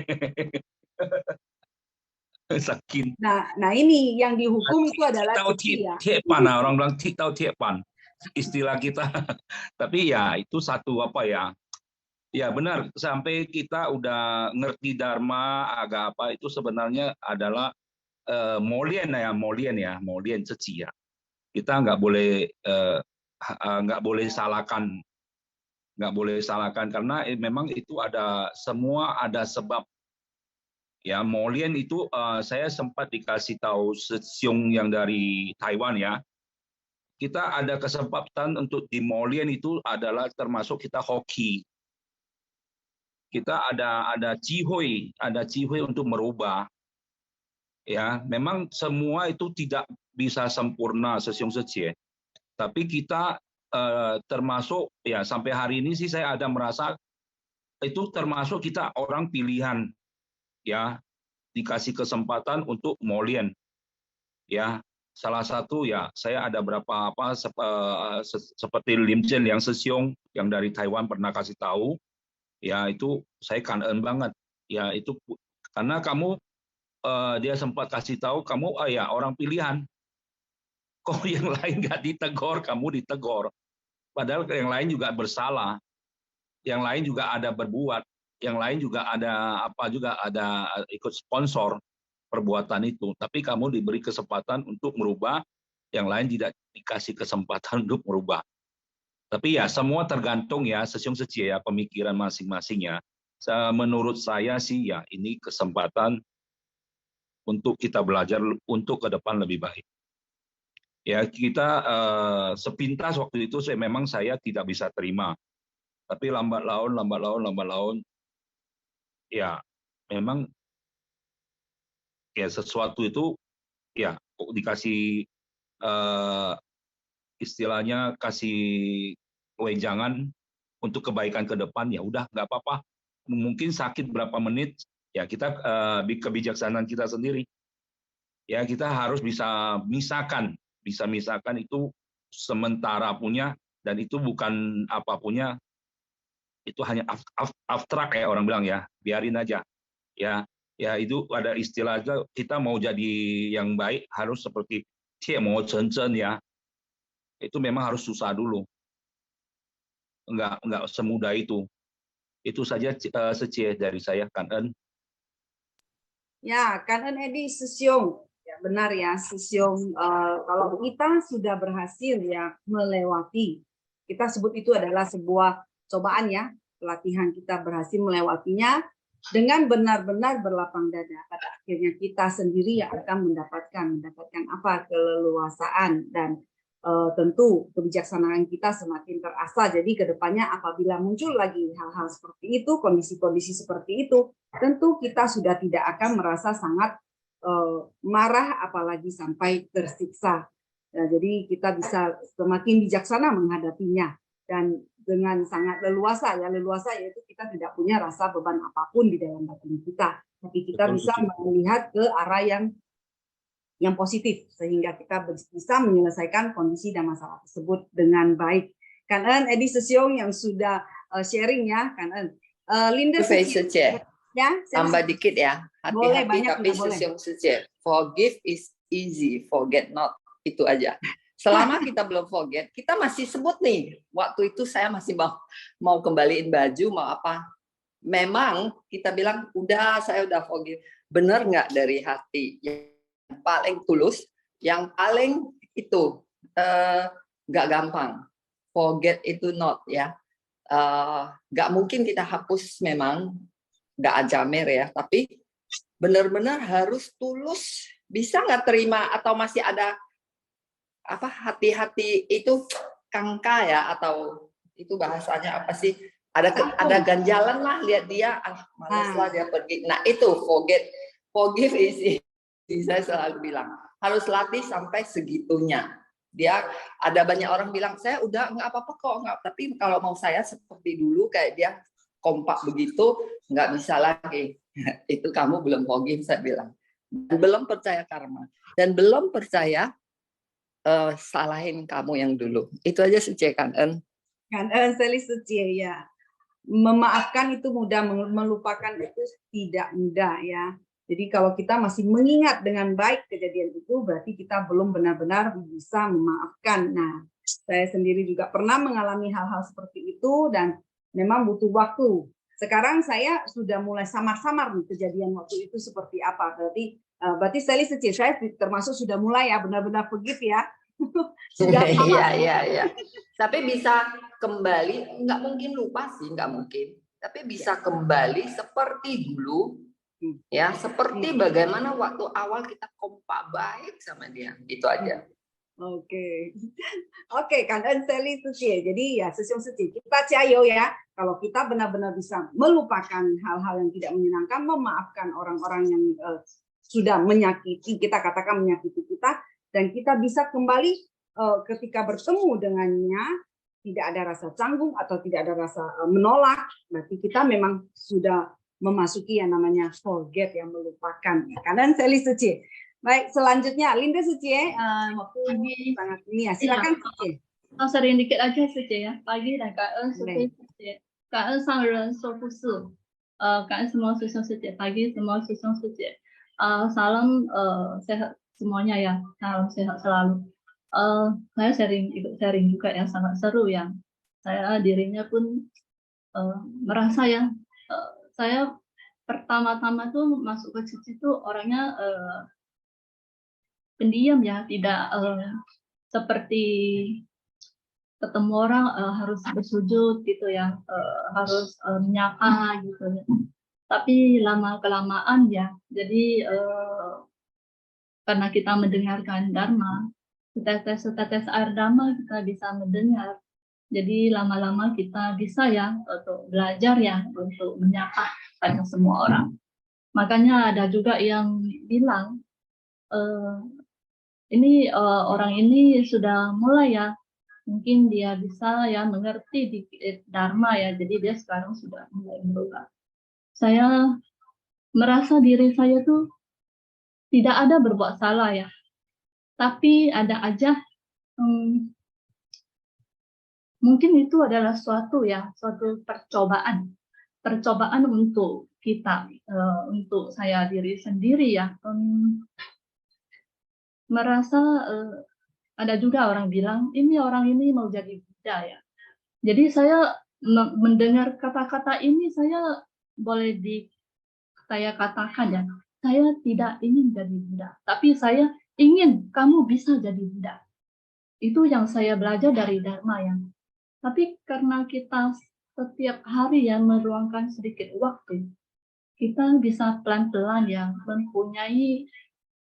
Saking. Nah ini yang dihukum itu adalah tahu tiepan, orang bilang tahu tiepan. istilah kita. Tapi ya itu satu apa ya? Ya benar, sampai kita udah ngerti Dharma agak apa itu sebenarnya adalah molien ceci ya. Kita nggak boleh salahkan, karena memang itu semua ada sebab. Ya, molien itu saya sempat dikasih tahu Sesiong yang dari Taiwan ya. Kita ada kesempatan untuk di molien itu adalah termasuk kita hoki. Kita ada cihui untuk merubah. Ya, memang semua itu tidak bisa sempurna Sesiong Secie. Tapi kita termasuk ya sampai hari ini sih saya ada merasa itu termasuk kita orang pilihan ya, dikasih kesempatan untuk molien. Ya, salah satu ya saya ada berapa seperti Lim Chen yang Sesiong yang dari Taiwan pernah kasih tahu. Ya itu saya kangen banget. Ya itu karena kamu dia sempat kasih tahu kamu ya orang pilihan. Kok yang lain nggak ditegur, kamu ditegur. Padahal yang lain juga bersalah. Yang lain juga ada berbuat. Yang lain juga ada ikut sponsor perbuatan itu. Tapi kamu diberi kesempatan untuk merubah, yang lain tidak dikasih kesempatan untuk merubah. Tapi ya semua tergantung ya Sesiong Secie ya pemikiran masing-masingnya. Menurut saya sih ya ini kesempatan untuk kita belajar untuk ke depan lebih baik. Ya kita sepintas waktu itu memang saya tidak bisa terima. Tapi lambat laun ya memang ya sesuatu itu ya dikasih istilahnya kasih wejangan untuk kebaikan ke depan, ya udah nggak apa-apa. Mungkin sakit berapa menit ya kita kebijaksanaan kita sendiri. Ya kita harus bisa misalkan itu sementara punya dan itu bukan apa punya, itu hanya abstrak ya orang bilang ya, biarin aja. Ya itu ada istilah kita mau jadi yang baik harus seperti cie mau cencen ya. Itu memang harus susah dulu. Enggak semudah itu. Itu saja Secie dari saya, Kan En. Ya, Kan En Edi Sesiong. Ya, benar ya, Sesiong. Kalau kita sudah berhasil ya melewati, kita sebut itu adalah sebuah cobaan ya, pelatihan kita berhasil melewatinya dengan benar-benar berlapang dada. Pada akhirnya kita sendiri yang akan mendapatkan apa keleluasaan dan tentu kebijaksanaan kita semakin terasa. Jadi kedepannya apabila muncul lagi hal-hal seperti itu, kondisi-kondisi seperti itu, tentu kita sudah tidak akan merasa sangat marah, apalagi sampai tersiksa. Ya, jadi kita bisa semakin bijaksana menghadapinya dan dengan sangat leluasa. Ya leluasa yaitu kita tidak punya rasa beban apapun di dalam batin kita, tapi kita bisa melihat ke arah yang positif sehingga kita bisa menyelesaikan kondisi dan masalah tersebut dengan baik. Kan En Edi Sesiong yang sudah sharing ya, Kan En. Linda Secie. Ya, tambah dikit ya. Hati-hati tapi Sesiong Secie. Forgive is easy, forget not. Itu aja. Selama kita belum forget, kita masih sebut nih. Waktu itu saya masih mau kembaliin baju, mau apa. Memang kita bilang, udah saya udah forgive. Benar nggak dari hati? Yang paling tulus, yang paling itu nggak gampang. Forget itu not ya. Nggak mungkin kita hapus memang, nggak ajamer ya. Tapi benar-benar harus tulus. Bisa nggak terima atau masih ada apa hati-hati itu kangka ya, atau itu bahasanya apa sih, ada ganjalan lah, lihat dia malas lah dia pergi. Nah itu forgive is easy. Saya selalu bilang harus latih sampai segitunya. Dia ada banyak orang bilang saya udah nggak apa-apa kok, nggak, tapi kalau mau saya seperti dulu kayak dia kompak begitu nggak bisa lagi. Itu kamu belum forgive, saya bilang, dan belum percaya karma dan belum percaya salahin kamu yang dulu. Itu aja Secie, Kan En. Kan En Secie ya. Memaafkan itu mudah, melupakan itu tidak mudah ya. Jadi kalau kita masih mengingat dengan baik kejadian itu, berarti kita belum benar-benar bisa memaafkan. Nah, Saya sendiri juga pernah mengalami hal-hal seperti itu dan memang butuh waktu. Sekarang saya sudah mulai samar-samar nih kejadian waktu itu seperti apa. Berarti saya termasuk sudah mulai ya benar-benar forgive ya. Sudah samar. Iya. Tapi bisa kembali, nggak mungkin lupa sih, nggak mungkin. Tapi bisa kembali seperti dulu, ya, seperti bagaimana waktu awal kita kompak baik sama dia. Itu aja. Oke, kangen Sally Suci. Jadi ya Sesiong Suci, kita cayo ya. Kalau kita benar-benar bisa melupakan hal-hal yang tidak menyenangkan, memaafkan orang-orang yang sudah menyakiti kita, katakan menyakiti kita, dan kita bisa kembali ketika bertemu dengannya tidak ada rasa canggung atau tidak ada rasa menolak, berarti kita memang sudah memasuki yang namanya forget, yang melupakan. Kangen Sally Suci. Baik, selanjutnya Linda Suci, waktu sangat ini ya. Silakan Suci. Sering dikit aja Suci ya. Pagi dan Suci. Kak Sangren Sofusu. Kak semua Suci. Pagi semua Suci. Salam sehat semuanya ya. Salam sehat selalu. Saya ikut sharing juga ya, sangat seru ya. Saya dirinya pun merasa ya. Saya pertama-tama tuh masuk ke Cici tuh orangnya pendiam ya, tidak seperti ketemu orang harus bersujud gitu ya, harus menyapa gitu ya. Tapi lama kelamaan ya, jadi karena kita mendengarkan Dharma, setetes air Dharma kita bisa mendengar. Jadi lama-lama kita bisa ya untuk belajar ya untuk menyapa pada semua orang. Makanya ada juga yang bilang ini orang ini sudah mulai ya, mungkin dia bisa ya mengerti di Dharma ya, jadi dia sekarang sudah mulai berubah. Saya merasa diri saya tuh tidak ada berbuat salah ya, tapi ada aja mungkin itu adalah suatu percobaan untuk kita, untuk saya diri sendiri ya. Merasa ada juga orang bilang ini orang ini mau jadi Buddha ya. Jadi saya mendengar kata-kata ini, saya boleh saya katakan ya, saya tidak ingin jadi Buddha, tapi saya ingin kamu bisa jadi Buddha. Itu yang saya belajar dari Dharma ya. Tapi karena kita setiap hari ya meluangkan sedikit waktu, kita bisa pelan-pelan ya mempunyai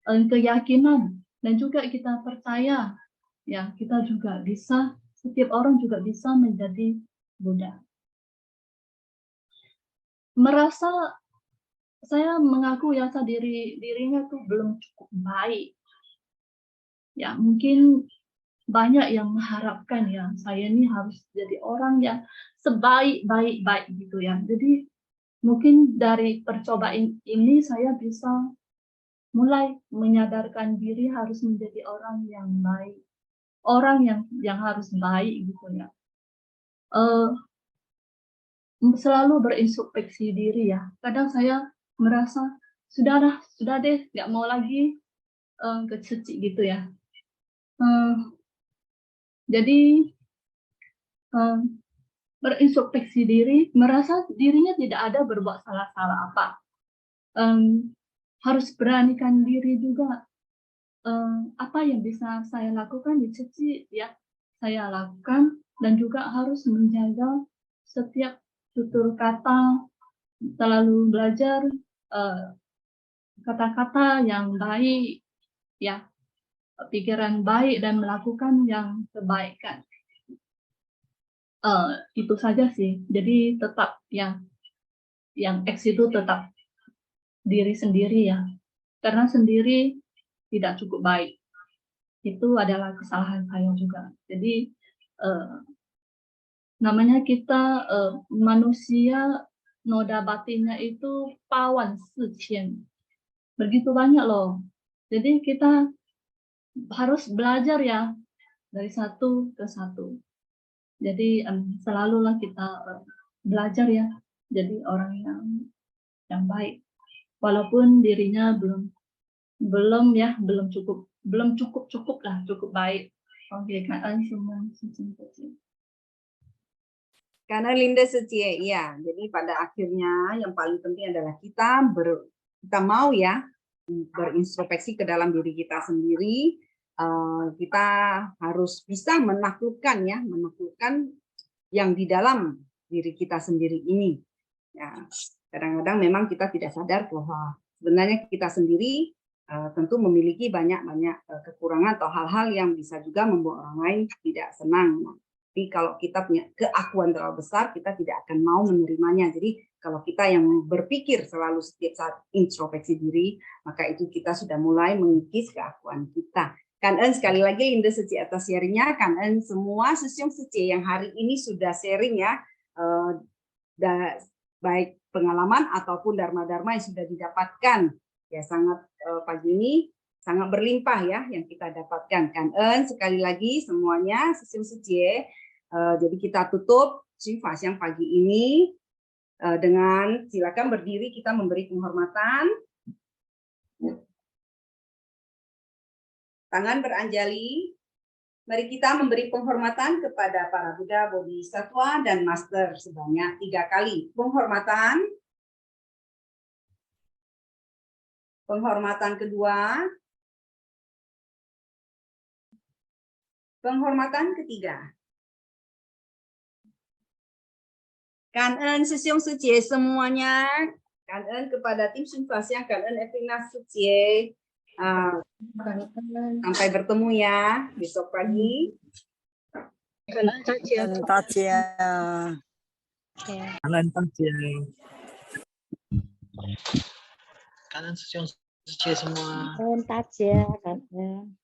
keyakinan dan juga kita percaya ya, kita juga bisa, setiap orang juga bisa menjadi Buddha. Merasa saya mengaku ya dirinya tuh belum cukup baik. Ya mungkin banyak yang mengharapkan ya saya ini harus jadi orang yang sebaik-baik gitu ya. Jadi mungkin dari percobaan ini saya bisa mulai menyadarkan diri harus menjadi orang yang baik, orang yang harus baik gitu ya. Selalu berintrospeksi diri ya. Kadang saya merasa sudah deh, nggak mau lagi ke Cici gitu ya. Jadi berintrospeksi diri, merasa dirinya tidak ada berbuat salah-salah apa. Harus beranikan diri juga. Apa yang bisa saya lakukan di Cici ya, saya lakukan, dan juga harus menjaga setiap tutur kata, selalu belajar kata-kata yang baik ya, pikiran baik dan melakukan yang kebaikan. Itu saja sih. Jadi tetap yang X itu tetap diri sendiri ya, karena sendiri tidak cukup baik. Itu adalah kesalahan saya juga. Jadi namanya kita manusia, noda batinnya itu pawan 4000, begitu banyak loh. Jadi kita harus belajar ya dari satu ke satu. Jadi selalulah kita belajar ya jadi orang yang baik, walaupun dirinya belum cukup baik. OK，感恩师母，师兄姐姐。 Karena Linda Setie, ya. Jadi pada akhirnya yang paling penting adalah kita mau ya berintrospeksi ke dalam diri kita sendiri. Kita harus bisa menaklukkan yang di dalam diri kita sendiri ini. Ya, kadang-kadang memang kita tidak sadar bahwa sebenarnya kita sendiri tentu memiliki banyak kekurangan atau hal-hal yang bisa juga membuat orang lain tidak senang. Tapi kalau kita punya keakuan terlalu besar, kita tidak akan mau menerimanya. Jadi kalau kita yang berpikir selalu setiap saat introspeksi diri, maka itu kita sudah mulai mengikis keakuan kita. Kangen sekali lagi Linda Setie atas sharingnya. Kangen semua Sisyong Setie yang hari ini sudah sharing ya, baik pengalaman ataupun dharma-dharma yang sudah didapatkan. Ya sangat pagi ini sangat berlimpah ya yang kita dapatkan. Kangen sekali lagi semuanya Sisyong Setie. Jadi kita tutup Xingfa Xiang pagi ini dengan silakan berdiri kita memberi penghormatan. Tangan beranjali. Mari kita memberi penghormatan kepada para Buddha, Bodhisattva, dan Master sebanyak 3 kali. Penghormatan. Penghormatan kedua. Penghormatan ketiga. Kangen Sisyong Setie semuanya. Kangen kepada tim Xingfa Xiang, kangen Evina Setie. Sampai bertemu ya besok pagi. Kangen Tacia. Kangen Tacia. Kangen Sisyong Setie semua. Kangen Tacia, kangen.